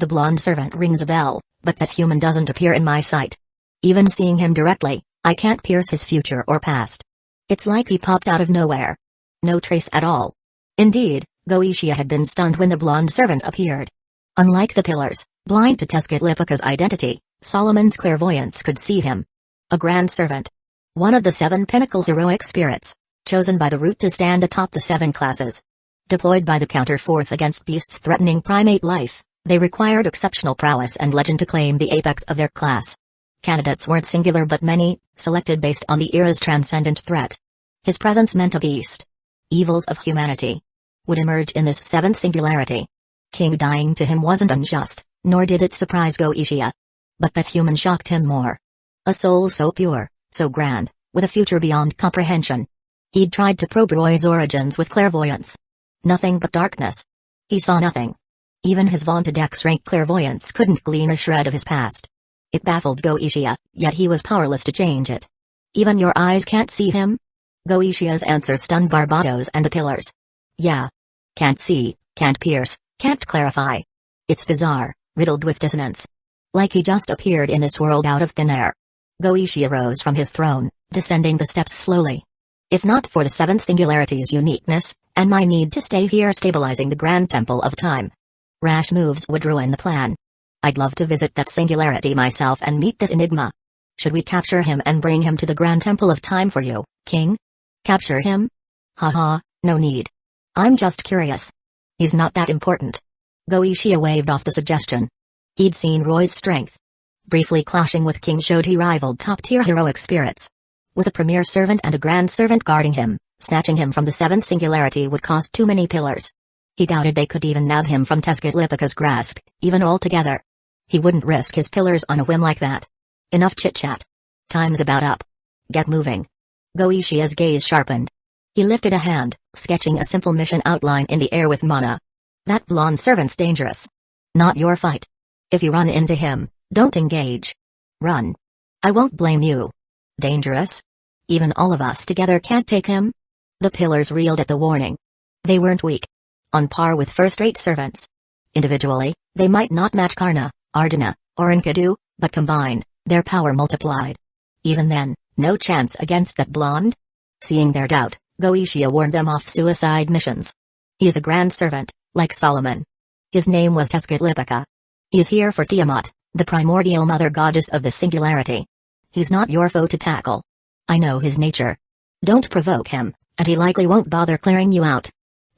The blonde servant rings a bell, but that human doesn't appear in my sight. Even seeing him directly, I can't pierce his future or past. It's like he popped out of nowhere. No trace at all. Indeed, Goetia had been stunned when the blonde servant appeared. Unlike the pillars, blind to Tezcatlipoca's identity, Solomon's clairvoyance could see him. A grand servant. One of the 7 pinnacle heroic spirits, chosen by the root to stand atop the 7 classes. Deployed by the counter-force against beasts threatening primate life, they required exceptional prowess and legend to claim the apex of their class. Candidates weren't singular but many, selected based on the era's transcendent threat. His presence meant a beast. Evils of humanity would emerge in this 7th singularity. King dying to him wasn't unjust, nor did it surprise Goetia. But that human shocked him more. A soul so pure, so grand, with a future beyond comprehension. He'd tried to probe Roy's origins with clairvoyance. Nothing but darkness. He saw nothing. Even his vaunted X-rank clairvoyance couldn't glean a shred of his past. It baffled Goetia, yet he was powerless to change it. Even your eyes can't see him? Goetia's answer stunned Barbados and the pillars. Yeah. Can't see, can't pierce, can't clarify. It's bizarre, riddled with dissonance. Like he just appeared in this world out of thin air. Goetia rose from his throne, descending the steps slowly. If not for the 7th singularity's uniqueness, and my need to stay here stabilizing the Grand Temple of Time, rash moves would ruin the plan. I'd love to visit that singularity myself and meet this enigma. Should we capture him and bring him to the Grand Temple of Time for you, King? Capture him? Haha, no need. I'm just curious. He's not that important. Goetia waved off the suggestion. He'd seen Roy's strength. Briefly clashing with King showed he rivaled top-tier heroic spirits. With a premier servant and a grand servant guarding him, snatching him from the 7th singularity would cost too many pillars. He doubted they could even nab him from Tezcatlipoca's grasp, even altogether. He wouldn't risk his pillars on a whim like that. Enough chit-chat. Time's about up. Get moving. Goetia's gaze sharpened. He lifted a hand, sketching a simple mission outline in the air with mana. That blonde servant's dangerous. Not your fight. If you run into him, don't engage. Run. I won't blame you. Dangerous? Even all of us together can't take him? The pillars reeled at the warning. They weren't weak. On par with first-rate servants. Individually, they might not match Karna, Ardana, or Enkidu, but combined, their power multiplied. Even then, no chance against that blonde? Seeing their doubt, Goetia warned them off suicide missions. He's a grand servant, like Solomon. His name was Tezcatlipoca. He's here for Tiamat, the primordial mother goddess of the singularity. He's not your foe to tackle. I know his nature. Don't provoke him, and he likely won't bother clearing you out.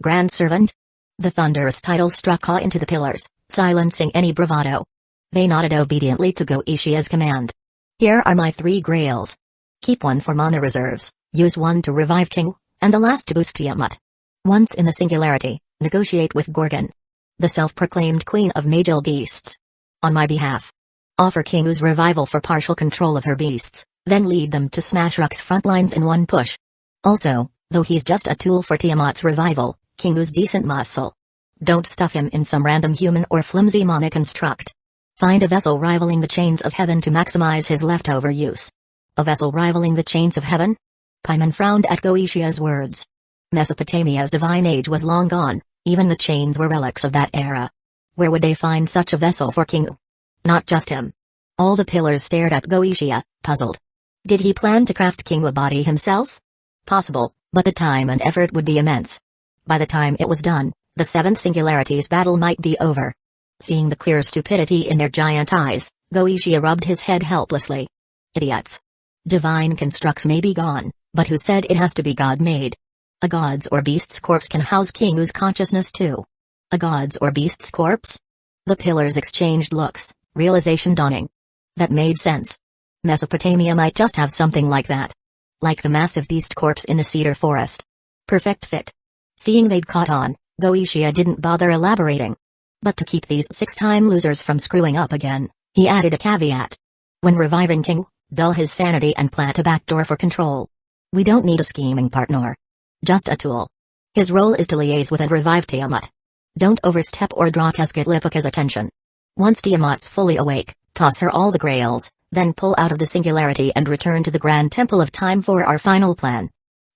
Grand servant? The thunderous title struck awe into the pillars, silencing any bravado. They nodded obediently to Goetia's command. Here are my 3 grails. Keep one for mana reserves, use one to revive King, and the last to boost Tiamat. Once in the singularity, negotiate with Gorgon, the self-proclaimed queen of Magil beasts. On my behalf. Offer Kingu's revival for partial control of her beasts, then lead them to smash Rook's front lines in one push. Also, though he's just a tool for Tiamat's revival, Kingu's decent muscle. Don't stuff him in some random human or flimsy mana construct. Find a vessel rivaling the chains of heaven to maximize his leftover use. A vessel rivaling the chains of heaven? Paimon frowned at Goetia's words. Mesopotamia's divine age was long gone, even the chains were relics of that era. Where would they find such a vessel for Kingu? Not just him. All the pillars stared at Goetia, puzzled. Did he plan to craft Kingu a body himself? Possible, but the time and effort would be immense. By the time it was done, the 7th singularity's battle might be over. Seeing the clear stupidity in their giant eyes, Goetia rubbed his head helplessly. Idiots. Divine constructs may be gone, but who said it has to be God-made? A god's or beast's corpse can house Kingu's consciousness too. A god's or beast's corpse? The pillars exchanged looks, realization dawning. That made sense. Mesopotamia might just have something like that. Like the massive beast corpse in the cedar forest. Perfect fit. Seeing they'd caught on, Goetia didn't bother elaborating. But to keep these 6-time losers from screwing up again, he added a caveat. When reviving Kingu, dull his sanity and plant a backdoor for control. We don't need a scheming partner. Just a tool. His role is to liaise with and revive Tiamat. Don't overstep or draw Tezcatlipoca's attention. Once Tiamat's fully awake, toss her all the grails, then pull out of the singularity and return to the Grand Temple of Time for our final plan.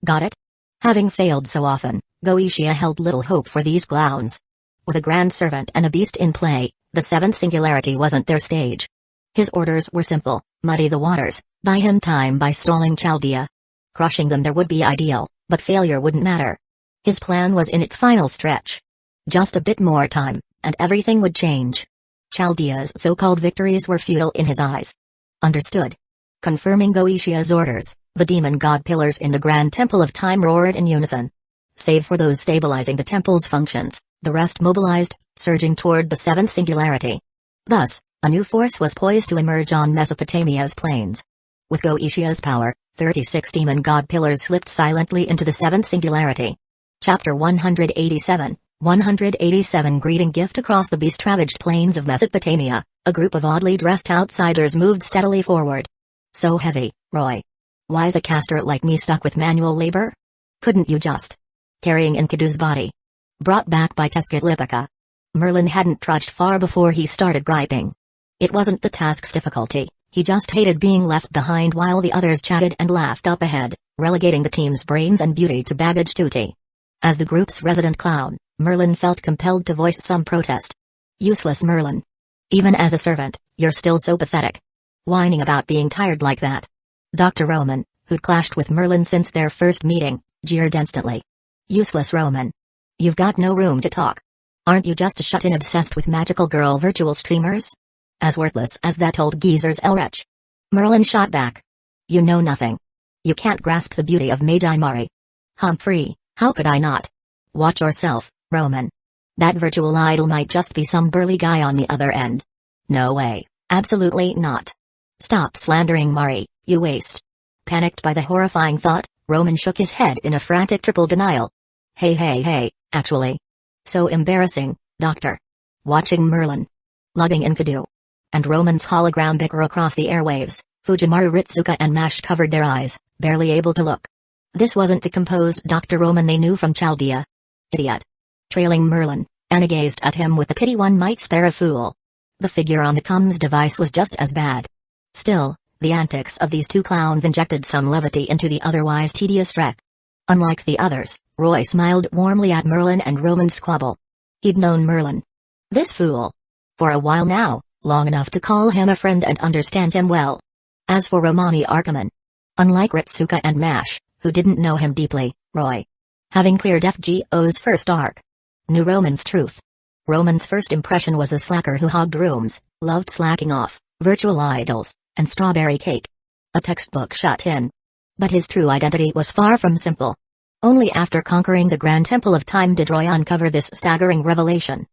Got it? Having failed so often, Goetia held little hope for these clowns. With a grand servant and a beast in play, The seventh singularity wasn't their stage. His orders were simple: muddy the waters, buy him time by stalling Chaldea. Crushing them there would be ideal, but failure wouldn't matter. His plan was in its final stretch. Just a bit more time, and everything would change. Chaldea's so-called victories were futile in his eyes. Understood. Confirming Goetia's orders, the demon god pillars in the Grand Temple of Time roared in unison. Save for those stabilizing the temple's functions, the rest mobilized, surging toward the seventh singularity. Thus, a new force was poised to emerge on Mesopotamia's plains. With Goetia's power, 36 demon god pillars slipped silently into the seventh singularity. Chapter 187, 187 Greeting gift. Across the beast-ravaged plains of Mesopotamia, a group of oddly dressed outsiders moved steadily forward. So heavy, Roy. Why's a caster like me stuck with manual labor? Couldn't you just? Carrying Enkidu's body. Brought back by Tezcatlipoca. Merlin hadn't trudged far before he started griping. It wasn't the task's difficulty, he just hated being left behind while the others chatted and laughed up ahead, relegating the team's brains and beauty to baggage duty. As the group's resident clown, Merlin felt compelled to voice some protest. Useless Merlin. Even as a servant, you're still so pathetic. Whining about being tired like that. Dr. Roman, who'd clashed with Merlin since their first meeting, jeered instantly. Useless Roman. You've got no room to talk. Aren't you just a shut-in obsessed with magical girl virtual streamers? As worthless as that old geezer's Elrech. Merlin shot back. You know nothing. You can't grasp the beauty of Magi Mari. Humphrey, how could I not? Watch yourself, Roman. That virtual idol might just be some burly guy on the other end. No way, absolutely not. Stop slandering Mari, you waste. Panicked by the horrifying thought, Roman shook his head in a frantic triple denial. Hey, actually. So embarrassing, Doctor. Watching Merlin. Lugging Enkidu. And Roman's hologram bicker across the airwaves, Fujimaru, Ritsuka and Mash covered their eyes, barely able to look. This wasn't the composed Dr. Roman they knew from Chaldea. Idiot. Trailing Merlin, Anna gazed at him with the pity one might spare a fool. The figure on the comms device was just as bad. Still, the antics of these two clowns injected some levity into the otherwise tedious trek. Unlike the others, Roy smiled warmly at Merlin and Roman's squabble. He'd known Merlin. This fool. For a while now, long enough to call him a friend and understand him well. As for Romani Arkaman. Unlike Ritsuka and Mash, who didn't know him deeply, Roy. Having cleared FGO's first arc. Knew Roman's truth. Roman's first impression was a slacker who hogged rooms, loved slacking off, virtual idols, and strawberry cake. A textbook shut-in. But his true identity was far from simple. Only after conquering the Grand Temple of Time did Roy uncover this staggering revelation.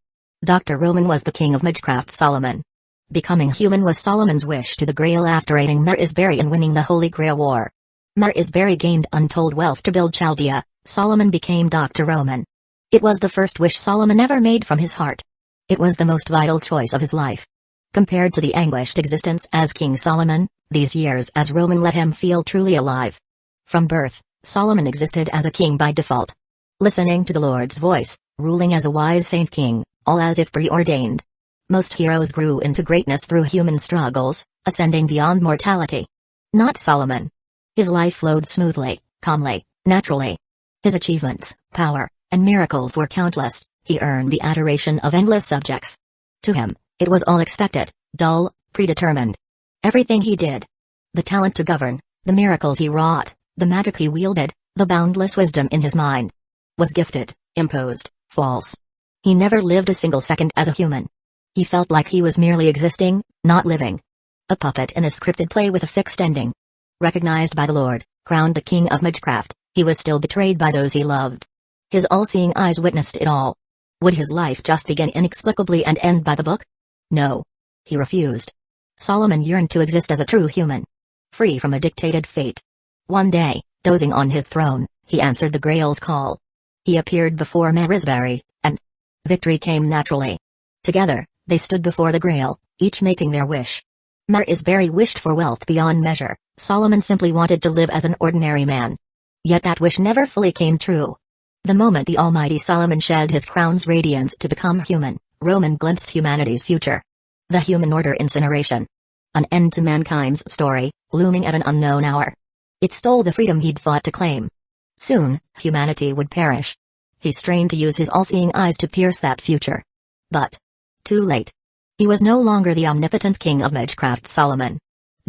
Dr. Roman was the king of Magecraft Solomon. Becoming human was Solomon's wish to the Grail after aiding Mer Isberi in winning the Holy Grail War. Mer Isberi gained untold wealth to build Chaldea, Solomon became Dr. Roman. It was the first wish Solomon ever made from his heart. It was the most vital choice of his life. Compared to the anguished existence as King Solomon, these years as Roman let him feel truly alive. From birth, Solomon existed as a king by default. Listening to the Lord's voice, ruling as a wise saint king, all as if preordained. Most heroes grew into greatness through human struggles, ascending beyond mortality. Not Solomon. His life flowed smoothly, calmly, naturally. His achievements, power, and miracles were countless. He earned the adoration of endless subjects. To him, it was all expected, dull, predetermined. Everything he did. The talent to govern, the miracles he wrought, the magic he wielded, the boundless wisdom in his mind. Was gifted, imposed, false. He never lived a single second as a human. He felt like he was merely existing, not living. A puppet in a scripted play with a fixed ending. Recognized by the Lord, crowned the king of Magecraft, he was still betrayed by those he loved. His all-seeing eyes witnessed it all. Would his life just begin inexplicably and end by the book? No. He refused. Solomon yearned to exist as a true human. Free from a dictated fate. One day, dozing on his throne, he answered the Grail's call. He appeared before Mer Isberi, and victory came naturally. Together, they stood before the Grail, each making their wish. Mer Isberi wished for wealth beyond measure, Solomon simply wanted to live as an ordinary man. Yet that wish never fully came true. The moment the almighty Solomon shed his crown's radiance to become human, Roman glimpsed humanity's future. The human order incineration. An end to mankind's story, looming at an unknown hour. It stole the freedom he'd fought to claim. Soon, humanity would perish. He strained to use his all-seeing eyes to pierce that future. But too late. He was no longer the omnipotent king of Magecraft Solomon.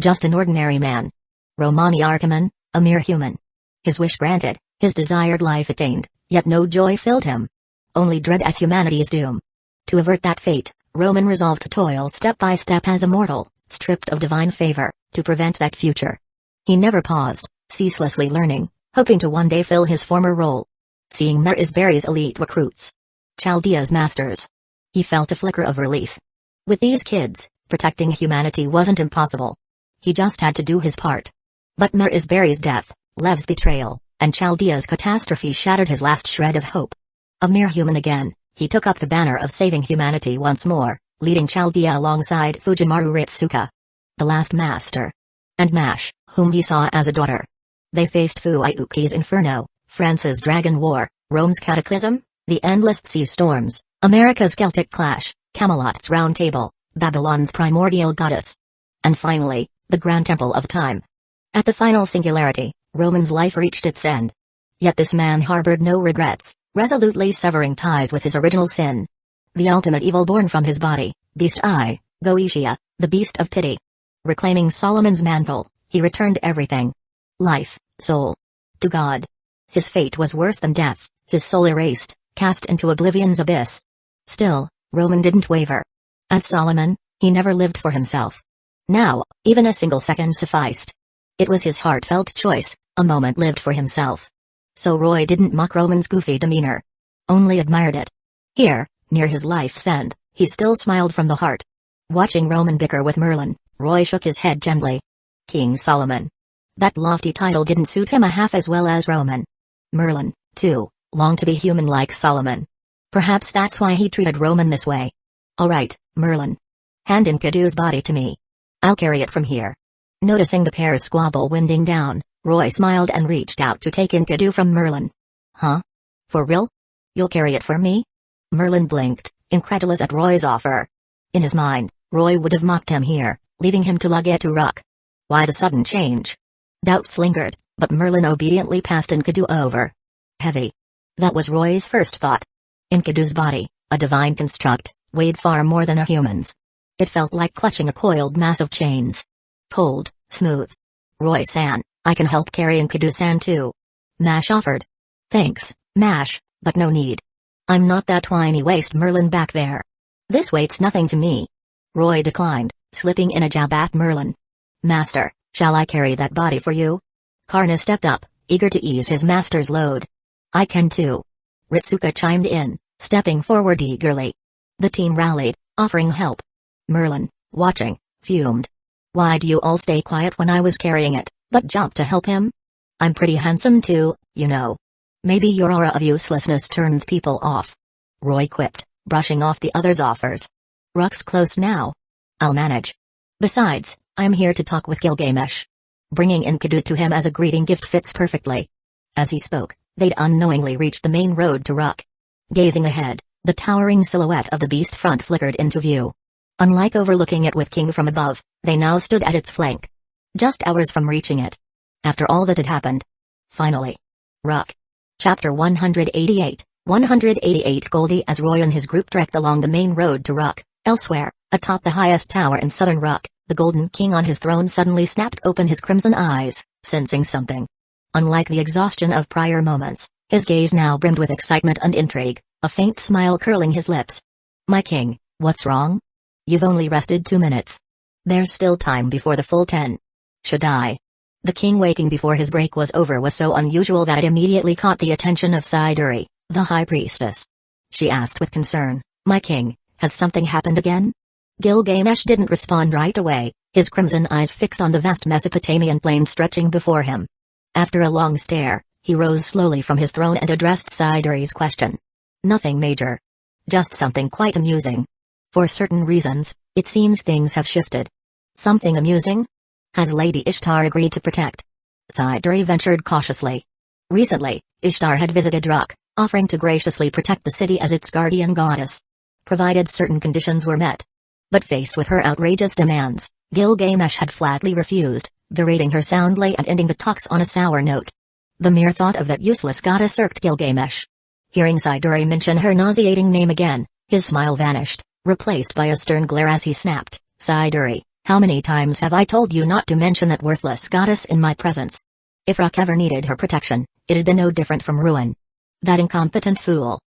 Just an ordinary man. Romani Archiman, a mere human. His wish granted, his desired life attained, yet no joy filled him. Only dread at humanity's doom. To avert that fate, Roman resolved to toil step by step as a mortal, stripped of divine favor, to prevent that future. He never paused, ceaselessly learning, hoping to one day fill his former role. Seeing Marisberry's elite recruits, Chaldea's masters, he felt a flicker of relief. With these kids, protecting humanity wasn't impossible. He just had to do his part. But Marisberry's death, Lev's betrayal, and Chaldea's catastrophe shattered his last shred of hope. A mere human again, he took up the banner of saving humanity once more, leading Chaldea alongside Fujimaru Ritsuka, the last master, and Mash, whom he saw as a daughter. They faced Fuiuki's Inferno, France's Dragon War, Rome's Cataclysm, the endless sea storms, America's Celtic Clash, Camelot's Round Table, Babylon's primordial goddess. And finally, the Grand Temple of Time. At the final singularity, Roman's life reached its end. Yet this man harbored no regrets, resolutely severing ties with his original sin. The ultimate evil born from his body, Beast I, Goetia, the beast of pity. Reclaiming Solomon's mantle, he returned everything. Life, soul. To God. His fate was worse than death, his soul erased, cast into oblivion's abyss. Still, Roman didn't waver. As Solomon, he never lived for himself. Now, even a single second sufficed. It was his heartfelt choice, a moment lived for himself. So Roy didn't mock Roman's goofy demeanor. Only admired it. Here, near his life's end, he still smiled from the heart. Watching Roman bicker with Merlin, Roy shook his head gently. King Solomon. That lofty title didn't suit him a half as well as Roman. Merlin, too, longed to be human like Solomon. Perhaps that's why he treated Roman this way. All right, Merlin. Hand Enkidu's body to me. I'll carry it from here. Noticing the pair's squabble winding down, Roy smiled and reached out to take Enkidu from Merlin. Huh? For real? You'll carry it for me? Merlin blinked, incredulous at Roy's offer. In his mind, Roy would have mocked him here, leaving him to lug it to Rock. Why the sudden change? Doubts lingered, but Merlin obediently passed Enkidu over. Heavy. That was Roy's first thought. Enkidu's body, a divine construct, weighed far more than a human's. It felt like clutching a coiled mass of chains. Cold, smooth. Roy-san, I can help carry Enkidu-san too. Mash offered. Thanks, Mash, but no need. I'm not that whiny waste Merlin back there. This weight's nothing to me. Roy declined, slipping in a jab at Merlin. Master, shall I carry that body for you? Karna stepped up, eager to ease his master's load. I can too. Ritsuka chimed in, stepping forward eagerly. The team rallied, offering help. Merlin, watching, fumed. Why do you all stay quiet when I was carrying it, but jump to help him? I'm pretty handsome too, you know. Maybe your aura of uselessness turns people off. Roy quipped, brushing off the other's offers. Rock's close now. I'll manage. Besides, I'm here to talk with Gilgamesh. Bringing Enkidu to him as a greeting gift fits perfectly. As he spoke, they'd unknowingly reached the main road to Rock. Gazing ahead, the towering silhouette of the beast front flickered into view. Unlike overlooking it with King from above, they now stood at its flank. Just hours from reaching it. After all that had happened. Finally. Rock. Chapter 188, 188 Goldie as Roy and his group trekked along the main road to Rock. Elsewhere, atop the highest tower in southern Rock, the Golden King on his throne suddenly snapped open his crimson eyes, sensing something. Unlike the exhaustion of prior moments, his gaze now brimmed with excitement and intrigue, a faint smile curling his lips. My king, what's wrong? You've only rested 2 minutes. There's still time before the full 10. Should I? The king waking before his break was over was so unusual that it immediately caught the attention of Siduri, the high priestess. She asked with concern, My king, has something happened again? Gilgamesh didn't respond right away, his crimson eyes fixed on the vast Mesopotamian plain stretching before him. After a long stare, he rose slowly from his throne and addressed Siduri's question. Nothing major. Just something quite amusing. For certain reasons, it seems things have shifted. Something amusing? Has Lady Ishtar agreed to protect? Siduri ventured cautiously. Recently, Ishtar had visited Rock, offering to graciously protect the city as its guardian goddess. Provided certain conditions were met. But faced with her outrageous demands, Gilgamesh had flatly refused, berating her soundly and ending the talks on a sour note. The mere thought of that useless goddess irked Gilgamesh. Hearing Siduri mention her nauseating name again, his smile vanished, replaced by a stern glare as he snapped, "Siduri, how many times have I told you not to mention that worthless goddess in my presence? If Rock ever needed her protection, it'd been no different from ruin. That incompetent fool.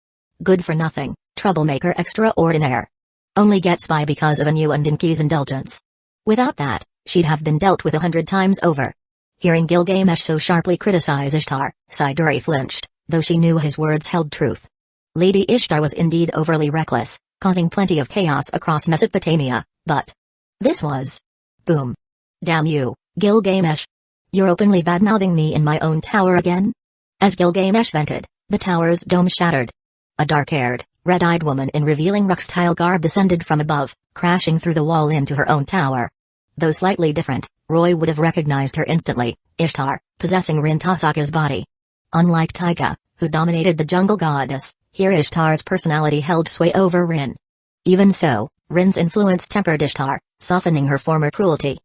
Good for nothing, troublemaker extraordinaire. Only gets by because of a new and Dinky's indulgence. Without that, she'd have been dealt with 100 times over." Hearing Gilgamesh so sharply criticize Ishtar, Siduri flinched, though she knew his words held truth. Lady Ishtar was indeed overly reckless, causing plenty of chaos across Mesopotamia, but this was... Boom. "Damn you, Gilgamesh. You're openly badmouthing me in my own tower again?" As Gilgamesh vented, the tower's dome shattered. A dark-haired, red-eyed woman in revealing Rock-style garb descended from above, crashing through the wall into her own tower. Though slightly different, Roy would have recognized her instantly, Ishtar, possessing Rintasaka's body. Unlike Tyga, who dominated the jungle goddess, here Ishtar's personality held sway over Rin. Even so, Rin's influence tempered Ishtar, softening her former cruelty.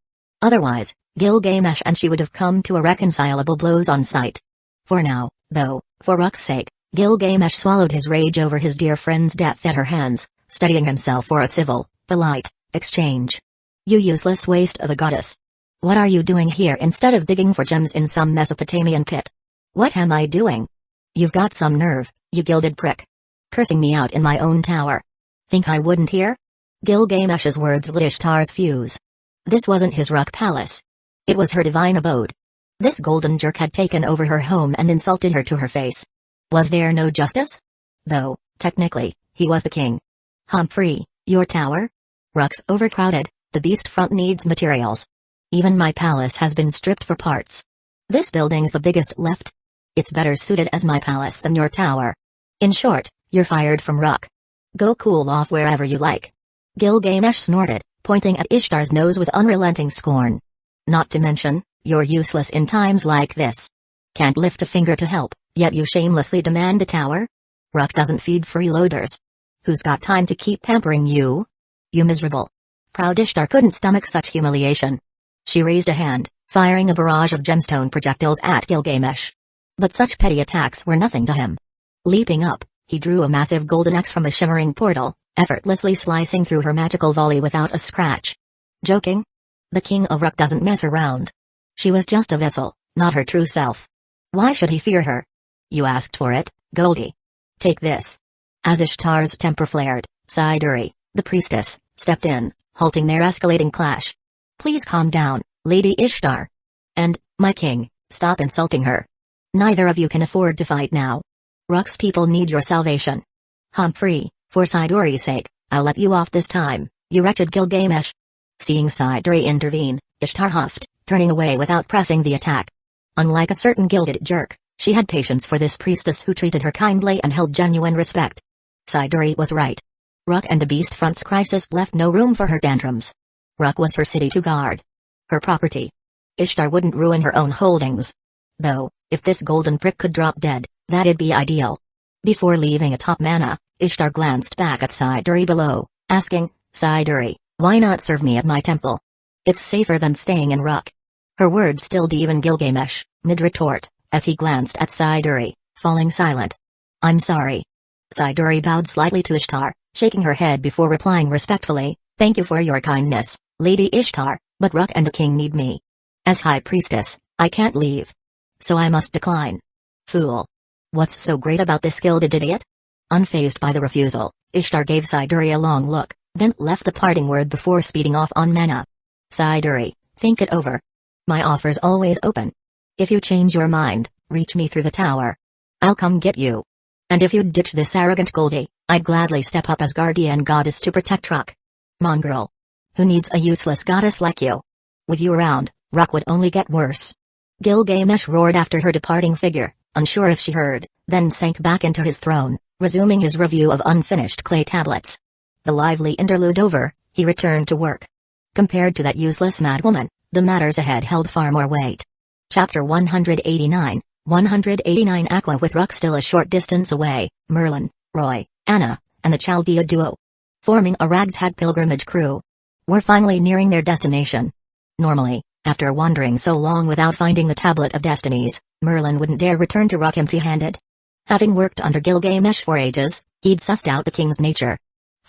Otherwise, Gilgamesh and she would have come to irreconcilable blows on sight. For now, though, for Rock's sake, Gilgamesh swallowed his rage over his dear friend's death at her hands, steadying himself for a civil, polite, exchange. "You useless waste of a goddess. What are you doing here instead of digging for gems in some Mesopotamian pit?" "What am I doing? You've got some nerve, you gilded prick. Cursing me out in my own tower. Think I wouldn't hear?" Gilgamesh's words lit Ishtar's fuse. This wasn't his Rock palace. It was her divine abode. This golden jerk had taken over her home and insulted her to her face. Was there no justice? Though, technically, he was the king. "Humphrey, your tower? Rock's overcrowded, the beast front needs materials. Even my palace has been stripped for parts. This building's the biggest left. It's better suited as my palace than your tower. In short, you're fired from Rock. Go cool off wherever you like." Gilgamesh snorted, pointing at Ishtar's nose with unrelenting scorn. "Not to mention, you're useless in times like this. Can't lift a finger to help, yet you shamelessly demand the tower? Rock doesn't feed freeloaders. Who's got time to keep pampering you? You miserable." Proud Ishtar couldn't stomach such humiliation. She raised a hand, firing a barrage of gemstone projectiles at Gilgamesh. But such petty attacks were nothing to him. Leaping up, he drew a massive golden axe from a shimmering portal, effortlessly slicing through her magical volley without a scratch. Joking? The king of Rock doesn't mess around. She was just a vessel, not her true self. Why should he fear her? "You asked for it, Goldie. Take this." As Ishtar's temper flared, Siduri, the priestess, stepped in, halting their escalating clash. "Please calm down, Lady Ishtar. And, my king, stop insulting her. Neither of you can afford to fight now. Rock's people need your salvation. Humphrey, for Siduri's sake, I'll let you off this time, you wretched Gilgamesh." Seeing Siduri intervene, Ishtar huffed, turning away without pressing the attack. Unlike a certain gilded jerk, she had patience for this priestess who treated her kindly and held genuine respect. Siduri was right. Rock and the Beast Front's crisis left no room for her tantrums. Rock was her city to guard. Her property. Ishtar wouldn't ruin her own holdings. Though, if this golden prick could drop dead, that'd be ideal. Before leaving atop Mana, Ishtar glanced back at Siduri below, asking, "Siduri, why not serve me at my temple? It's safer than staying in Rock." Her words stilled even Gilgamesh, mid-retort, as he glanced at Siduri, falling silent. "I'm sorry." Siduri bowed slightly to Ishtar, shaking her head before replying respectfully, "Thank you for your kindness, Lady Ishtar, but Rock and the king need me. As High Priestess, I can't leave. So I must decline." "Fool. What's so great about this gilded idiot?" Unfazed by the refusal, Ishtar gave Siduri a long look, then left the parting word before speeding off on Mana. "Siduri, think it over. My offer's always open. If you change your mind, reach me through the tower. I'll come get you. And if you'd ditch this arrogant Goldie, I'd gladly step up as guardian goddess to protect Rock. Mongrel. Who needs a useless goddess like you? With you around, Rock would only get worse." Gilgamesh roared after her departing figure, unsure if she heard, then sank back into his throne, resuming his review of unfinished clay tablets. The lively interlude over, he returned to work. Compared to that useless madwoman, the matters ahead held far more weight. Chapter 189, 189 Aqua. With Rock still a short distance away, Merlin, Roy, Anna, and the Chaldea duo, forming a ragtag pilgrimage crew, were finally nearing their destination. Normally, after wandering so long without finding the Tablet of Destinies, Merlin wouldn't dare return to Rock empty-handed. Having worked under Gilgamesh for ages, he'd sussed out the king's nature.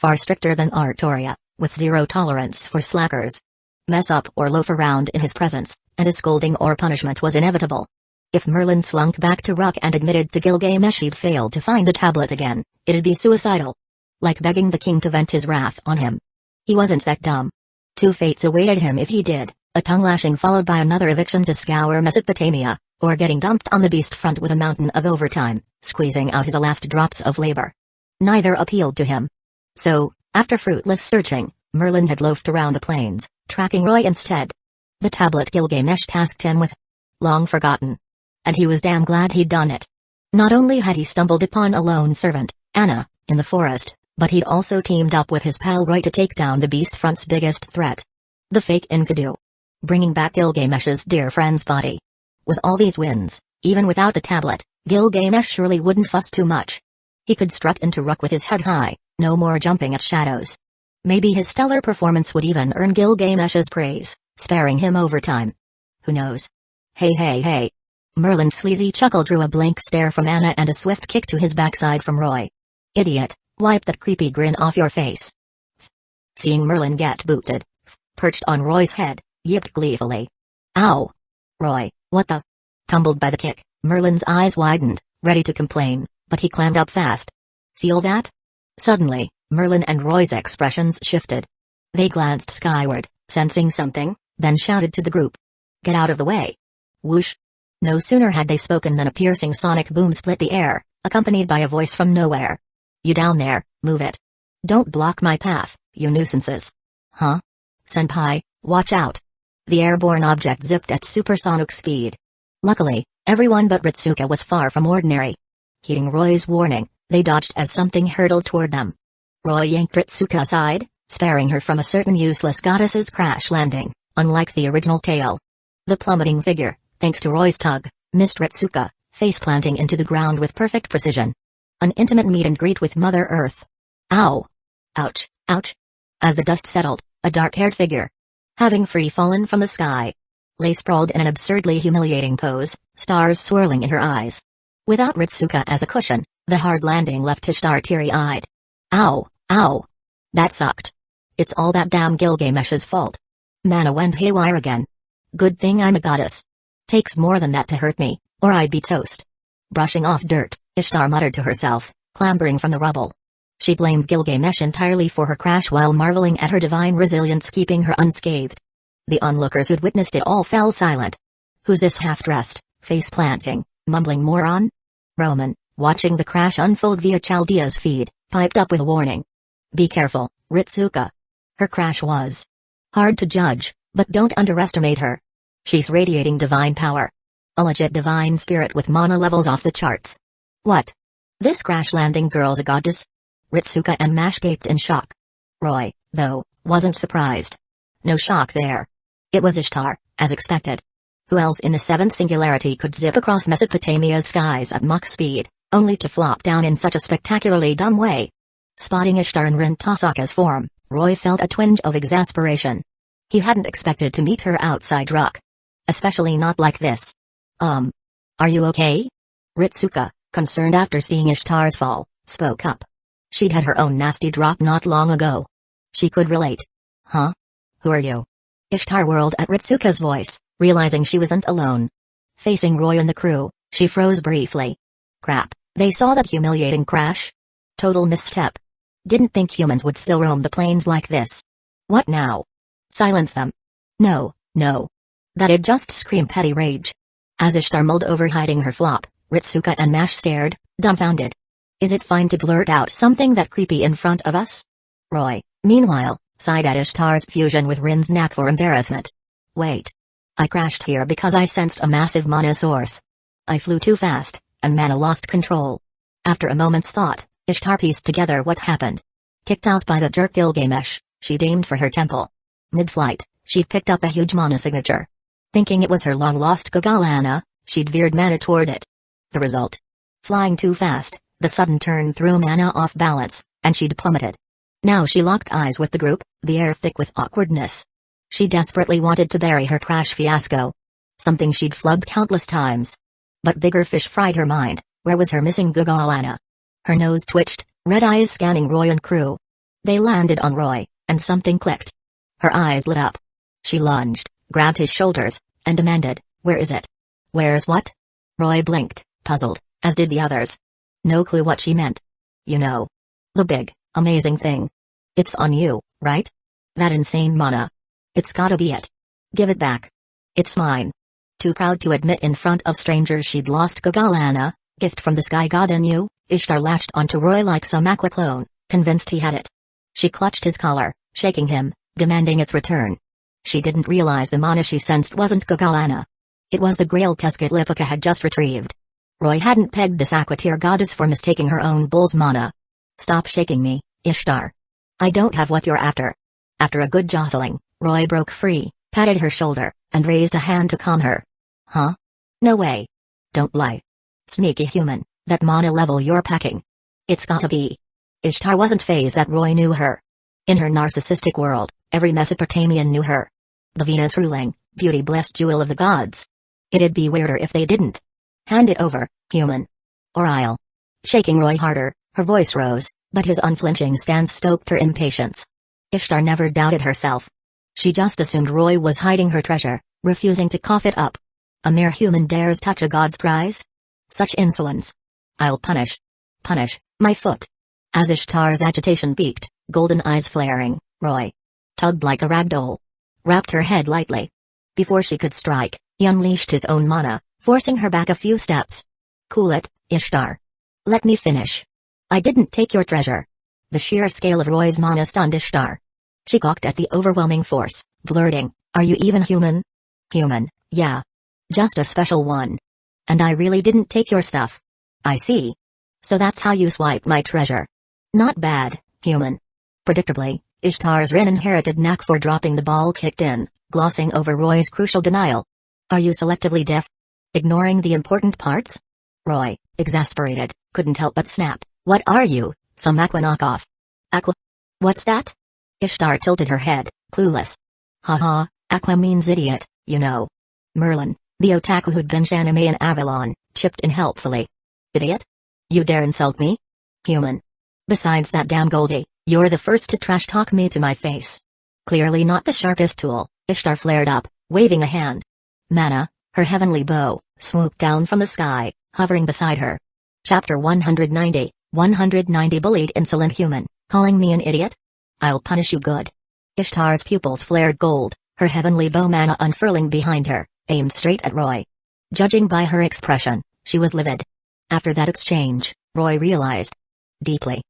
far stricter than Artoria, with zero tolerance for slackers. Mess up or loaf around in his presence, and a scolding or punishment was inevitable. If Merlin slunk back to Rook and admitted to Gilgamesh he'd failed to find the tablet again, it'd be suicidal. Like begging the king to vent his wrath on him. He wasn't that dumb. Two fates awaited him if he did, a tongue-lashing followed by another eviction to scour Mesopotamia, or getting dumped on the beast front with a mountain of overtime, squeezing out his last drops of labor. Neither appealed to him. So, after fruitless searching, Merlin had loafed around the plains, tracking Roy instead. The tablet Gilgamesh tasked him with. Long forgotten. And he was damn glad he'd done it. Not only had he stumbled upon a lone servant, Anna, in the forest, but he'd also teamed up with his pal Roy to take down the beast front's biggest threat. The fake Enkidu. Bringing back Gilgamesh's dear friend's body. With all these wins, even without the tablet, Gilgamesh surely wouldn't fuss too much. He could strut into Rook with his head high, no more jumping at shadows. Maybe his stellar performance would even earn Gilgamesh's praise, sparing him overtime. Who knows? Hey. Merlin's sleazy chuckle drew a blank stare from Anna and a swift kick to his backside from Roy. Idiot, wipe that creepy grin off your face. Seeing Merlin get booted, perched on Roy's head, yipped gleefully. Ow! Roy, what the? Tumbled by the kick, Merlin's eyes widened, ready to complain, but he clammed up fast. Feel that? Suddenly, Merlin and Roy's expressions shifted. They glanced skyward, sensing something, then shouted to the group. Get out of the way. Whoosh. No sooner had they spoken than a piercing sonic boom split the air, accompanied by a voice from nowhere. You down there, move it. Don't block my path, you nuisances. Huh? Senpai, watch out. The airborne object zipped at supersonic speed. Luckily, everyone but Ritsuka was far from ordinary. Heeding Roy's warning, they dodged as something hurtled toward them. Roy yanked Ritsuka aside, sparing her from a certain useless goddess's crash landing, unlike the original tale. The plummeting figure, thanks to Roy's tug, missed Ritsuka, face-planting into the ground with perfect precision. An intimate meet and greet with Mother Earth. Ow! Ouch, ouch! As the dust settled, a dark-haired figure, having free-fallen from the sky, lay sprawled in an absurdly humiliating pose, stars swirling in her eyes. Without Ritsuka as a cushion, the hard landing left Ishtar teary-eyed. Ow! Ow! That sucked. It's all that damn Gilgamesh's fault. Mana went haywire again. Good thing I'm a goddess. Takes more than that to hurt me, or I'd be toast. Brushing off dirt, Ishtar muttered to herself, clambering from the rubble. She blamed Gilgamesh entirely for her crash while marveling at her divine resilience keeping her unscathed. The onlookers who'd witnessed it all fell silent. Who's this half-dressed, face-planting, mumbling moron? Roman, watching the crash unfold via Chaldea's feed, piped up with a warning. Be careful, Ritsuka. Her crash was hard to judge, but don't underestimate her. She's radiating divine power. A legit divine spirit with mana levels off the charts. What? This crash-landing girl's a goddess? Ritsuka and Mash gaped in shock. Roy, though, wasn't surprised. No shock there. It was Ishtar, as expected. Who else in the seventh singularity could zip across Mesopotamia's skies at Mach speed, only to flop down in such a spectacularly dumb way? Spotting Ishtar in Rintasaka's form, Roy felt a twinge of exasperation. He hadn't expected to meet her outside Rock. Especially not like this. Are you okay? Ritsuka, concerned after seeing Ishtar's fall, spoke up. She'd had her own nasty drop not long ago. She could relate. Huh? Who are you? Ishtar whirled at Ritsuka's voice, realizing she wasn't alone. Facing Roy and the crew, she froze briefly. Crap, they saw that humiliating crash? Total misstep. Didn't think humans would still roam the plains like this. What now? Silence them. No. That'd just scream petty rage. As Ishtar mulled over hiding her flop, Ritsuka and Mash stared, dumbfounded. Is it fine to blurt out something that creepy in front of us? Roy, meanwhile, sighed at Ishtar's fusion with Rin's knack for embarrassment. Wait. I crashed here because I sensed a massive mana source. I flew too fast, and mana lost control. After a moment's thought, Ishtar pieced together what happened. Kicked out by the jerk Gilgamesh, she'd aimed for her temple. Mid-flight, she'd picked up a huge mana signature. Thinking it was her long-lost Gagalana, she'd veered mana toward it. The result? Flying too fast, the sudden turn threw mana off balance, and she'd plummeted. Now she locked eyes with the group, the air thick with awkwardness. She desperately wanted to bury her crash fiasco. Something she'd flubbed countless times. But bigger fish fried her mind. Where was her missing Gagalana? Her nose twitched, red eyes scanning Roy and crew. They landed on Roy, and something clicked. Her eyes lit up. She lunged, grabbed his shoulders, and demanded, "Where is it?" "Where's what?" Roy blinked, puzzled, as did the others. No clue what she meant. "You know. The big, amazing thing. It's on you, right? That insane mana. It's gotta be it. Give it back. It's mine." Too proud to admit in front of strangers she'd lost Gogalana, gift from the sky god in you, Ishtar latched onto Roy like some aqua clone, convinced he had it. She clutched his collar, shaking him, demanding its return. She didn't realize the mana she sensed wasn't Gogalana. It was the grail Teskit Lipica had just retrieved. Roy hadn't pegged this aqua-tier goddess for mistaking her own bull's mana. "Stop shaking me, Ishtar. I don't have what you're after." After a good jostling, Roy broke free, patted her shoulder, and raised a hand to calm her. "Huh? No way. Don't lie. Sneaky human, that mana level you're packing. It's gotta be." Ishtar wasn't fazed that Roy knew her. In her narcissistic world, every Mesopotamian knew her. The Venus-ruling, beauty-blessed jewel of the gods. It'd be weirder if they didn't. "Hand it over, human. Or I'll." Shaking Roy harder, her voice rose, but his unflinching stance stoked her impatience. Ishtar never doubted herself. She just assumed Roy was hiding her treasure, refusing to cough it up. A mere human dares touch a god's prize? Such insolence. "I'll punish. Punish, my foot." As Ishtar's agitation peaked, golden eyes flaring, Roy tugged like a ragdoll. Wrapped her head lightly. Before she could strike, he unleashed his own mana, forcing her back a few steps. "Cool it, Ishtar. Let me finish. I didn't take your treasure." The sheer scale of Roy's mana stunned Ishtar. She gawked at the overwhelming force, blurting, "Are you even human?" "Human, yeah. Just a special one. And I really didn't take your stuff." "I see. So that's how you swiped my treasure. Not bad, human." Predictably, Ishtar's inherited knack for dropping the ball kicked in, glossing over Roy's crucial denial. "Are you selectively deaf? Ignoring the important parts?" Roy, exasperated, couldn't help but snap, "What are you, some aqua knockoff?" "Aqua? What's that?" Ishtar tilted her head, clueless. "Haha, aqua means idiot, you know." Merlin, the otaku who'd binge anime in Avalon, chipped in helpfully. "Idiot? You dare insult me? Human. Besides that damn Goldie, you're the first to trash-talk me to my face." Clearly not the sharpest tool, Ishtar flared up, waving a hand. Mana, her heavenly bow, swooped down from the sky, hovering beside her. Chapter 190, 190 Bullied insolent human, calling me an idiot? I'll punish you good. Ishtar's pupils flared gold, her heavenly bow mana unfurling behind her, aimed straight at Roy. Judging by her expression, she was livid. After that exchange, Roy realized deeply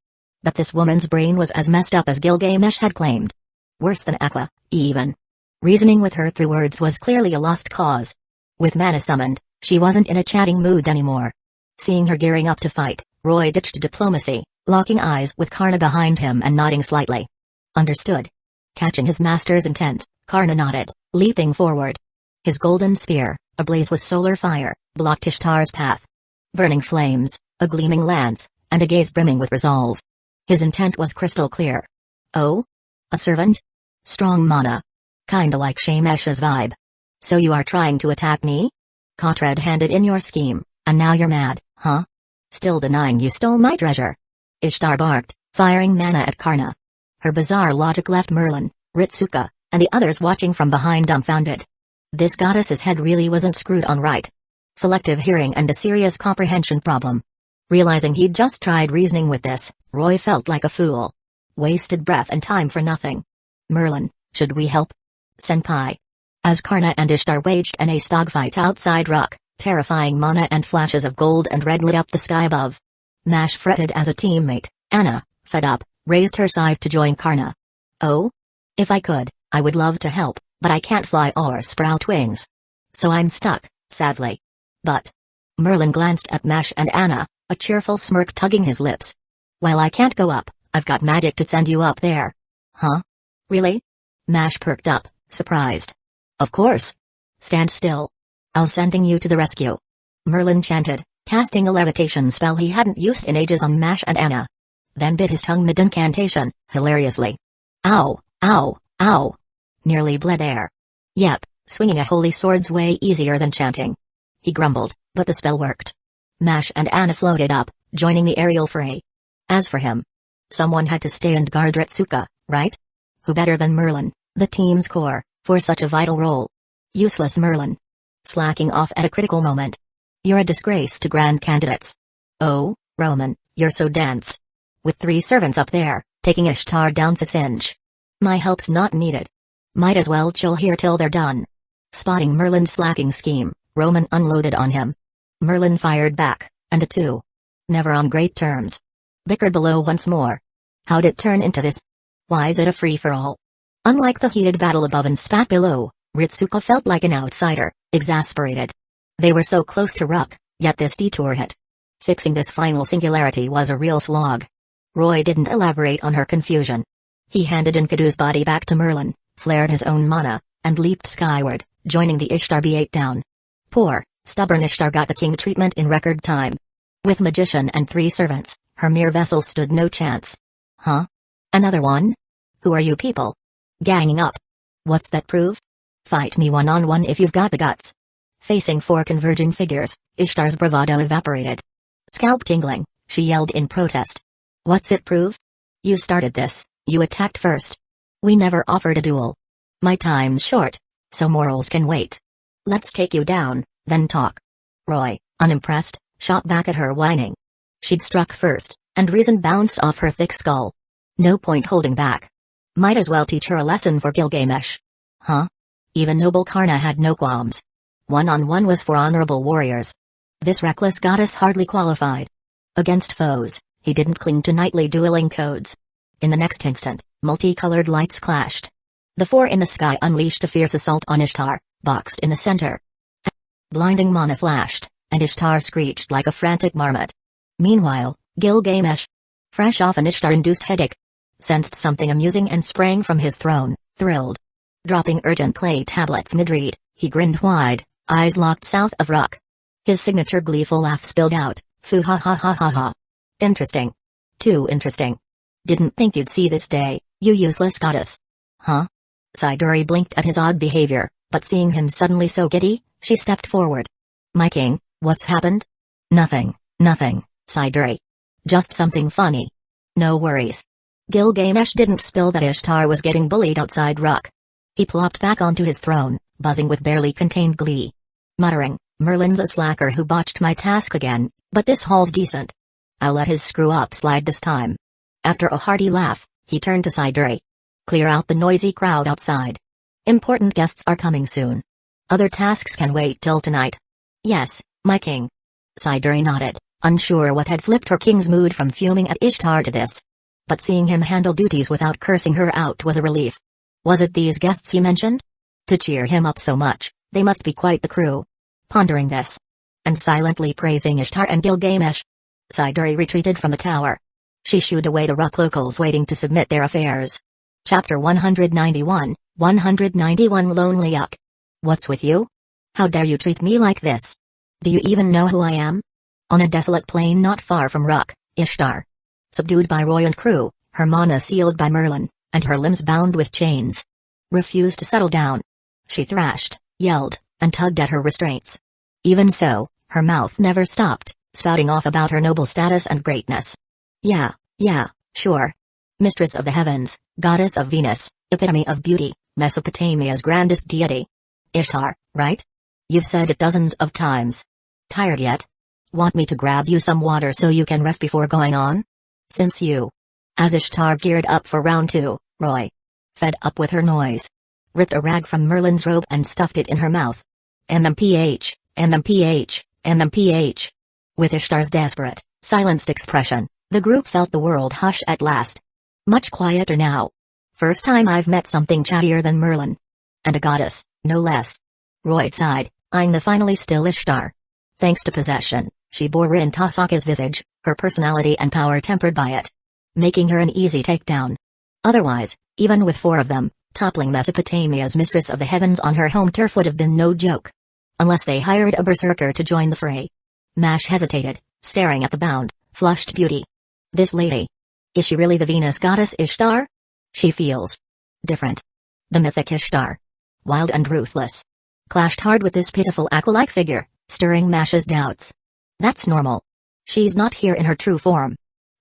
that this woman's brain was as messed up as Gilgamesh had claimed. Worse than Aqua, even. Reasoning with her through words was clearly a lost cause. With mana summoned, she wasn't in a chatting mood anymore. Seeing her gearing up to fight, Roy ditched diplomacy, locking eyes with Karna behind him and nodding slightly. Understood. Catching his master's intent, Karna nodded, leaping forward. His golden spear, ablaze with solar fire, blocked Ishtar's path. Burning flames, a gleaming lance, and a gaze brimming with resolve. His intent was crystal clear. "Oh? A servant? Strong mana. Kinda like Shamesh's vibe. So you are trying to attack me? Caught red-handed in your scheme, and now you're mad, huh? Still denying you stole my treasure?" Ishtar barked, firing mana at Karna. Her bizarre logic left Merlin, Ritsuka, and the others watching from behind dumbfounded. This goddess's head really wasn't screwed on right. Selective hearing and a serious comprehension problem. Realizing he'd just tried reasoning with this, Roy felt like a fool. Wasted breath and time for nothing. "Merlin, should we help? Senpai." As Karna and Ishtar waged an ace dogfight outside Rock, terrifying mana and flashes of gold and red lit up the sky above. Mash fretted as a teammate. Anna, fed up, raised her scythe to join Karna. "Oh? If I could, I would love to help, but I can't fly or sprout wings. So I'm stuck, sadly." "But..." Merlin glanced at Mash and Anna, a cheerful smirk tugging his lips. "While I can't go up, I've got magic to send you up there." "Huh? Really?" Mash perked up, surprised. "Of course. Stand still. I'll sending you to the rescue." Merlin chanted, casting a levitation spell he hadn't used in ages on Mash and Anna. Then bit his tongue mid-incantation, hilariously. "Ow, ow, ow." Nearly bled air. "Yep, swinging a holy sword's way easier than chanting." He grumbled, but the spell worked. Mash and Anna floated up, joining the aerial fray. As for him, Someone had to stay and guard Ritsuka, right? Who better than Merlin, the team's core, for such a vital role? Useless Merlin. Slacking off at a critical moment. You're a disgrace to grand candidates. Oh, Roman, you're so dense. With 3 servants up there, taking Ishtar down's a cinch. My help's not needed. Might as well chill here till they're done. Spotting Merlin's slacking scheme, Roman unloaded on him. Merlin fired back, and the two, never on great terms, bickered below once more. How'd it turn into this? Why's it a free-for-all? Unlike the heated battle above and spat below, Ritsuka felt like an outsider, exasperated. They were so close to Ruck, yet this detour hit. Fixing this final singularity was a real slog. Roy didn't elaborate on her confusion. He handed Enkidu's body back to Merlin, flared his own mana, and leaped skyward, joining the Ishtar B8 down. Poor, stubborn Ishtar got the king treatment in record time. With magician and 3 servants, her mere vessel stood no chance. Huh? Another one? Who are you people? Ganging up. What's that prove? Fight me one-on-one if you've got the guts. Facing 4 converging figures, Ishtar's bravado evaporated. Scalp tingling, she yelled in protest. What's it prove? You started this, you attacked first. We never offered a duel. My time's short, so morals can wait. Let's take you down, then talk. Roy, unimpressed, shot back at her whining. She'd struck first, and reason bounced off her thick skull. No point holding back. Might as well teach her a lesson for Gilgamesh. Huh? Even noble Karna had no qualms. One-on-one was for honorable warriors. This reckless goddess hardly qualified. Against foes, he didn't cling to knightly dueling codes. In the next instant, multicolored lights clashed. The 4 in the sky unleashed a fierce assault on Ishtar, boxed in the center. Blinding mana flashed, and Ishtar screeched like a frantic marmot. Meanwhile, Gilgamesh, fresh off an Ishtar-induced headache, sensed something amusing and sprang from his throne, thrilled. Dropping urgent play tablets mid-read, he grinned wide, eyes locked south of Ruck. His signature gleeful laugh spilled out, foo ha ha ha ha ha. Interesting. Too interesting. Didn't think you'd see this day, you useless goddess. Huh? Siduri blinked at his odd behavior, but seeing him suddenly so giddy, she stepped forward. My king, what's happened? Nothing, Siduri. Just something funny. No worries. Gilgamesh didn't spill that Ishtar was getting bullied outside Ruck. He plopped back onto his throne, buzzing with barely contained glee. Muttering, Merlin's a slacker who botched my task again, but this haul's decent. I'll let his screw-up slide this time. After a hearty laugh, he turned to Siduri. Clear out the noisy crowd outside. Important guests are coming soon. Other tasks can wait till tonight. Yes, my king. Siduri nodded, unsure what had flipped her king's mood from fuming at Ishtar to this. But seeing him handle duties without cursing her out was a relief. Was it these guests he mentioned? To cheer him up so much, they must be quite the crew. Pondering this, and silently praising Ishtar and Gilgamesh, Siduri retreated from the tower. She shooed away the Ruck locals waiting to submit their affairs. Chapter 191, 191 Lonely Yuck. What's with you? How dare you treat me like this? Do you even know who I am? On a desolate plain not far from Ruck, Ishtar, subdued by Roy and crew, her mana sealed by Merlin, and her limbs bound with chains, refused to settle down. She thrashed, yelled, and tugged at her restraints. Even so, her mouth never stopped, spouting off about her noble status and greatness. Yeah, sure. Mistress of the heavens, goddess of Venus, epitome of beauty, Mesopotamia's grandest deity. Ishtar, right? You've said it dozens of times. Tired yet? Want me to grab you some water so you can rest before going on? Since you. As Ishtar geared up for round 2, Roy, fed up with her noise, ripped a rag from Merlin's robe and stuffed it in her mouth. MMPH. With Ishtar's desperate, silenced expression, the group felt the world hush at last. Much quieter now. First time I've met something chattier than Merlin. And a goddess, no less. Roy sighed, eyeing the finally still Ishtar. Thanks to possession, she bore Rin Tasaka's visage, her personality and power tempered by it, making her an easy takedown. Otherwise, even with 4 of them, toppling Mesopotamia's mistress of the heavens on her home turf would have been no joke. Unless they hired a berserker to join the fray. Mash hesitated, staring at the bound, flushed beauty. This lady. Is she really the Venus goddess Ishtar? She feels different. The mythic Ishtar, wild and ruthless, clashed hard with this pitiful acolyte figure, stirring Mash's doubts. That's normal. She's not here in her true form.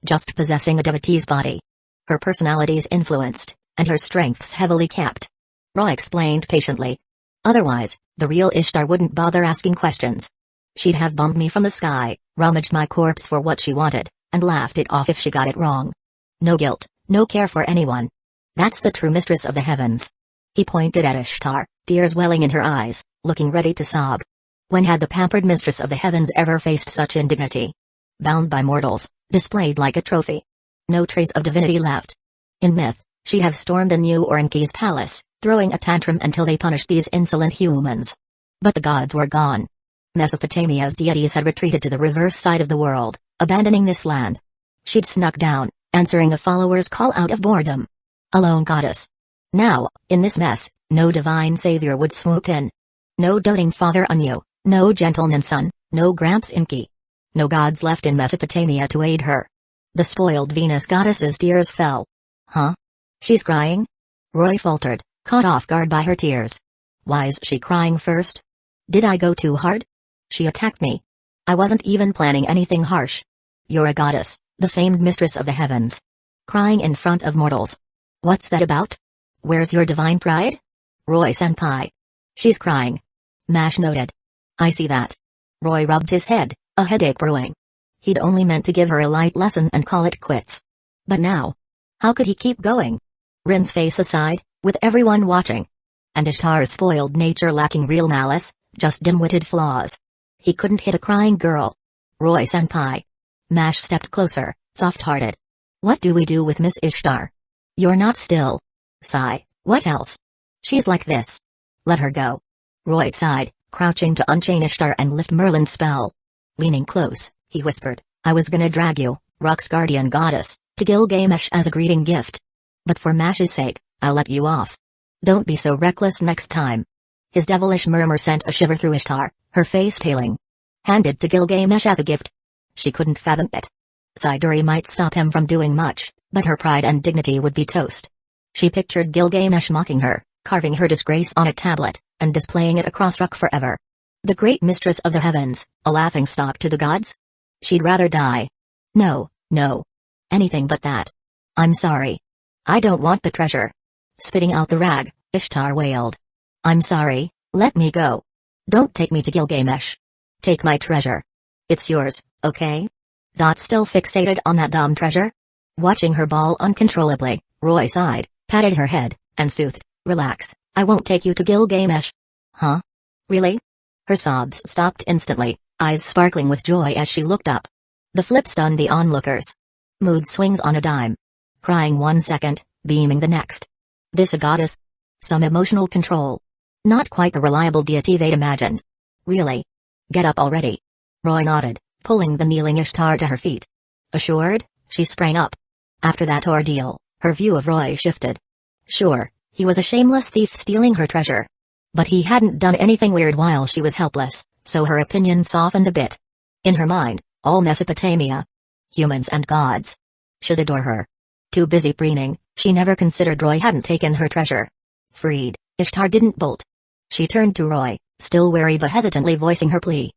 just possessing a devotee's body. Her personality's influenced, and her strengths heavily capped. Roy explained patiently. Otherwise, the real Ishtar wouldn't bother asking questions. She'd have bombed me from the sky, rummaged my corpse for what she wanted, and laughed it off if she got it wrong. No guilt, no care for anyone. That's the true mistress of the heavens. He pointed at Ishtar, tears welling in her eyes, looking ready to sob. When had the pampered mistress of the heavens ever faced such indignity? Bound by mortals, displayed like a trophy. No trace of divinity left. In myth, she'd have stormed Anu or Enki's palace, throwing a tantrum until they punished these insolent humans. But the gods were gone. Mesopotamia's deities had retreated to the reverse side of the world, abandoning this land. She'd snuck down, answering a follower's call out of boredom. A lone goddess. Now, in this mess, no divine savior would swoop in. No doting father Anu, no gentle Ninsun, no Gramps Enki. No gods left in Mesopotamia to aid her. The spoiled Venus goddess's tears fell. Huh? She's crying? Roy faltered, caught off guard by her tears. Why's she crying first? Did I go too hard? She attacked me. I wasn't even planning anything harsh. You're a goddess, the famed mistress of the heavens. Crying in front of mortals. What's that about? Where's your divine pride? Roy-senpai. She's crying. Mash noted. I see that. Roy rubbed his head, a headache brewing. He'd only meant to give her a light lesson and call it quits. But now? How could he keep going? Rin's face aside, with everyone watching. And Ishtar's spoiled nature lacking real malice, just dim-witted flaws. He couldn't hit a crying girl. Roy-senpai. Mash stepped closer, soft-hearted. What do we do with Miss Ishtar? You're not still. Sigh, what else? She's like this. Let her go. Roy sighed, crouching to unchain Ishtar and lift Merlin's spell. Leaning close, he whispered, I was gonna drag you, Rock's guardian goddess, to Gilgamesh as a greeting gift. But for Mash's sake, I'll let you off. Don't be so reckless next time. His devilish murmur sent a shiver through Ishtar, her face paling. Handed to Gilgamesh as a gift. She couldn't fathom it. Siduri might stop him from doing much, but her pride and dignity would be toast. She pictured Gilgamesh mocking her, carving her disgrace on a tablet, and displaying it across Rock forever. The great mistress of the heavens, a laughingstock to the gods? She'd rather die. No, no. Anything but that. I'm sorry. I don't want the treasure. Spitting out the rag, Ishtar wailed. I'm sorry, let me go. Don't take me to Gilgamesh. Take my treasure. It's yours, okay? Still fixated on that dumb treasure? Watching her bawl uncontrollably, Roy sighed, patted her head, and soothed, relax, I won't take you to Gilgamesh. Huh? Really? Her sobs stopped instantly, eyes sparkling with joy as she looked up. The flip stunned the onlookers. Mood swings on a dime. Crying 1 second, beaming the next. This a goddess? Some emotional control. Not quite the reliable deity they'd imagined. Really? Get up already. Roy nodded, pulling the kneeling Ishtar to her feet. Assured, she sprang up. After that ordeal, her view of Roy shifted. Sure, he was a shameless thief stealing her treasure. But he hadn't done anything weird while she was helpless, so her opinion softened a bit. In her mind, all Mesopotamia, humans and gods, should adore her. Too busy preening, she never considered Roy hadn't taken her treasure. Freed, Ishtar didn't bolt. She turned to Roy, still wary but hesitantly voicing her plea.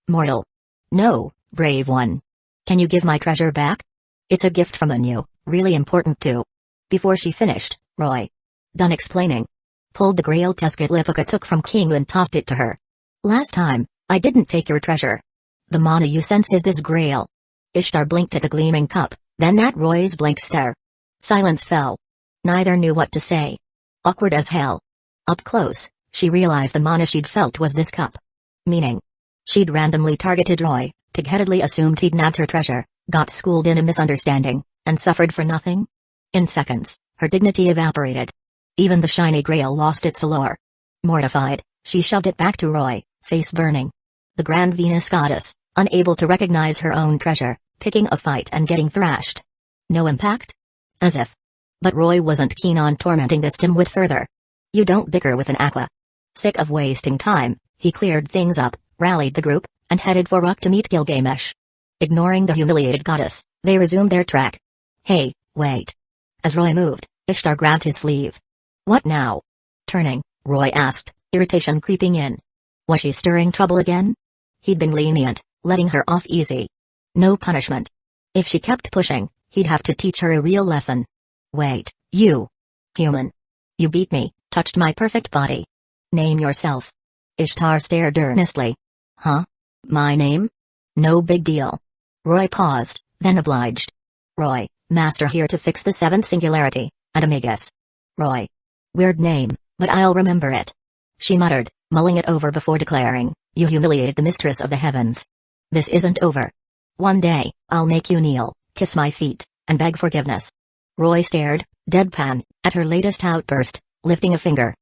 Mortal. No, brave one. Can you give my treasure back? It's a gift from Anu, really important too. Before she finished, Roy, done explaining, pulled the grail Tezcatlipoca took from King and tossed it to her. Last time, I didn't take your treasure. The mana you sensed is this grail. Ishtar blinked at the gleaming cup, then at Roy's blank stare. Silence fell. Neither knew what to say. Awkward as hell. Up close, she realized the mana she'd felt was this cup. Meaning. She'd randomly targeted Roy, pigheadedly assumed he'd nabbed her treasure, got schooled in a misunderstanding, and suffered for nothing? In seconds, her dignity evaporated. Even the shiny grail lost its allure. Mortified, she shoved it back to Roy, face burning. The grand Venus goddess, unable to recognize her own treasure, picking a fight and getting thrashed. No impact? As if. But Roy wasn't keen on tormenting this dimwit further. You don't bicker with an aqua. Sick of wasting time, he cleared things up, rallied the group, and headed for Rock to meet Gilgamesh. Ignoring the humiliated goddess, they resumed their track. Hey, wait. As Roy moved, Ishtar grabbed his sleeve. What now? Turning, Roy asked, irritation creeping in. Was she stirring trouble again? He'd been lenient, letting her off easy. No punishment. If she kept pushing, he'd have to teach her a real lesson. Wait, you. Human. You beat me, touched my perfect body. Name yourself. Ishtar stared earnestly. Huh? My name? No big deal. Roy paused, then obliged. Roy, master here to fix the seventh singularity, and Magus. Roy. Weird name, but I'll remember it. She muttered, mulling it over before declaring, you humiliated the mistress of the heavens. This isn't over. One day, I'll make you kneel, kiss my feet, and beg forgiveness. Roy stared, deadpan, at her latest outburst, lifting a finger.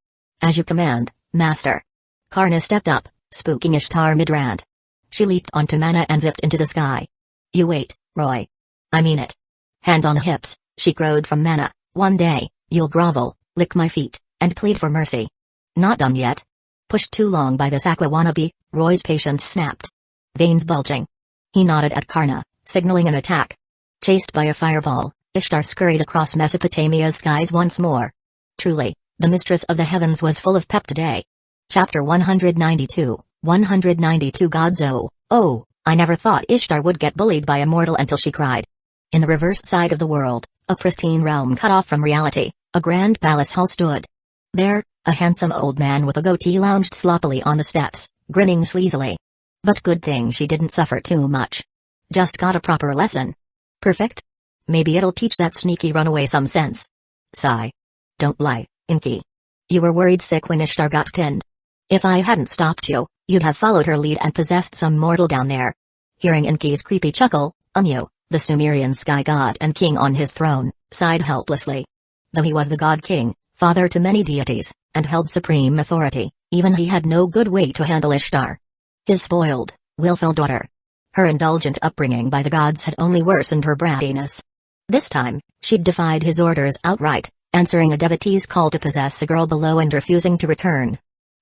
As you command, master. Karna stepped up, spooking Ishtar mid-rant. She leaped onto Mana and zipped into the sky. You wait, Roy. I mean it. Hands on hips, she crowed from Mana, one day, you'll grovel, lick my feet, and plead for mercy. Not done yet. Pushed too long by this aqua wannabe, Roy's patience snapped. Veins bulging. He nodded at Karna, signaling an attack. Chased by a fireball, Ishtar scurried across Mesopotamia's skies once more. Truly, the mistress of the heavens was full of pep today. Chapter 192, 192 Gods. Oh, I never thought Ishtar would get bullied by a mortal until she cried. In the reverse side of the world, a pristine realm cut off from reality, a grand palace hall stood. There, a handsome old man with a goatee lounged sloppily on the steps, grinning sleazily. But good thing she didn't suffer too much. Just got a proper lesson. Perfect? Maybe it'll teach that sneaky runaway some sense. Sigh. Don't lie, Inky. You were worried sick when Ishtar got pinned. If I hadn't stopped you, you'd have followed her lead and possessed some mortal down there. Hearing Inky's creepy chuckle, Anu, the Sumerian sky god and king on his throne, sighed helplessly. Though he was the god king, father to many deities, and held supreme authority, even he had no good way to handle Ishtar. His spoiled, willful daughter. Her indulgent upbringing by the gods had only worsened her brattiness. This time, she'd defied his orders outright, answering a devotee's call to possess a girl below and refusing to return.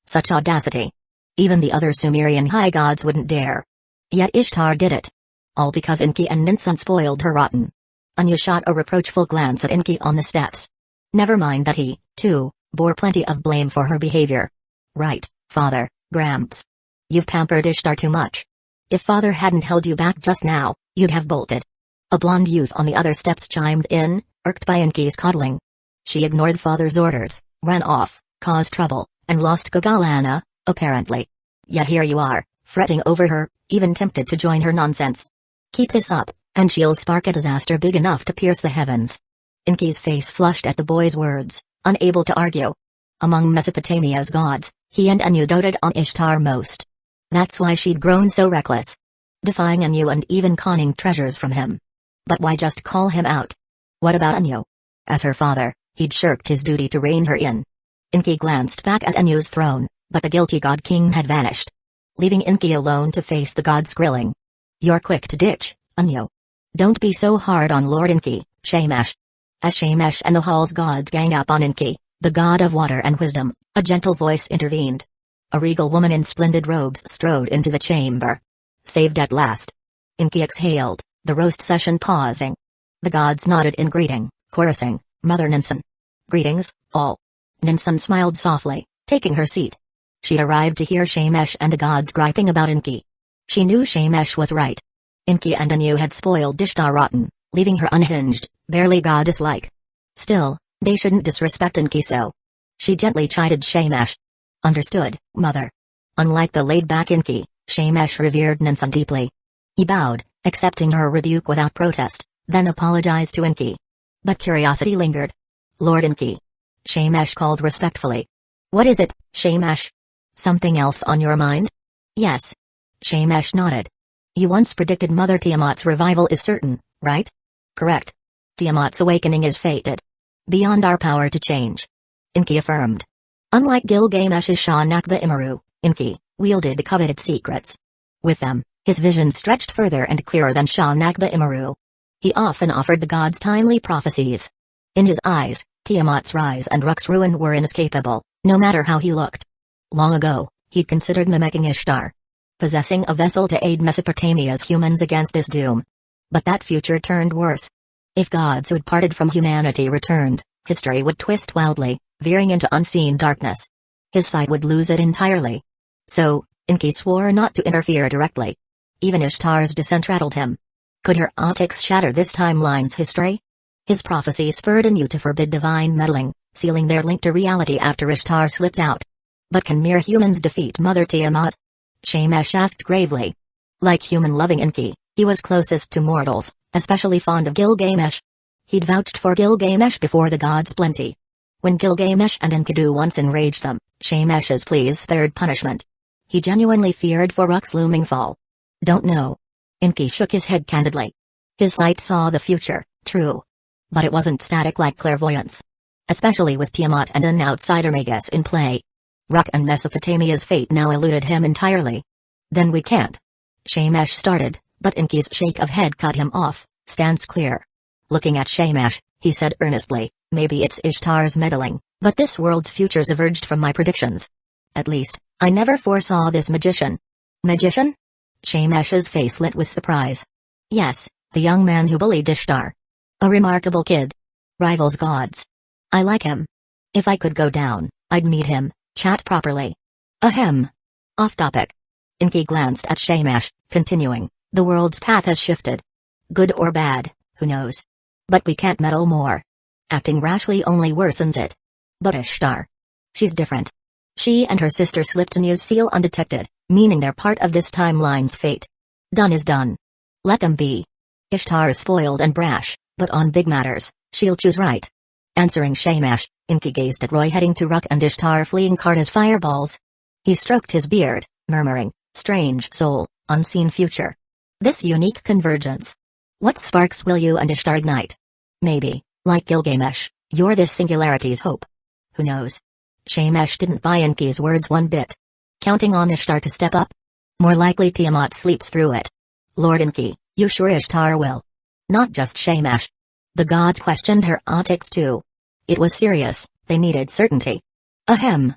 Such audacity. Even the other Sumerian high gods wouldn't dare. Yet Ishtar did it. All because Enki and Ninsun spoiled her rotten. Anu shot a reproachful glance at Enki on the steps. Never mind that he, too, bore plenty of blame for her behavior. Right, Father, Gramps. You've pampered Ishtar too much. If Father hadn't held you back just now, you'd have bolted. A blonde youth on the other steps chimed in, irked by Enki's coddling. She ignored Father's orders, ran off, caused trouble, and lost Gagalana, apparently. Yet here you are, fretting over her, even tempted to join her nonsense. Keep this up, and she'll spark a disaster big enough to pierce the heavens. Enki's face flushed at the boy's words, unable to argue. Among Mesopotamia's gods, he and Anu doted on Ishtar most. That's why she'd grown so reckless. Defying Anu and even conning treasures from him. But why just call him out? What about Anu? As her father, he'd shirked his duty to rein her in. Enki glanced back at Anu's throne, but the guilty god king had vanished. Leaving Enki alone to face the god's grilling. You're quick to ditch, Anu. Don't be so hard on Lord Enki, Shamash. As Shamash and the hall's gods gang up on Enki, the god of water and wisdom, a gentle voice intervened. A regal woman in splendid robes strode into the chamber. Saved at last. Enki exhaled, the roast session pausing. The gods nodded in greeting, chorusing, Mother Ninsun. Greetings, all. Ninsun smiled softly, taking her seat. She'd arrived to hear Shamash and the gods griping about Enki. She knew Shamash was right. Enki and Anu had spoiled Ishtar rotten, leaving her unhinged, barely goddess-like. Still, they shouldn't disrespect Enki so. She gently chided Shamash. Understood, Mother. Unlike the laid-back Enki, Shamash revered Ninsun deeply. He bowed, accepting her rebuke without protest, then apologized to Enki. But curiosity lingered. Lord Enki. Shamash called respectfully. What is it, Shamash? Something else on your mind? Yes. Shamash nodded. You once predicted Mother Tiamat's revival is certain, right? Correct. Tiamat's awakening is fated. Beyond our power to change. Enki affirmed. Unlike Gilgamesh's Shah Nakba Imru, Enki wielded the coveted secrets. With them, his vision stretched further and clearer than Shah Nakba Imru. He often offered the gods timely prophecies. In his eyes, Tiamat's rise and Ruk's ruin were inescapable, no matter how he looked. Long ago, he'd considered mimicking Ishtar. Possessing a vessel to aid Mesopotamia's humans against this doom. But that future turned worse. If gods who'd parted from humanity returned, history would twist wildly, veering into unseen darkness. His side would lose it entirely. So, Enki swore not to interfere directly. Even Ishtar's descent rattled him. Could her optics shatter this timeline's history? His prophecy spurred Anu to forbid divine meddling, sealing their link to reality after Ishtar slipped out. But can mere humans defeat Mother Tiamat? Shamash asked gravely. Like human-loving Enki, he was closest to mortals, especially fond of Gilgamesh. He'd vouched for Gilgamesh before the gods' plenty. When Gilgamesh and Enkidu once enraged them, Shamash's pleas spared punishment. He genuinely feared for Ruk's looming fall. Don't know. Enki shook his head candidly. His sight saw the future, true. But it wasn't static like clairvoyance. Especially with Tiamat and an outsider Magus in play. Ruk and Mesopotamia's fate now eluded him entirely. Then we can't. Shamash started, but Enki's shake of head cut him off. Stands clear. Looking at Shamash, he said earnestly, maybe it's Ishtar's meddling, but this world's futures diverged from my predictions. At least, I never foresaw this magician. Magician? Shamash's face lit with surprise. Yes, the young man who bullied Ishtar. A remarkable kid. Rivals gods. I like him. If I could go down, I'd meet him, chat properly. Ahem. Off topic. Enki glanced at Shamash, continuing, the world's path has shifted. Good or bad, who knows? But we can't meddle more. Acting rashly only worsens it. But Ishtar. She's different. She and her sister slipped a new seal undetected, meaning they're part of this timeline's fate. Done is done. Let them be. Ishtar is spoiled and brash, but on big matters, she'll choose right. Answering Shamash, Enki gazed at Roy heading to Ruk and Ishtar fleeing card as fireballs. He stroked his beard, murmuring, strange soul, unseen future. This unique convergence. What sparks will you and Ishtar ignite? Maybe, like Gilgamesh, you're this singularity's hope. Who knows? Shamash didn't buy Enki's words one bit. Counting on Ishtar to step up? More likely Tiamat sleeps through it. Lord Enki, you sure Ishtar will? Not just Shamash. The gods questioned her optics too. It was serious, they needed certainty. Ahem.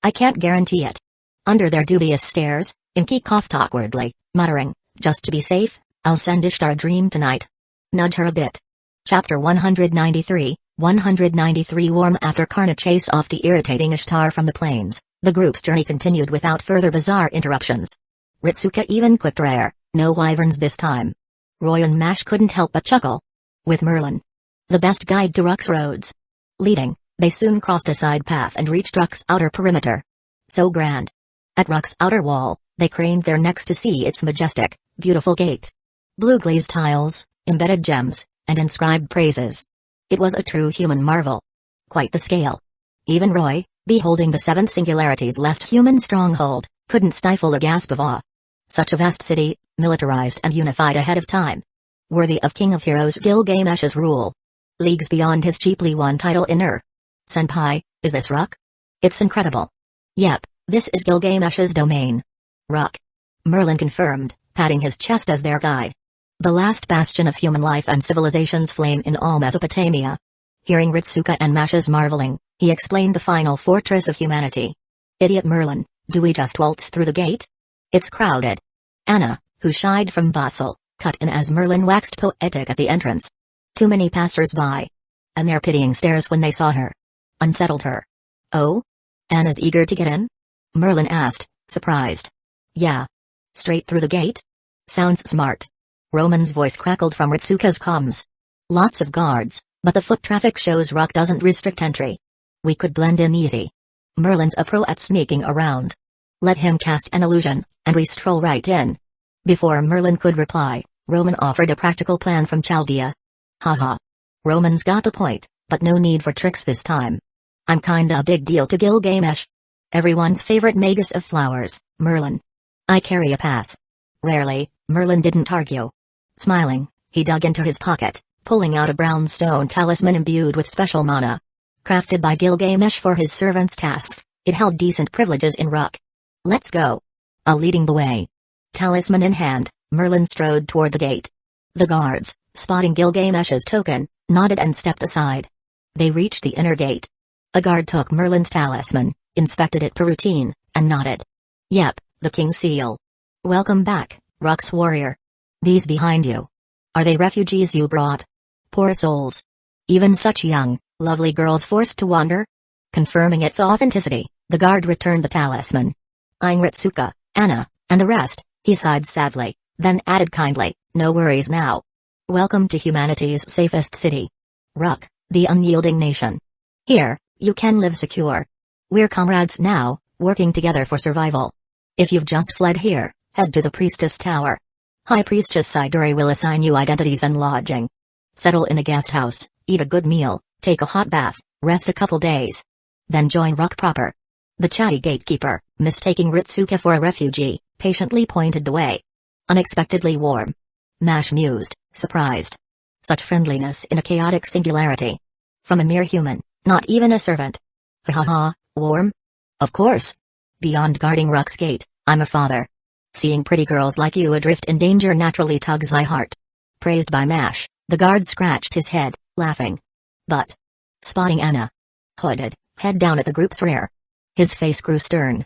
I can't guarantee it. Under their dubious stares, Enki coughed awkwardly, muttering, just to be safe, I'll send Ishtar a dream tonight. Nudge her a bit. Chapter 193, 193 Warm after Karna chased off the irritating Ishtar from the plains, the group's journey continued without further bizarre interruptions. Ritsuka even quipped rare, no wyverns this time. Roy and Mash couldn't help but chuckle. With Merlin, the best guide to Ruk's roads. Leading, they soon crossed a side path and reached Ruk's outer perimeter. So grand. At Ruk's outer wall, they craned their necks to see its majestic, beautiful gate. Blue glazed tiles, embedded gems, and inscribed praises. It was a true human marvel. Quite the scale. Even Roy, beholding the seventh singularity's less human stronghold, couldn't stifle a gasp of awe. Such a vast city, militarized and unified ahead of time. Worthy of King of Heroes Gilgamesh's rule. Leagues beyond his cheaply won title in Senpai, is this Ruk? It's incredible. Yep, this is Gilgamesh's domain. Ruk. Merlin confirmed, patting his chest as their guide. The last bastion of human life and civilization's flame in all Mesopotamia. Hearing Ritsuka and Mash's marveling, he explained the final fortress of humanity. Idiot Merlin, do we just waltz through the gate? It's crowded. Anna, who shied from bustle, cut in as Merlin waxed poetic at the entrance. Too many passers-by. And their pitying stares when they saw her. Unsettled her. Oh? Anna's eager to get in? Merlin asked, surprised. Yeah. Straight through the gate? Sounds smart. Roman's voice crackled from Ritsuka's comms. Lots of guards, but the foot traffic shows Ruk doesn't restrict entry. We could blend in easy. Merlin's a pro at sneaking around. Let him cast an illusion, and we stroll right in. Before Merlin could reply, Roman offered a practical plan from Chaldea. Haha. Roman's got the point, but no need for tricks this time. I'm kinda a big deal to Gilgamesh. Everyone's favorite Magus of flowers, Merlin. I carry a pass. Rarely, Merlin didn't argue. Smiling, he dug into his pocket, pulling out a brown stone talisman imbued with special mana. Crafted by Gilgamesh for his servants' tasks, it held decent privileges in Ruk. Let's go. Leading the way. Talisman in hand, Merlin strode toward the gate. The guards, spotting Gilgamesh's token, nodded and stepped aside. They reached the inner gate. A guard took Merlin's talisman, inspected it per routine, and nodded. Yep, the king's seal. Welcome back, Ruk's warrior. These behind you. Are they refugees you brought? Poor souls. Even such young, lovely girls forced to wander? Confirming its authenticity, the guard returned the talisman. Eyeing Ritsuka, Anna, and the rest, he sighed sadly, then added kindly, no worries now, Welcome to humanity's safest city. Ruck, the unyielding nation. Here, you can live secure. We're comrades now, working together for survival. If you've just fled here, head to the Priestess Tower. High Priestess Siduri will assign you identities and lodging. Settle in a guest house, eat a good meal, take a hot bath, rest a couple days. Then join Ruck proper. The chatty gatekeeper, mistaking Ritsuka for a refugee, patiently pointed the way. Unexpectedly warm. Mash mused, surprised. Such friendliness in a chaotic singularity. From a mere human, not even a servant. Ha ha ha, warm? Of course. Beyond guarding Ruck's gate, I'm a father. Seeing pretty girls like you adrift in danger naturally tugs my heart. Praised by Mash, the guard scratched his head, laughing. But, spotting Anna. Hooded, head down at the group's rear. His face grew stern.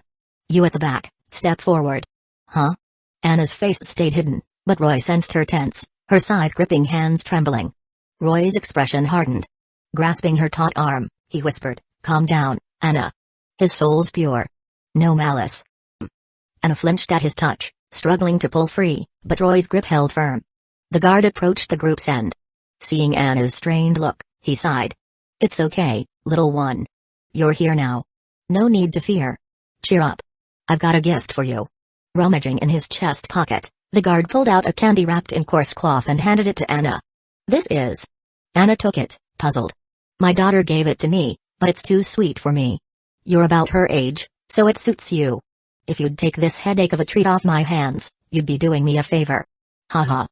You at the back, step forward. Huh? Anna's face stayed hidden, but Roy sensed her tense, her scythe-gripping hands trembling. Roy's expression hardened. Grasping her taut arm, he whispered, calm down, Anna. His soul's pure. No malice. Anna flinched at his touch, struggling to pull free, but Roy's grip held firm. The guard approached the group's end. Seeing Anna's strained look, he sighed. It's okay, little one. You're here now. No need to fear. Cheer up. I've got a gift for you. Rummaging in his chest pocket, the guard pulled out a candy wrapped in coarse cloth and handed it to Anna. This is. Anna took it, puzzled. My daughter gave it to me, but it's too sweet for me. You're about her age, so it suits you. If you'd take this headache of a treat off my hands, you'd be doing me a favor. Haha.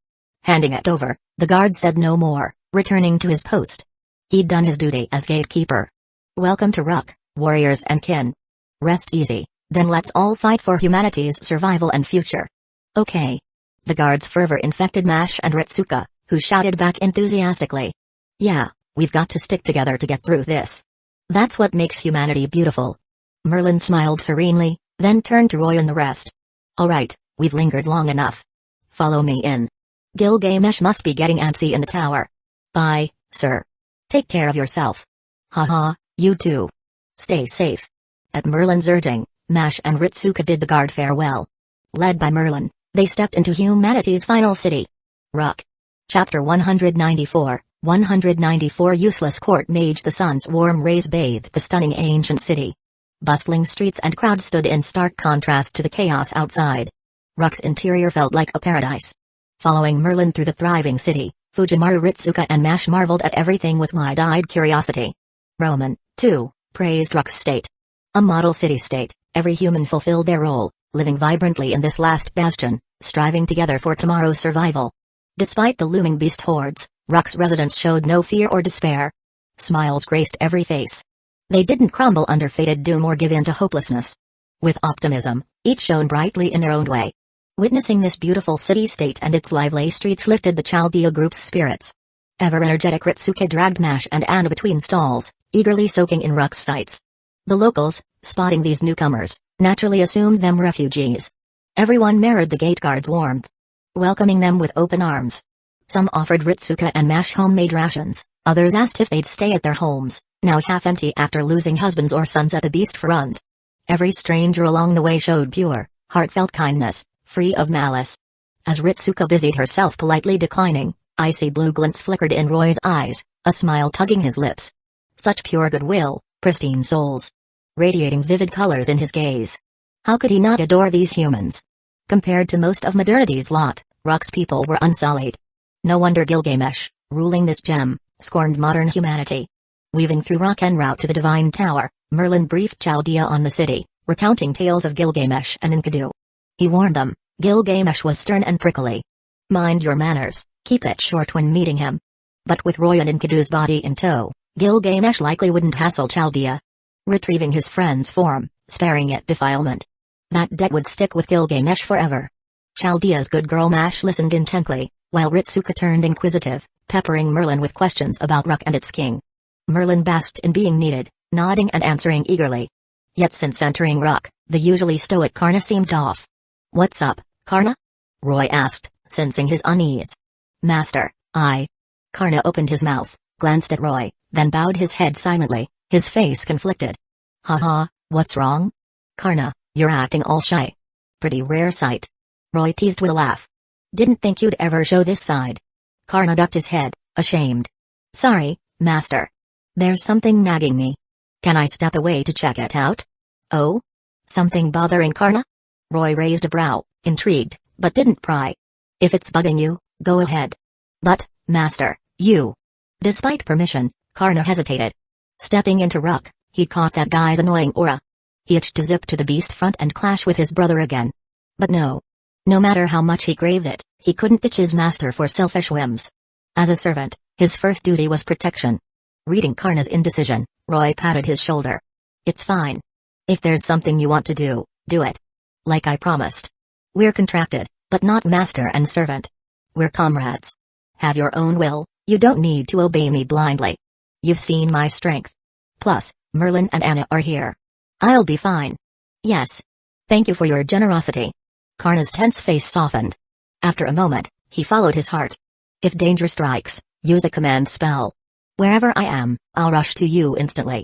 Handing it over, the guard said no more, returning to his post. He'd done his duty as gatekeeper. Welcome to Ruck, warriors and kin. Rest easy, then let's all fight for humanity's survival and future. Okay. The guard's fervor infected Mash and Ritsuka, who shouted back enthusiastically. Yeah, we've got to stick together to get through this. That's what makes humanity beautiful. Merlin smiled serenely, then turned to Roy and the rest. All right, we've lingered long enough. Follow me in. Gilgamesh must be getting antsy in the tower. Bye, sir. Take care of yourself. Haha, you too. Stay safe. At Merlin's urging, Mash and Ritsuka did the guard farewell. Led by Merlin, they stepped into humanity's final city. Ruck. Chapter 194, 194 Useless court mage. The sun's warm rays bathed the stunning ancient city. Bustling streets and crowds stood in stark contrast to the chaos outside. Ruck's interior felt like a paradise. Following Merlin through the thriving city, Fujimaru, Ritsuka and Mash marveled at everything with wide-eyed curiosity. Roman, too, praised Ruck's state. A model city-state, every human fulfilled their role, living vibrantly in this last bastion, striving together for tomorrow's survival. Despite the looming beast hordes, Ruck's residents showed no fear or despair. Smiles graced every face. They didn't crumble under fated doom or give in to hopelessness. With optimism, each shone brightly in their own way. Witnessing this beautiful city-state and its lively streets lifted the Chaldea group's spirits. Ever-energetic Ritsuka dragged Mash and Anna between stalls, eagerly soaking in Ruck's sights. The locals, spotting these newcomers, naturally assumed them refugees. Everyone mirrored the gate guard's warmth, welcoming them with open arms. Some offered Ritsuka and Mash homemade rations, others asked if they'd stay at their homes, now half empty after losing husbands or sons at the beast front. Every stranger along the way showed pure, heartfelt kindness, free of malice. As Ritsuka busied herself politely declining, icy blue glints flickered in Roy's eyes, a smile tugging his lips. Such pure goodwill, pristine souls. Radiating vivid colors in his gaze. How could he not adore these humans? Compared to most of modernity's lot, Ruck's people were unsullied. No wonder Gilgamesh, ruling this gem, scorned modern humanity. Weaving through Ruck en route to the Divine Tower, Merlin briefed Chaldea on the city, recounting tales of Gilgamesh and Enkidu. He warned them, Gilgamesh was stern and prickly. Mind your manners, keep it short when meeting him. But with Roy and Enkidu's body in tow, Gilgamesh likely wouldn't hassle Chaldea. Retrieving his friend's form, sparing it defilement. That debt would stick with Gilgamesh forever. Chaldea's good girl Mash listened intently, while Ritsuka turned inquisitive, peppering Merlin with questions about Ruck and its king. Merlin basked in being needed, nodding and answering eagerly. Yet since entering Ruck, the usually stoic Karna seemed off. What's up, Karna? Roy asked, sensing his unease. Master, Karna opened his mouth, glanced at Roy, then bowed his head silently, his face conflicted. Haha, what's wrong? Karna, you're acting all shy. Pretty rare sight. Roy teased with a laugh. Didn't think you'd ever show this side. Karna ducked his head, ashamed. Sorry, master. There's something nagging me. Can I step away to check it out? Oh? Something bothering Karna? Roy raised a brow, intrigued, but didn't pry. If it's bugging you, go ahead. But, master, you. Despite permission, Karna hesitated. Stepping into ruck, he caught that guy's annoying aura. He itched to zip to the beast front and clash with his brother again. But no. No matter how much he craved it, he couldn't ditch his master for selfish whims. As a servant, his first duty was protection. Reading Karna's indecision, Roy patted his shoulder. It's fine. If there's something you want to do, do it. Like I promised. We're contracted, but not master and servant. We're comrades. Have your own will, you don't need to obey me blindly. You've seen my strength. Plus, Merlin and Anna are here. I'll be fine. Yes. Thank you for your generosity. Karna's tense face softened. After a moment, he followed his heart. If danger strikes, use a command spell. Wherever I am, I'll rush to you instantly.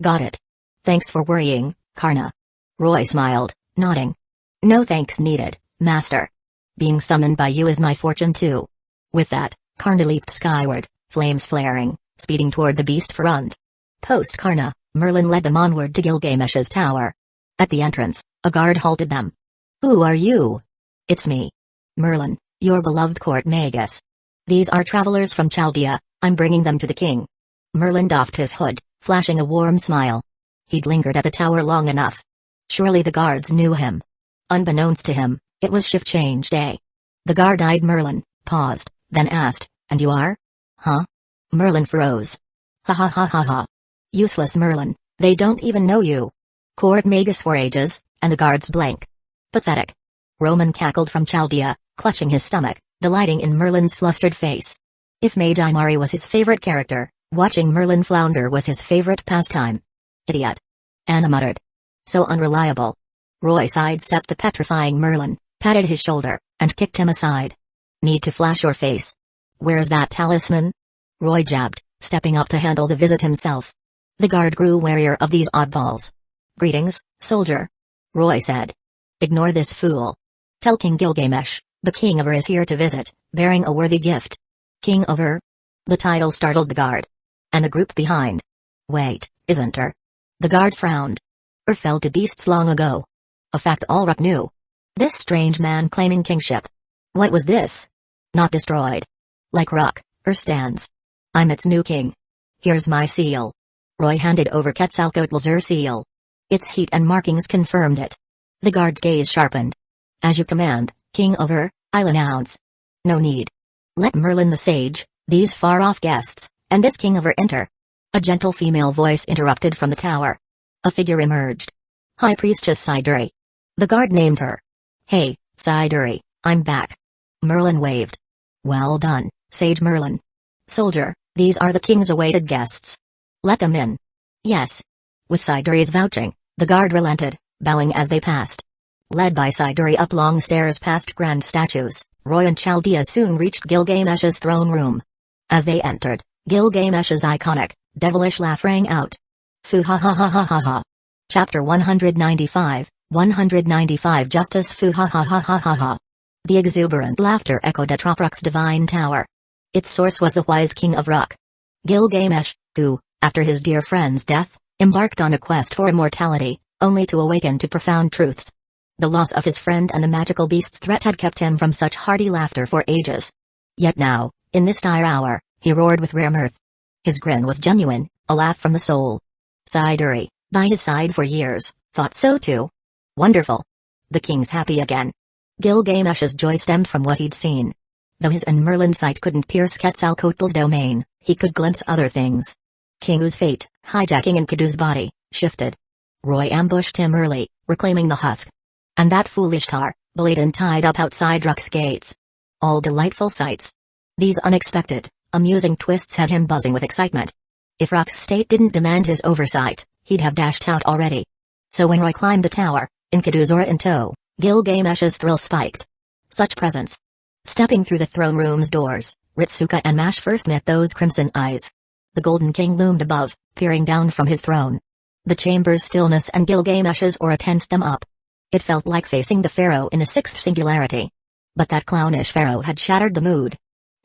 Got it. Thanks for worrying, Karna. Roy smiled, nodding. No thanks needed, master. Being summoned by you is my fortune too. With that, Karna leaped skyward, flames flaring, speeding toward the beast front. Post Karna, Merlin led them onward to Gilgamesh's tower. At the entrance, a guard halted them. Who are you? It's me. Merlin, your beloved court Magus. These are travelers from Chaldea, I'm bringing them to the king. Merlin doffed his hood, flashing a warm smile. He'd lingered at the tower long enough. Surely the guards knew him. Unbeknownst to him, it was shift change day. The guard eyed Merlin, paused, then asked, and you are? Huh? Merlin froze. Ha ha ha ha ha. Useless Merlin, they don't even know you. Court Magus for ages, and the guards blank. Pathetic. Roman cackled from Chaldea, clutching his stomach, delighting in Merlin's flustered face. If Magi Mari was his favorite character, watching Merlin flounder was his favorite pastime. Idiot. Anna muttered. So unreliable. Roy sidestepped the petrifying Merlin, patted his shoulder, and kicked him aside. Need to flash your face. Where's that talisman? Roy jabbed, stepping up to handle the visit himself. The guard grew warier of these oddballs. Greetings, soldier. Roy said. Ignore this fool. Tell King Gilgamesh, the king of Ur is here to visit, bearing a worthy gift. King of Ur? The title startled the guard. And the group behind. Wait, isn't Ur? The guard frowned. Ur fell to beasts long ago. A fact all Ruck knew. This strange man claiming kingship. What was this? Not destroyed. Like Ruck, Ur stands. I'm its new king. Here's my seal. Roy handed over Quetzalcoatl's Ur seal. Its heat and markings confirmed it. The guard's gaze sharpened. As you command, King of Ur, I'll announce. No need. Let Merlin the sage, these far-off guests, and this King of Ur enter. A gentle female voice interrupted from the tower. A figure emerged. High Priestess Siduri. The guard named her. Hey, Siduri, I'm back. Merlin waved. Well done, Sage Merlin. Soldier, these are the king's awaited guests. Let them in. Yes. With Siduri's vouching, the guard relented, bowing as they passed. Led by Siduri up long stairs past grand statues, Roy and Chaldea soon reached Gilgamesh's throne room. As they entered, Gilgamesh's iconic, devilish laugh rang out. Foo ha ha ha ha ha ha. Chapter 195, 195 Justice Foo ha ha ha ha ha ha. The exuberant laughter echoed at Ruck's divine tower. Its source was the wise king of Ruck. Gilgamesh, who, after his dear friend's death, embarked on a quest for immortality, only to awaken to profound truths. The loss of his friend and the magical beast's threat had kept him from such hearty laughter for ages. Yet now, in this dire hour, he roared with rare mirth. His grin was genuine, a laugh from the soul. Siduri, by his side for years, thought so too. Wonderful. The king's happy again. Gilgamesh's joy stemmed from what he'd seen. Though his and Merlin's sight couldn't pierce Quetzalcoatl's domain, he could glimpse other things. King U's fate, hijacking Enkidu's body, shifted. Roy ambushed him early, reclaiming the husk. And that foolish tar, Beladen tied up outside Ruck's gates. All delightful sights. These unexpected, amusing twists had him buzzing with excitement. If Ruck's state didn't demand his oversight, he'd have dashed out already. So when Roy climbed the tower, Enkidu's aura in tow, Gilgamesh's thrill spiked. Such presence. Stepping through the throne room's doors, Ritsuka and Mash first met those crimson eyes. The Golden King loomed above, peering down from his throne. The chamber's stillness and Gilgamesh's aura tensed them up. It felt like facing the pharaoh in the sixth singularity. But that clownish pharaoh had shattered the mood.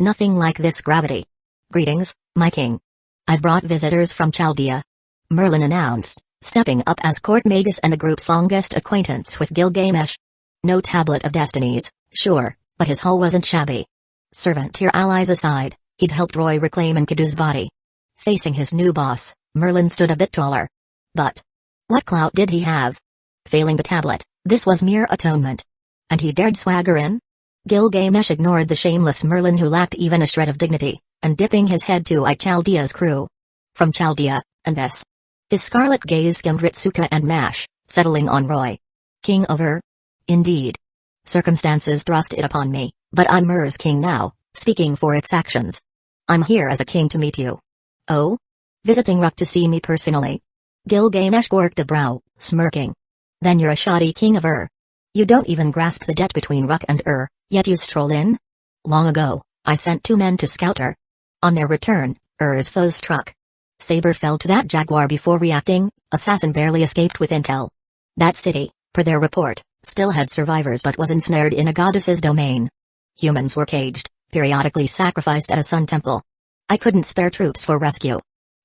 Nothing like this gravity. Greetings, my king. I've brought visitors from Chaldea. Merlin announced, stepping up as court Magus and the group's longest acquaintance with Gilgamesh. No tablet of destinies, sure, but his hull wasn't shabby. Servant-tier allies aside, he'd helped Roy reclaim Enkidu's body. Facing his new boss, Merlin stood a bit taller. But what clout did he have? Failing the tablet, this was mere atonement. And he dared swagger in? Gilgamesh ignored the shameless Merlin who lacked even a shred of dignity, and dipping his head to eye Chaldea's crew. From Chaldea, and this. His scarlet gaze skimmed Ritsuka and Mash, settling on Roy. King of Ur? Indeed. Circumstances thrust it upon me, but I'm Ur's king now, speaking for its actions. I'm here as a king to meet you. Oh? Visiting Ruk to see me personally? Gilgamesh worked a brow, smirking. Then you're a shoddy king of Ur. You don't even grasp the debt between Ruk and Ur, yet you stroll in? Long ago, I sent 2 men to scout Ur. On their return, Ur's foes struck. Saber fell to that jaguar before reacting, assassin barely escaped with intel. That city, per their report, still had survivors but was ensnared in a goddess's domain. Humans were caged, periodically sacrificed at a sun temple. I couldn't spare troops for rescue.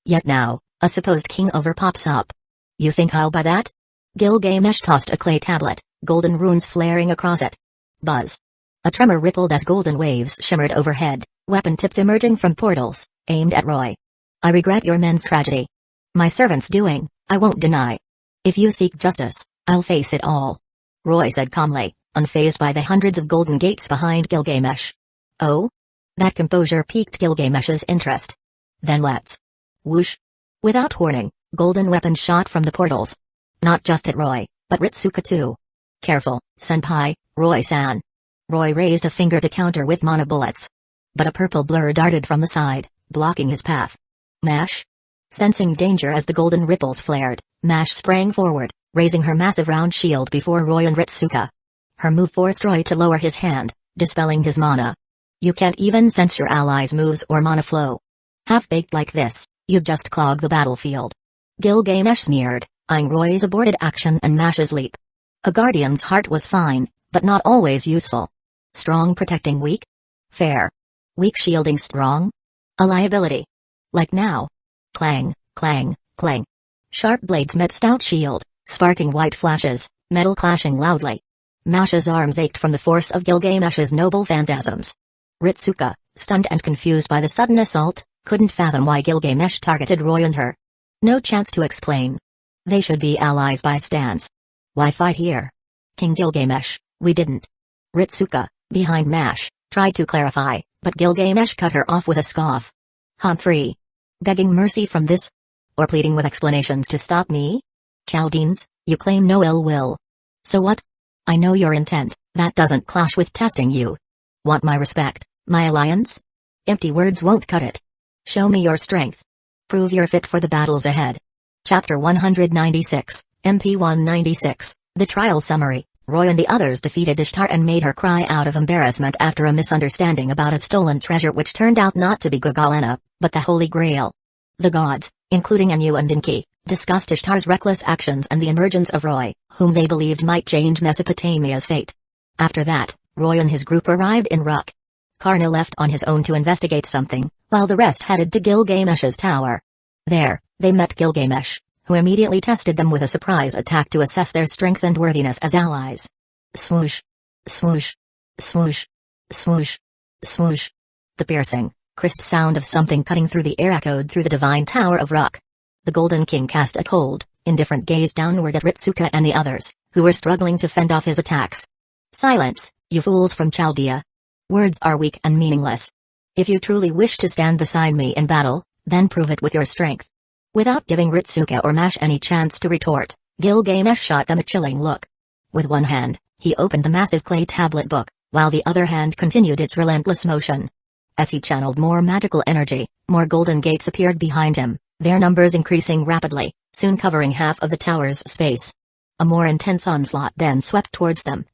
Yet now, a supposed king of Ur pops up. You think I'll buy that? Gilgamesh tossed a clay tablet, golden runes flaring across it. Buzz. A tremor rippled as golden waves shimmered overhead, weapon tips emerging from portals, aimed at Roy. I regret your men's tragedy. My servant's doing, I won't deny. If you seek justice, I'll face it all. Roy said calmly, unfazed by the hundreds of golden gates behind Gilgamesh. Oh? That composure piqued Gilgamesh's interest. Then let's. Whoosh. Without warning, golden weapons shot from the portals. Not just at Roy, but Ritsuka too. Careful, senpai, Roy-san. Roy raised a finger to counter with mana bullets. But a purple blur darted from the side, blocking his path. Mash? Sensing danger as the golden ripples flared, Mash sprang forward, raising her massive round shield before Roy and Ritsuka. Her move forced Roy to lower his hand, dispelling his mana. You can't even sense your allies' moves or mana flow. Half-baked like this, you'd just clog the battlefield. Gilgamesh sneered, eyeing Roy's aborted action and Mash's leap. A guardian's heart was fine, but not always useful. Strong protecting weak? Fair. Weak shielding strong? A liability. Like now. Clang, clang, clang. Sharp blades met stout shield, sparking white flashes, metal clashing loudly. Mash's arms ached from the force of Gilgamesh's noble phantasms. Ritsuka, stunned and confused by the sudden assault, couldn't fathom why Gilgamesh targeted Roy and her. No chance to explain. They should be allies by stance. Why fight here? King Gilgamesh, we didn't. Ritsuka, behind Mash, tried to clarify, but Gilgamesh cut her off with a scoff. Humphrey. Begging mercy from this? Or pleading with explanations to stop me? Chaldeans, you claim no ill will. So what? I know your intent, that doesn't clash with testing you. Want my respect, my alliance? Empty words won't cut it. Show me your strength. Prove you're fit for the battles ahead. Chapter 196, MP 196, The Trial Summary. Roy and the others defeated Ishtar and made her cry out of embarrassment after a misunderstanding about a stolen treasure which turned out not to be Gagalena, but the Holy Grail. The gods, including Anu and Enki, discussed Ishtar's reckless actions and the emergence of Roy, whom they believed might change Mesopotamia's fate. After that, Roy and his group arrived in Ruk. Karna left on his own to investigate something, while the rest headed to Gilgamesh's tower. There, they met Gilgamesh, who immediately tested them with a surprise attack to assess their strength and worthiness as allies. Swoosh. Swoosh. Swoosh. Swoosh. Swoosh. The piercing, crisp sound of something cutting through the air echoed through the divine tower of Ruk. The Golden King cast a cold, indifferent gaze downward at Ritsuka and the others, who were struggling to fend off his attacks. Silence, you fools from Chaldea. Words are weak and meaningless. If you truly wish to stand beside me in battle, then prove it with your strength. Without giving Ritsuka or Mash any chance to retort, Gilgamesh shot them a chilling look. With one hand, he opened the massive clay tablet book, while the other hand continued its relentless motion. As he channeled more magical energy, more golden gates appeared behind him, their numbers increasing rapidly, soon covering half of the tower's space. A more intense onslaught then swept towards them.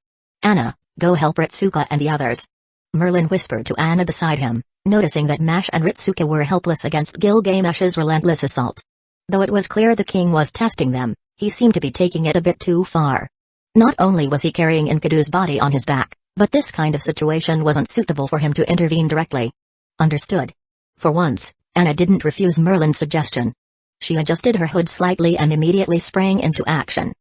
Anna, go help Ritsuka and the others. Merlin whispered to Anna beside him, noticing that Mash and Ritsuka were helpless against Gilgamesh's relentless assault. Though it was clear the king was testing them, he seemed to be taking it a bit too far. Not only was he carrying Enkidu's body on his back, but this kind of situation wasn't suitable for him to intervene directly. Understood. For once, Anna didn't refuse Merlin's suggestion. She adjusted her hood slightly and immediately sprang into action.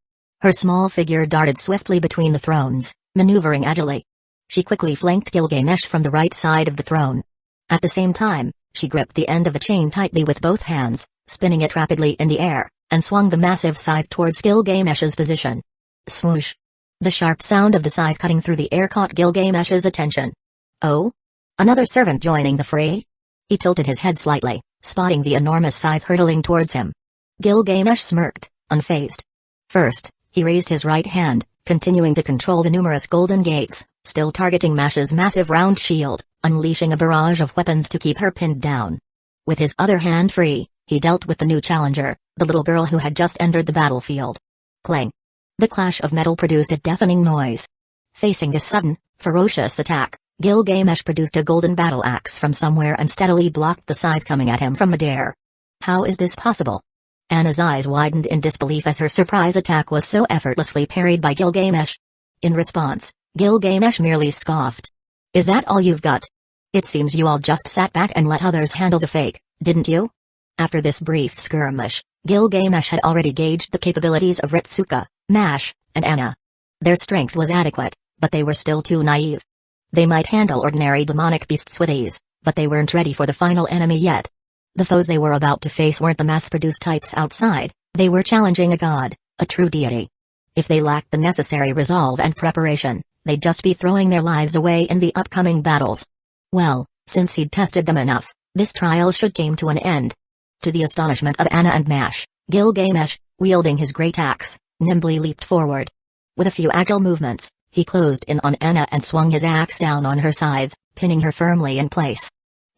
Her small figure darted swiftly between the thrones, maneuvering agilely. She quickly flanked Gilgamesh from the right side of the throne. At the same time, she gripped the end of the chain tightly with both hands, spinning it rapidly in the air, and swung the massive scythe towards Gilgamesh's position. Swoosh! The sharp sound of the scythe cutting through the air caught Gilgamesh's attention. Oh? Another servant joining the fray? He tilted his head slightly, spotting the enormous scythe hurtling towards him. Gilgamesh smirked, unfazed. First, he raised his right hand, continuing to control the numerous golden gates, still targeting Mash's massive round shield, unleashing a barrage of weapons to keep her pinned down. With his other hand free, he dealt with the new challenger, the little girl who had just entered the battlefield. Clang! The clash of metal produced a deafening noise. Facing this sudden, ferocious attack, Gilgamesh produced a golden battle axe from somewhere and steadily blocked the scythe coming at him from midair. How is this possible? Anna's eyes widened in disbelief as her surprise attack was so effortlessly parried by Gilgamesh. In response, Gilgamesh merely scoffed. Is that all you've got? It seems you all just sat back and let others handle the fake, didn't you? After this brief skirmish, Gilgamesh had already gauged the capabilities of Ritsuka, Mash, and Anna. Their strength was adequate, but they were still too naive. They might handle ordinary demonic beasts with ease, but they weren't ready for the final enemy yet. The foes they were about to face weren't the mass-produced types outside, they were challenging a god, a true deity. If they lacked the necessary resolve and preparation, they'd just be throwing their lives away in the upcoming battles. Well, since he'd tested them enough, this trial should come to an end. To the astonishment of Anna and Mash, Gilgamesh, wielding his great axe, nimbly leaped forward. With a few agile movements, he closed in on Anna and swung his axe down on her scythe, pinning her firmly in place.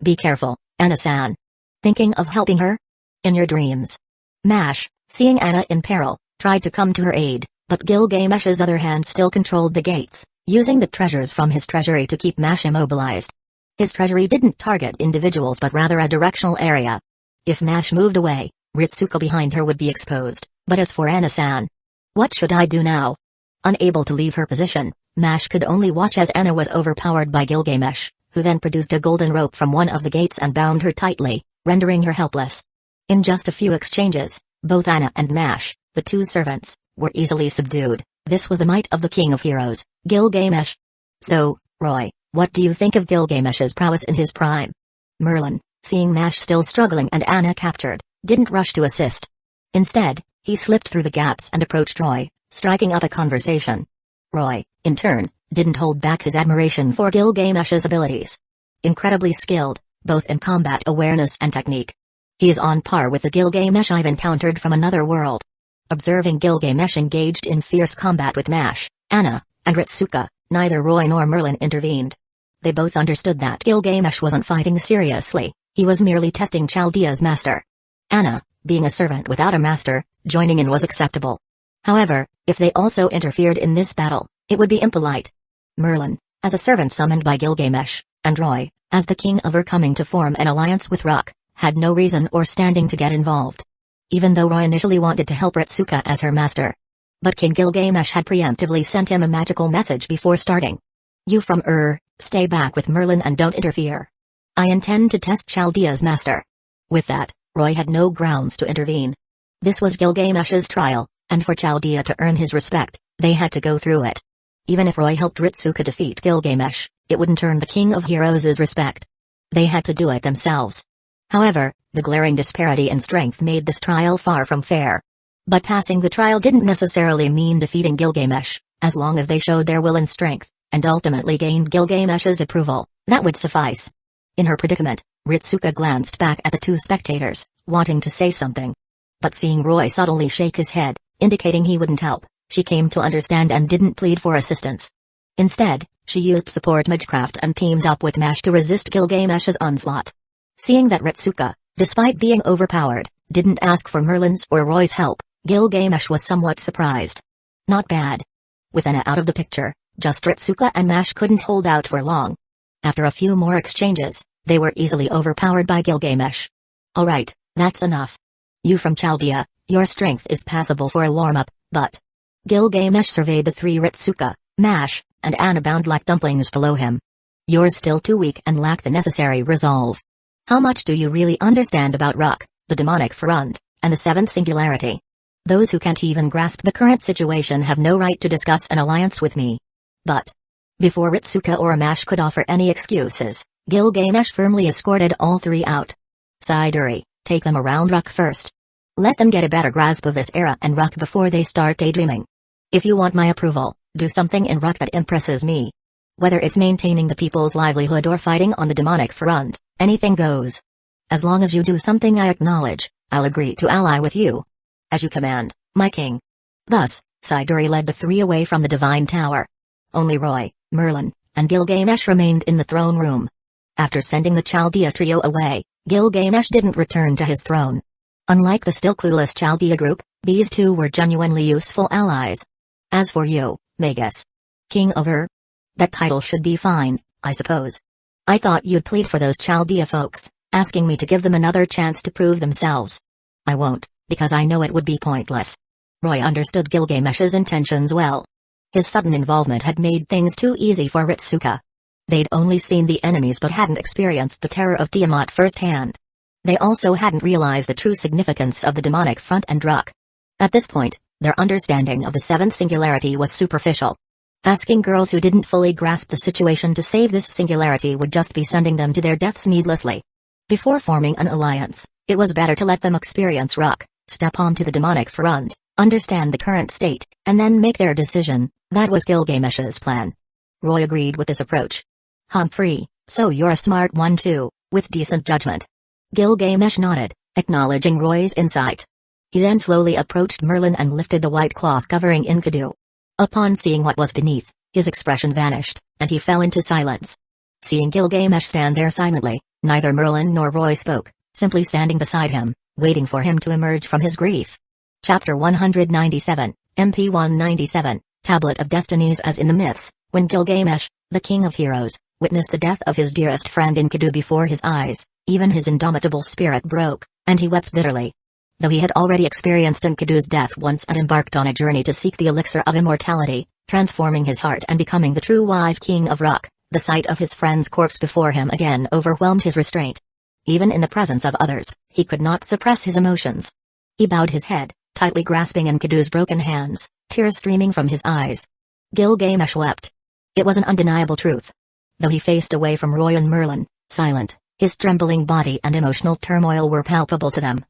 Be careful, Anna-san. Thinking of helping her? In your dreams. Mash, seeing Anna in peril, tried to come to her aid, but Gilgamesh's other hand still controlled the gates, using the treasures from his treasury to keep Mash immobilized. His treasury didn't target individuals but rather a directional area. If Mash moved away, Ritsuka behind her would be exposed, but as for Anna-san, what should I do now? Unable to leave her position, Mash could only watch as Anna was overpowered by Gilgamesh, who then produced a golden rope from one of the gates and bound her tightly, rendering her helpless. In just a few exchanges, both Anna and Mash, the two servants, were easily subdued. This was the might of the king of heroes, Gilgamesh. So, Roy, what do you think of Gilgamesh's prowess in his prime? Merlin, seeing Mash still struggling and Anna captured, didn't rush to assist. Instead, he slipped through the gaps and approached Roy, striking up a conversation. Roy, in turn, didn't hold back his admiration for Gilgamesh's abilities. Incredibly skilled, both in combat awareness and technique. He is on par with the Gilgamesh I've encountered from another world. Observing Gilgamesh engaged in fierce combat with Mash, Anna, and Ritsuka, neither Roy nor Merlin intervened. They both understood that Gilgamesh wasn't fighting seriously, he was merely testing Chaldea's master. Anna, being a servant without a master, joining in was acceptable. However, if they also interfered in this battle, it would be impolite. Merlin, as a servant summoned by Gilgamesh, and Roy, as the king of Ur coming to form an alliance with Rock, had no reason or standing to get involved. Even though Roy initially wanted to help Ritsuka as her master. But King Gilgamesh had preemptively sent him a magical message before starting. You from Ur, stay back with Merlin and don't interfere. I intend to test Chaldea's master. With that, Roy had no grounds to intervene. This was Gilgamesh's trial, and for Chaldea to earn his respect, they had to go through it. Even if Roy helped Ritsuka defeat Gilgamesh, it wouldn't earn the King of Heroes' respect. They had to do it themselves. However, the glaring disparity in strength made this trial far from fair. But passing the trial didn't necessarily mean defeating Gilgamesh, as long as they showed their will and strength, and ultimately gained Gilgamesh's approval, that would suffice. In her predicament, Ritsuka glanced back at the two spectators, wanting to say something. But seeing Roy subtly shake his head, indicating he wouldn't help, she came to understand and didn't plead for assistance. Instead, she used support magecraft and teamed up with Mash to resist Gilgamesh's onslaught. Seeing that Ritsuka, despite being overpowered, didn't ask for Merlin's or Roy's help, Gilgamesh was somewhat surprised. Not bad. With Anna out of the picture, just Ritsuka and Mash couldn't hold out for long. After a few more exchanges, they were easily overpowered by Gilgamesh. Alright, that's enough. You from Chaldea, your strength is passable for a warm-up, but... Gilgamesh surveyed the three Ritsuka, Mash, and Anna bound like dumplings below him. You're still too weak and lack the necessary resolve. How much do you really understand about Ruck, the demonic front, and the seventh singularity? Those who can't even grasp the current situation have no right to discuss an alliance with me. But before Ritsuka or Amash could offer any excuses, Gilgamesh firmly escorted all three out. Siduri, take them around Ruck first. Let them get a better grasp of this era and Ruck before they start daydreaming. If you want my approval, do something in Ruck that impresses me. Whether it's maintaining the people's livelihood or fighting on the demonic front, anything goes. As long as you do something I acknowledge, I'll agree to ally with you. As you command, my king. Thus, Siduri led the three away from the divine tower. Only Roy, Merlin, and Gilgamesh remained in the throne room. After sending the Chaldea trio away, Gilgamesh didn't return to his throne. Unlike the still clueless Chaldea group, these two were genuinely useful allies. As for you, Magus, King of Ur, that title should be fine, I suppose. I thought you'd plead for those Chaldea folks, asking me to give them another chance to prove themselves. I won't, because I know it would be pointless. Roy understood Gilgamesh's intentions well. His sudden involvement had made things too easy for Ritsuka. They'd only seen the enemies but hadn't experienced the terror of Tiamat firsthand. They also hadn't realized the true significance of the demonic front and Ruck. At this point, their understanding of the seventh singularity was superficial. Asking girls who didn't fully grasp the situation to save this singularity would just be sending them to their deaths needlessly. Before forming an alliance, it was better to let them experience Ruck, step onto the demonic front, understand the current state, and then make their decision. That was Gilgamesh's plan. Roy agreed with this approach. Humphrey, so you're a smart one too, with decent judgment. Gilgamesh nodded, acknowledging Roy's insight. He then slowly approached Merlin and lifted the white cloth covering Enkidu. Upon seeing what was beneath, his expression vanished, and he fell into silence. Seeing Gilgamesh stand there silently, neither Merlin nor Roy spoke, simply standing beside him, waiting for him to emerge from his grief. Chapter 197, MP 197, Tablet of Destinies. As in the myths, when Gilgamesh, the king of heroes, witnessed the death of his dearest friend Enkidu before his eyes, even his indomitable spirit broke, and he wept bitterly. Though he had already experienced Enkidu's death once and embarked on a journey to seek the elixir of immortality, transforming his heart and becoming the true wise king of Ruck, the sight of his friend's corpse before him again overwhelmed his restraint. Even in the presence of others, he could not suppress his emotions. He bowed his head, tightly grasping Enkidu's broken hands, tears streaming from his eyes. Gilgamesh wept. It was an undeniable truth. Though he faced away from Roy and Merlin, silent, his trembling body and emotional turmoil were palpable to them.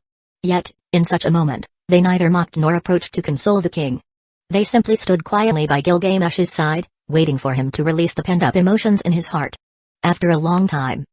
Yet, in such a moment, they neither mocked nor approached to console the king. They simply stood quietly by Gilgamesh's side, waiting for him to release the pent-up emotions in his heart. After a long time,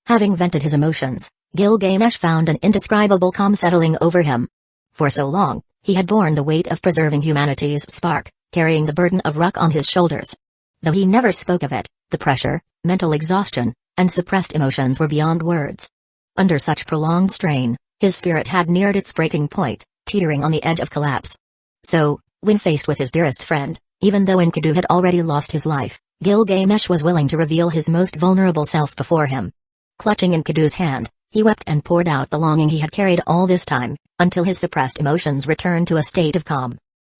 having vented his emotions, Gilgamesh found an indescribable calm settling over him. For so long, he had borne the weight of preserving humanity's spark, carrying the burden of Ruck on his shoulders. Though he never spoke of it, the pressure, mental exhaustion, and suppressed emotions were beyond words. Under such prolonged strain, his spirit had neared its breaking point, teetering on the edge of collapse. So, when faced with his dearest friend, even though Enkidu had already lost his life, Gilgamesh was willing to reveal his most vulnerable self before him. Clutching Enkidu's hand, he wept and poured out the longing he had carried all this time, until his suppressed emotions returned to a state of calm.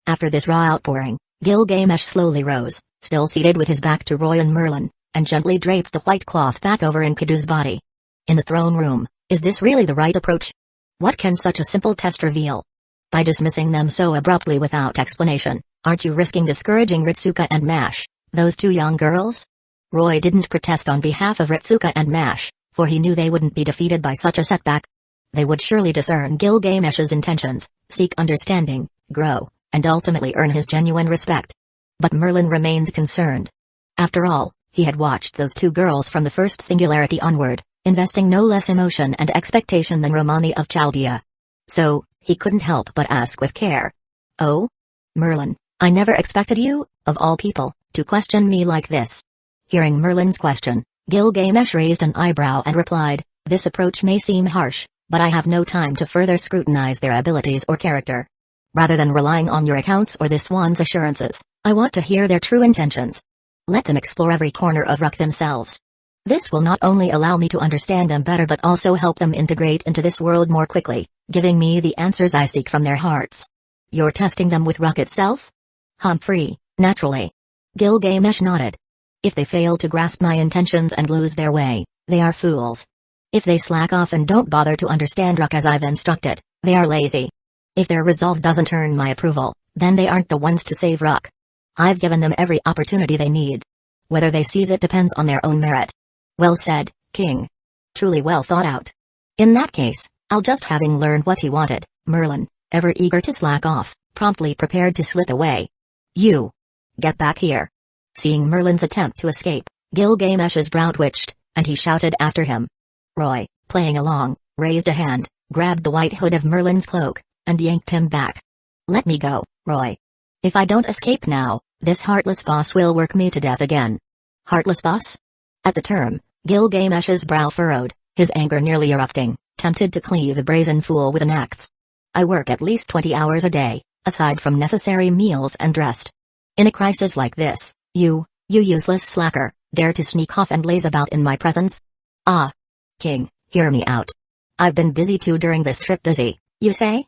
After this raw outpouring, Gilgamesh slowly rose, still seated with his back to Roy and Merlin, and gently draped the white cloth back over Enkidu's body. In the throne room, is this really the right approach? What can such a simple test reveal? By dismissing them so abruptly without explanation, aren't you risking discouraging Ritsuka and Mash, those two young girls? Roy didn't protest on behalf of Ritsuka and Mash, for he knew they wouldn't be defeated by such a setback. They would surely discern Gilgamesh's intentions, seek understanding, grow, and ultimately earn his genuine respect. But Merlin remained concerned. After all, he had watched those two girls from the first singularity onward, investing no less emotion and expectation than Romani of Chaldea. So, he couldn't help but ask with care. "Oh? Merlin, I never expected you, of all people, to question me like this." Hearing Merlin's question, Gilgamesh raised an eyebrow and replied, "This approach may seem harsh, but I have no time to further scrutinize their abilities or character. Rather than relying on your accounts or this one's assurances, I want to hear their true intentions. Let them explore every corner of Ruck themselves. This will not only allow me to understand them better but also help them integrate into this world more quickly, giving me the answers I seek from their hearts." "You're testing them with Ruck itself?" "Humphrey, naturally." Gilgamesh nodded. If they fail to grasp my intentions and lose their way, they are fools. If they slack off and don't bother to understand Rook as I've instructed, they are lazy. If their resolve doesn't earn my approval, then they aren't the ones to save Rook. I've given them every opportunity they need. Whether they seize it depends on their own merit. Well said, King. Truly well thought out. In that case, I'll just having learned what he wanted, Merlin, ever eager to slack off, promptly prepared to slip away. You! Get back here. Seeing Merlin's attempt to escape, Gilgamesh's brow twitched, and he shouted after him. Roy, playing along, raised a hand, grabbed the white hood of Merlin's cloak, and yanked him back. Let me go, Roy. If I don't escape now, this heartless boss will work me to death again. Heartless boss? At the term, Gilgamesh's brow furrowed, his anger nearly erupting, tempted to cleave a brazen fool with an axe. I work at least 20 hours a day, aside from necessary meals and rest. In a crisis like this, you useless slacker, dare to sneak off and laze about in my presence? Ah! King, hear me out. I've been busy too during this trip. Busy, you say?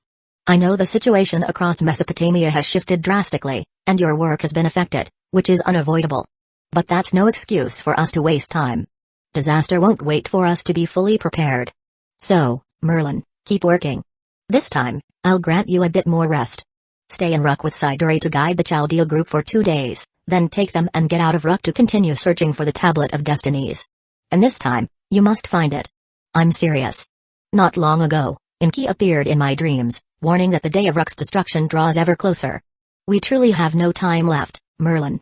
I know the situation across Mesopotamia has shifted drastically, and your work has been affected, which is unavoidable. But that's no excuse for us to waste time. Disaster won't wait for us to be fully prepared. So, Merlin, keep working. This time, I'll grant you a bit more rest. Stay in Rook with Siduri to guide the Chaldea group for 2 days, then take them and get out of Rook to continue searching for the Tablet of Destinies. And this time, you must find it. I'm serious. Not long ago, Enki appeared in my dreams, warning that the day of Rook's destruction draws ever closer. We truly have no time left, Merlin.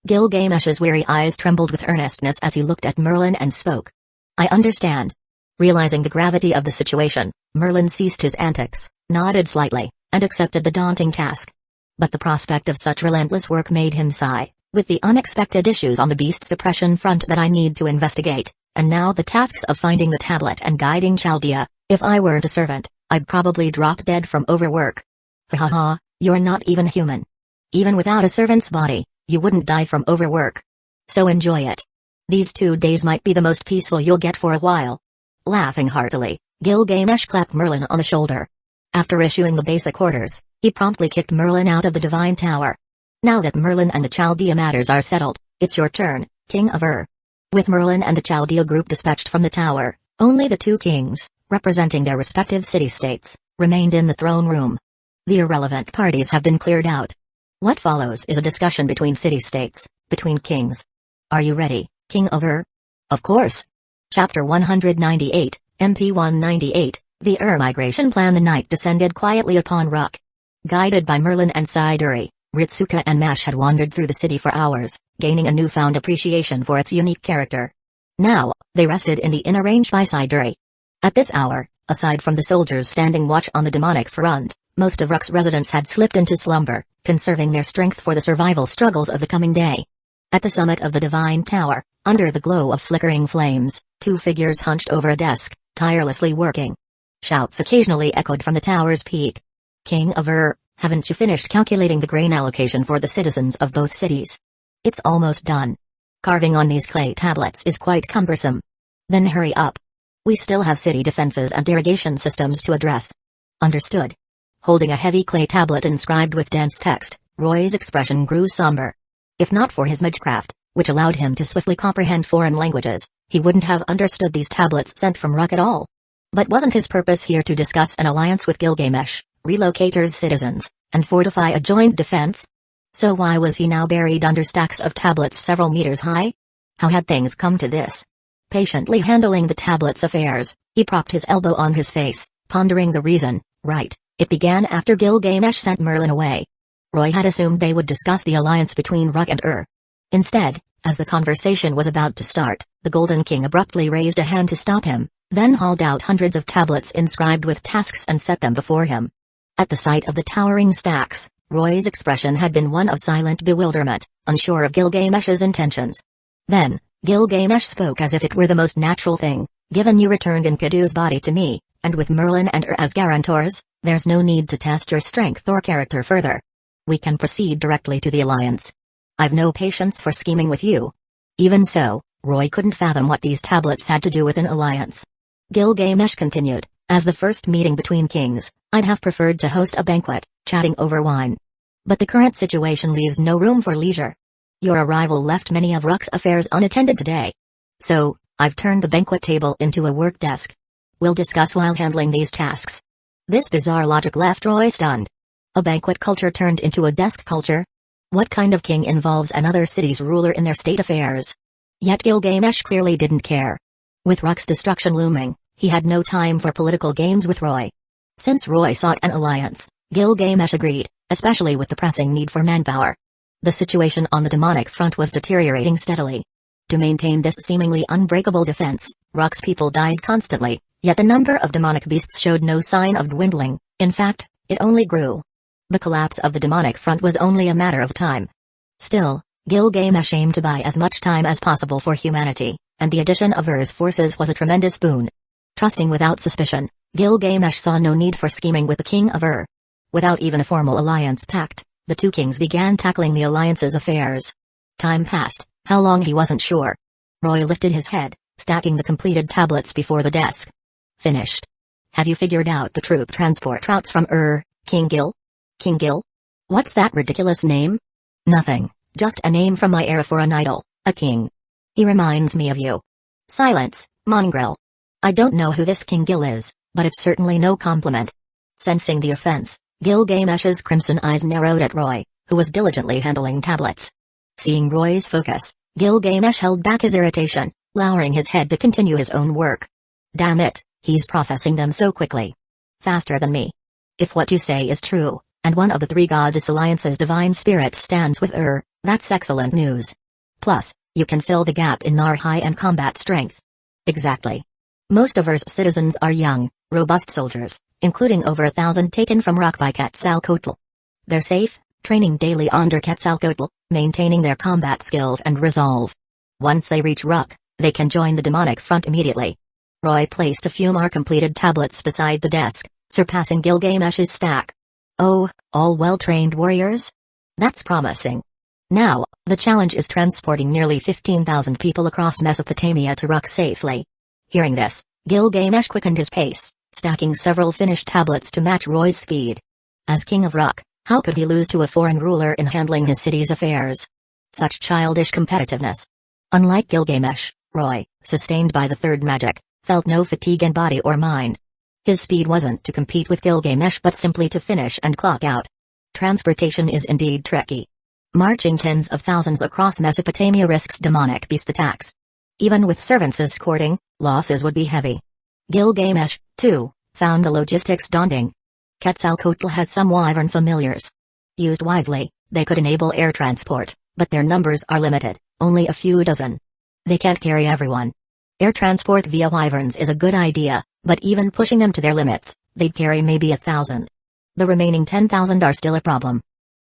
Gilgamesh's weary eyes trembled with earnestness as he looked at Merlin and spoke. I understand. Realizing the gravity of the situation, Merlin ceased his antics, nodded slightly, and accepted the daunting task. But the prospect of such relentless work made him sigh, with the unexpected issues on the beast suppression front that I need to investigate, and now the tasks of finding the tablet and guiding Chaldea. If I weren't a servant, I'd probably drop dead from overwork. Ha ha ha, you're not even human. Even without a servant's body, you wouldn't die from overwork. So enjoy it. These 2 days might be the most peaceful you'll get for a while. Laughing heartily, Gilgamesh clapped Merlin on the shoulder. After issuing the basic orders, he promptly kicked Merlin out of the Divine Tower. Now that Merlin and the Chaldea matters are settled, it's your turn, King of Ur. With Merlin and the Chaldea group dispatched from the tower, only the 2 kings, representing their respective city-states, remained in the throne room. The irrelevant parties have been cleared out. What follows is a discussion between city-states, between kings. Are you ready, King of Ur? Of course. Chapter 198, MP 198, The Ur Migration Plan. The night descended quietly upon Rook. Guided by Merlin and Siduri, Ritsuka and Mash had wandered through the city for hours, gaining a newfound appreciation for its unique character. Now, they rested in the inn arranged by Siduri. At this hour, aside from the soldiers standing watch on the demonic front, most of Rook's residents had slipped into slumber, conserving their strength for the survival struggles of the coming day. At the summit of the Divine Tower, under the glow of flickering flames, 2 figures hunched over a desk, tirelessly working. Shouts occasionally echoed from the tower's peak. King of Ur, haven't you finished calculating the grain allocation for the citizens of both cities? It's almost done. Carving on these clay tablets is quite cumbersome. Then hurry up. We still have city defenses and irrigation systems to address. Understood. Holding a heavy clay tablet inscribed with dense text, Roy's expression grew somber. If not for his magecraft, which allowed him to swiftly comprehend foreign languages, he wouldn't have understood these tablets sent from Rook at all. But wasn't his purpose here to discuss an alliance with Gilgamesh, relocate Ur's citizens, and fortify a joint defense? So why was he now buried under stacks of tablets several meters high? How had things come to this? Patiently handling the tablet's affairs, he propped his elbow on his face, pondering the reason. Right, it began after Gilgamesh sent Merlin away. Roy had assumed they would discuss the alliance between Rook and Ur. Instead, as the conversation was about to start, the Golden King abruptly raised a hand to stop him, then hauled out hundreds of tablets inscribed with tasks and set them before him. At the sight of the towering stacks, Roy's expression had been one of silent bewilderment, unsure of Gilgamesh's intentions. Then, Gilgamesh spoke as if it were the most natural thing. Given you returned Enkidu's body to me, and with Merlin and Ur as guarantors, there's no need to test your strength or character further. We can proceed directly to the alliance. I've no patience for scheming with you. Even so, Roy couldn't fathom what these tablets had to do with an alliance. Gilgamesh continued, as the first meeting between kings, I'd have preferred to host a banquet, chatting over wine. But the current situation leaves no room for leisure. Your arrival left many of Rook's affairs unattended today. So, I've turned the banquet table into a work desk. We'll discuss while handling these tasks. This bizarre logic left Roy stunned. A banquet culture turned into a desk culture? What kind of king involves another city's ruler in their state affairs? Yet Gilgamesh clearly didn't care. With Rook's destruction looming, he had no time for political games with Roy. Since Roy sought an alliance, Gilgamesh agreed, especially with the pressing need for manpower. The situation on the demonic front was deteriorating steadily. To maintain this seemingly unbreakable defense, Rook's people died constantly, yet the number of demonic beasts showed no sign of dwindling. In fact, it only grew. The collapse of the demonic front was only a matter of time. Still, Gilgamesh aimed to buy as much time as possible for humanity, and the addition of Ur's forces was a tremendous boon. Trusting without suspicion, Gilgamesh saw no need for scheming with the king of Ur. Without even a formal alliance pact, the two kings began tackling the alliance's affairs. Time passed, how long he wasn't sure. Roy lifted his head, stacking the completed tablets before the desk. Finished. Have you figured out the troop transport routes from Ur, King Gil? King Gil? What's that ridiculous name? Nothing, just a name from my era for an idol, a king. He reminds me of you. Silence, mongrel. I don't know who this King Gil is, but it's certainly no compliment. Sensing the offense, Gilgamesh's crimson eyes narrowed at Roy, who was diligently handling tablets. Seeing Roy's focus, Gilgamesh held back his irritation, lowering his head to continue his own work. Damn it, he's processing them so quickly. Faster than me. If what you say is true, and one of the three goddess alliance's divine spirits stands with Ur, that's excellent news. Plus, you can fill the gap in Nar high-end combat strength. Exactly. Most of Ur's citizens are young, robust soldiers, including over 1,000 taken from Rock by Quetzalcoatl. They're safe, training daily under Quetzalcoatl, maintaining their combat skills and resolve. Once they reach Rock, they can join the demonic front immediately. Roy placed a few more completed tablets beside the desk, surpassing Gilgamesh's stack. Oh, all well-trained warriors? That's promising. Now, the challenge is transporting nearly 15,000 people across Mesopotamia to Rock safely. Hearing this, Gilgamesh quickened his pace, stacking several finished tablets to match Roy's speed. As king of Rock, how could he lose to a foreign ruler in handling his city's affairs? Such childish competitiveness. Unlike Gilgamesh, Roy, sustained by the third magic, felt no fatigue in body or mind. His speed wasn't to compete with Gilgamesh but simply to finish and clock out. Transportation is indeed tricky. Marching tens of thousands across Mesopotamia risks demonic beast attacks. Even with servants escorting, losses would be heavy. Gilgamesh, too, found the logistics daunting. Quetzalcoatl has some wyvern familiars. Used wisely, they could enable air transport, but their numbers are limited, only a few dozen. They can't carry everyone. Air transport via wyverns is a good idea, but even pushing them to their limits, they'd carry maybe 1,000. The remaining 10,000 are still a problem.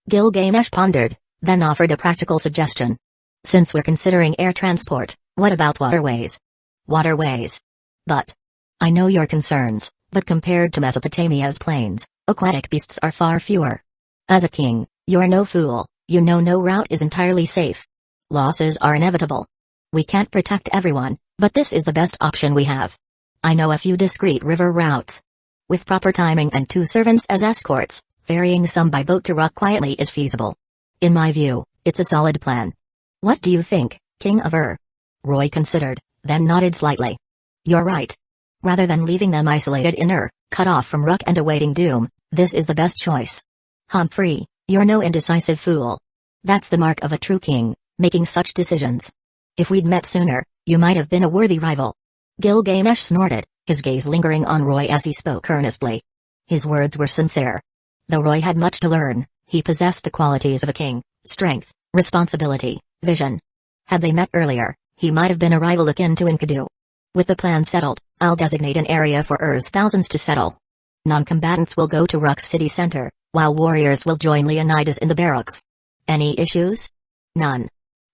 Gilgamesh pondered, then offered a practical suggestion. Since we're considering air transport, what about waterways? Waterways. But I know your concerns, but compared to Mesopotamia's plains, aquatic beasts are far fewer. As a king, you're no fool, you know no route is entirely safe. Losses are inevitable. We can't protect everyone, but this is the best option we have. I know a few discreet river routes. With proper timing and 2 servants as escorts, ferrying some by boat to Rock quietly is feasible. In my view, it's a solid plan. What do you think, King of Ur? Roy considered, then nodded slightly. You're right. Rather than leaving them isolated in Ur, cut off from Rock and awaiting doom, this is the best choice. Humphrey, you're no indecisive fool. That's the mark of a true king, making such decisions. If we'd met sooner, you might have been a worthy rival. Gilgamesh snorted, his gaze lingering on Roy as he spoke earnestly. His words were sincere. Though Roy had much to learn, he possessed the qualities of a king: strength, responsibility, vision. Had they met earlier, he might have been a rival akin to Enkidu. With the plan settled, I'll designate an area for Ur's thousands to settle. Non-combatants will go to Rock's city center, while warriors will join Leonidas in the barracks. Any issues? None.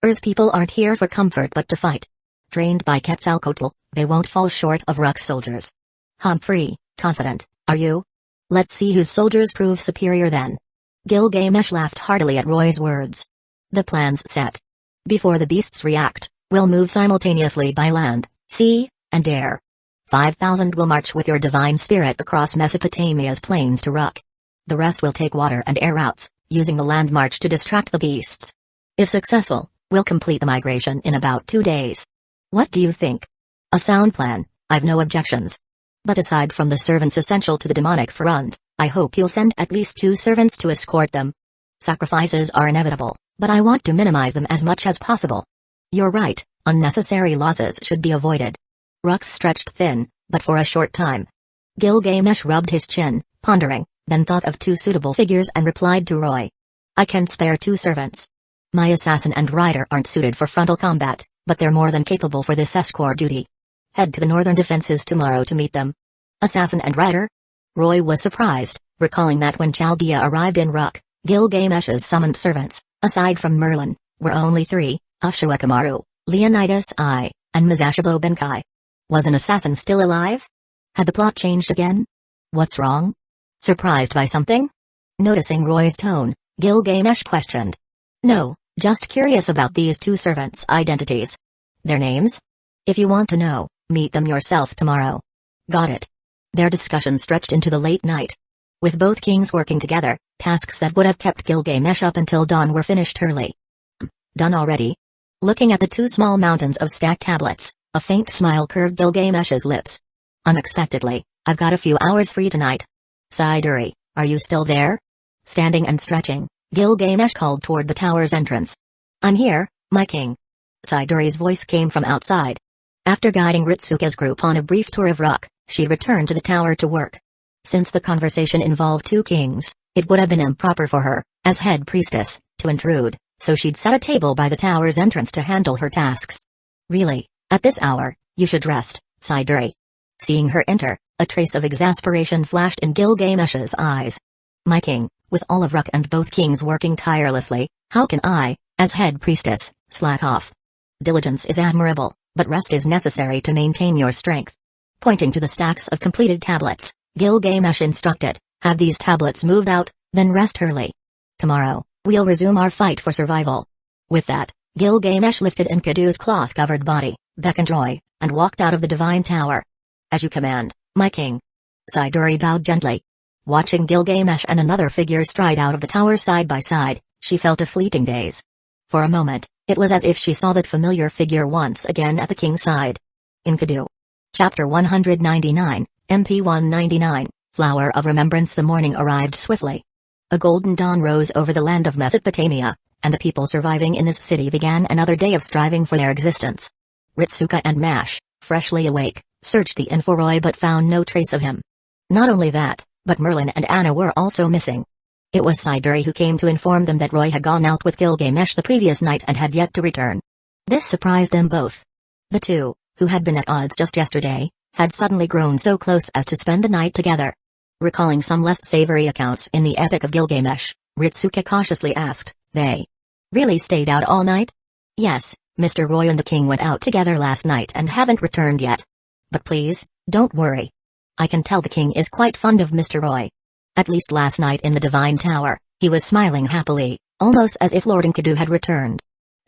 Ur's people aren't here for comfort but to fight. Trained by Quetzalcoatl, they won't fall short of Rock's soldiers. Humphrey, confident, are you? Let's see whose soldiers prove superior then. Gilgamesh laughed heartily at Roy's words. The plan's set. Before the beasts react, we'll move simultaneously by land, sea, and air. 5,000 will march with your divine spirit across Mesopotamia's plains to Rock. The rest will take water and air routes, using the land march to distract the beasts. If successful, we'll complete the migration in about 2 days. What do you think? A sound plan, I've no objections. But aside from the servants essential to the demonic front, I hope you'll send at least 2 servants to escort them. Sacrifices are inevitable, but I want to minimize them as much as possible. You're right, unnecessary losses should be avoided. Rux stretched thin, but for a short time. Gilgamesh rubbed his chin, pondering, then thought of 2 suitable figures and replied to Roy. I can spare 2 servants. My assassin and rider aren't suited for frontal combat, but they're more than capable for this escort duty. Head to the northern defenses tomorrow to meet them. Assassin and rider? Roy was surprised, recalling that when Chaldea arrived in Ruk, Gilgamesh's summoned servants, aside from Merlin, were only 3, Ashwakamaru, Leonidas I, and Mazashabo Benkai. Was an assassin still alive? Had the plot changed again? What's wrong? Surprised by something? Noticing Roy's tone, Gilgamesh questioned. No, just curious about these 2 servants' identities. Their names? If you want to know, meet them yourself tomorrow. Got it. Their discussion stretched into the late night. With both kings working together, tasks that would have kept Gilgamesh up until dawn were finished early. Done already? Looking at the 2 small mountains of stacked tablets, a faint smile curved Gilgamesh's lips. Unexpectedly, I've got a few hours free tonight. Siduri, are you still there? Standing and stretching, Gilgamesh called toward the tower's entrance. I'm here, my king. Siduri's voice came from outside. After guiding Ritsuka's group on a brief tour of Ruk, she returned to the tower to work. Since the conversation involved 2 kings, it would have been improper for her, as head priestess, to intrude, so she'd set a table by the tower's entrance to handle her tasks. Really, at this hour, you should rest, Siduri. Seeing her enter, a trace of exasperation flashed in Gilgamesh's eyes. My king, with all of Ruk and both kings working tirelessly, how can I, as head priestess, slack off? Diligence is admirable, but rest is necessary to maintain your strength. Pointing to the stacks of completed tablets, Gilgamesh instructed, have these tablets moved out, then rest early. Tomorrow, we'll resume our fight for survival. With that, Gilgamesh lifted Enkidu's cloth-covered body, beckoned Roy, and walked out of the divine tower. As you command, my king. Siduri bowed gently. Watching Gilgamesh and another figure stride out of the tower side by side, she felt a fleeting daze. For a moment, it was as if she saw that familiar figure once again at the king's side. Enkidu. Chapter 199, MP 199, Flower of Remembrance. The morning arrived swiftly. A golden dawn rose over the land of Mesopotamia, and the people surviving in this city began another day of striving for their existence. Ritsuka and Mash, freshly awake, searched the inn for Roy but found no trace of him. Not only that, but Merlin and Anna were also missing. It was Siduri who came to inform them that Roy had gone out with Gilgamesh the previous night and had yet to return. This surprised them both. The 2, who had been at odds just yesterday, had suddenly grown so close as to spend the night together. Recalling some less savory accounts in the Epic of Gilgamesh, Ritsuka cautiously asked, they really stayed out all night? Yes, Mr. Roy and the king went out together last night and haven't returned yet. But please, don't worry. I can tell the king is quite fond of Mr. Roy. At least last night in the Divine Tower, he was smiling happily, almost as if Lord Enkidu had returned.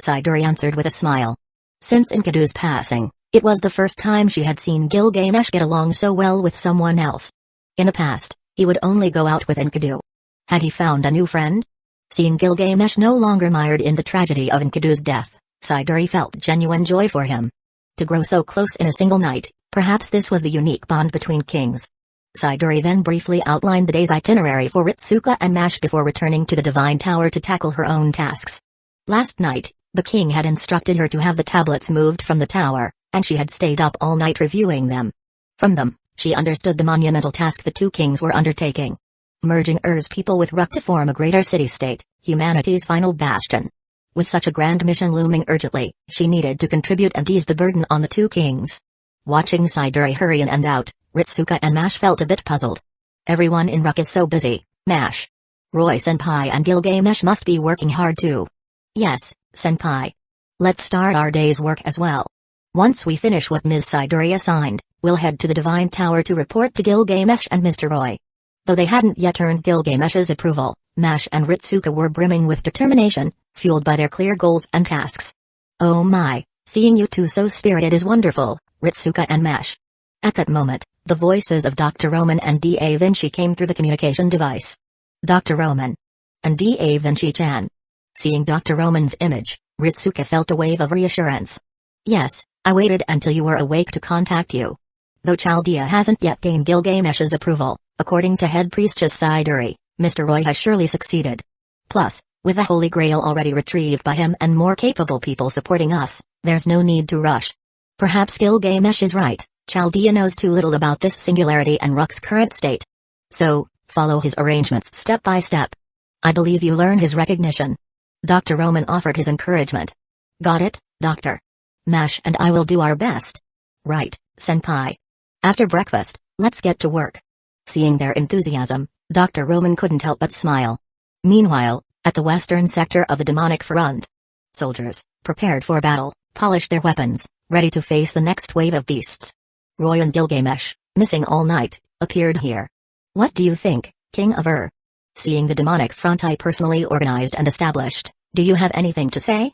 Siduri answered with a smile. Since Enkidu's passing, it was the first time she had seen Gilgamesh get along so well with someone else. In the past, he would only go out with Enkidu. Had he found a new friend? Seeing Gilgamesh no longer mired in the tragedy of Enkidu's death, Siduri felt genuine joy for him. To grow so close in a single night, perhaps this was the unique bond between kings. Siduri then briefly outlined the day's itinerary for Ritsuka and Mash before returning to the Divine Tower to tackle her own tasks. Last night, the king had instructed her to have the tablets moved from the tower, and she had stayed up all night reviewing them. From them, she understood the monumental task the 2 kings were undertaking. Merging Ur's people with Ruk to form a greater city-state, humanity's final bastion. With such a grand mission looming urgently, she needed to contribute and ease the burden on the 2 kings. Watching Siduri hurry in and out, Ritsuka and Mash felt a bit puzzled. Everyone in Ruk is so busy, Mash. Roy-senpai and Gilgamesh must be working hard too. Yes, senpai. Let's start our day's work as well. Once we finish what Ms. Siduri assigned, we'll head to the Divine Tower to report to Gilgamesh and Mr. Roy. Though they hadn't yet earned Gilgamesh's approval, Mash and Ritsuka were brimming with determination, fueled by their clear goals and tasks. Oh my, seeing you 2 so spirited is wonderful, Ritsuka and Mash. At that moment, the voices of Dr. Roman and D.A. Vinci came through the communication device. Dr. Roman. And D.A. Vinci-chan. Seeing Dr. Roman's image, Ritsuka felt a wave of reassurance. Yes, I waited until you were awake to contact you. Though Chaldea hasn't yet gained Gilgamesh's approval, according to head priestess Siduri, Mr. Roy has surely succeeded. Plus, with the Holy Grail already retrieved by him and more capable people supporting us, there's no need to rush. Perhaps Gilgamesh is right, Chaldea knows too little about this singularity and Rook's current state. So, follow his arrangements step by step. I believe you learn his recognition. Dr. Roman offered his encouragement. Got it, Dr. Mash and I will do our best. Right, Senpai. After breakfast, let's get to work. Seeing their enthusiasm, Dr. Roman couldn't help but smile. Meanwhile, at the western sector of the demonic front, soldiers, prepared for battle, polished their weapons, ready to face the next wave of beasts. Roy and Gilgamesh, missing all night, appeared here. What do you think, King of Ur? Seeing the demonic front I personally organized and established, do you have anything to say?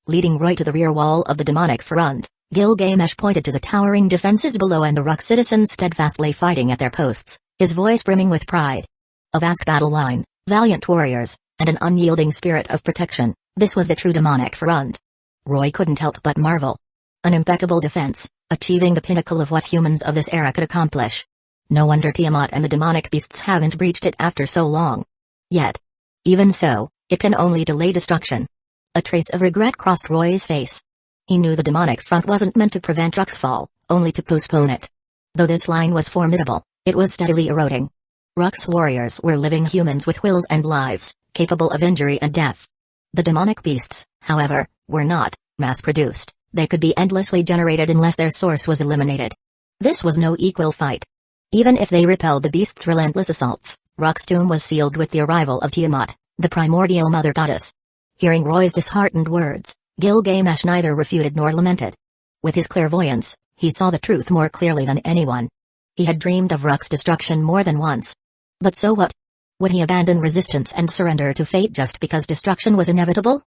Leading Roy to the rear wall of the demonic front, Gilgamesh pointed to the towering defenses below and the Rook citizens steadfastly fighting at their posts, his voice brimming with pride. A vast battle line, valiant warriors, and an unyielding spirit of protection, this was the true demonic front. Roy couldn't help but marvel. An impeccable defense, achieving the pinnacle of what humans of this era could accomplish. No wonder Tiamat and the demonic beasts haven't breached it after so long. Yet. Even so, it can only delay destruction. A trace of regret crossed Roy's face. He knew the demonic front wasn't meant to prevent Rook's fall, only to postpone it. Though this line was formidable, it was steadily eroding. Rook's warriors were living humans with wills and lives, capable of injury and death. The demonic beasts, however, were not mass-produced. They could be endlessly generated unless their source was eliminated. This was no equal fight. Even if they repelled the beasts' relentless assaults, Rook's tomb was sealed with the arrival of Tiamat, the primordial mother goddess. Hearing Roy's disheartened words, Gilgamesh neither refuted nor lamented. With his clairvoyance, he saw the truth more clearly than anyone. He had dreamed of Rook's destruction more than once. But so what? Would he abandon resistance and surrender to fate just because destruction was inevitable?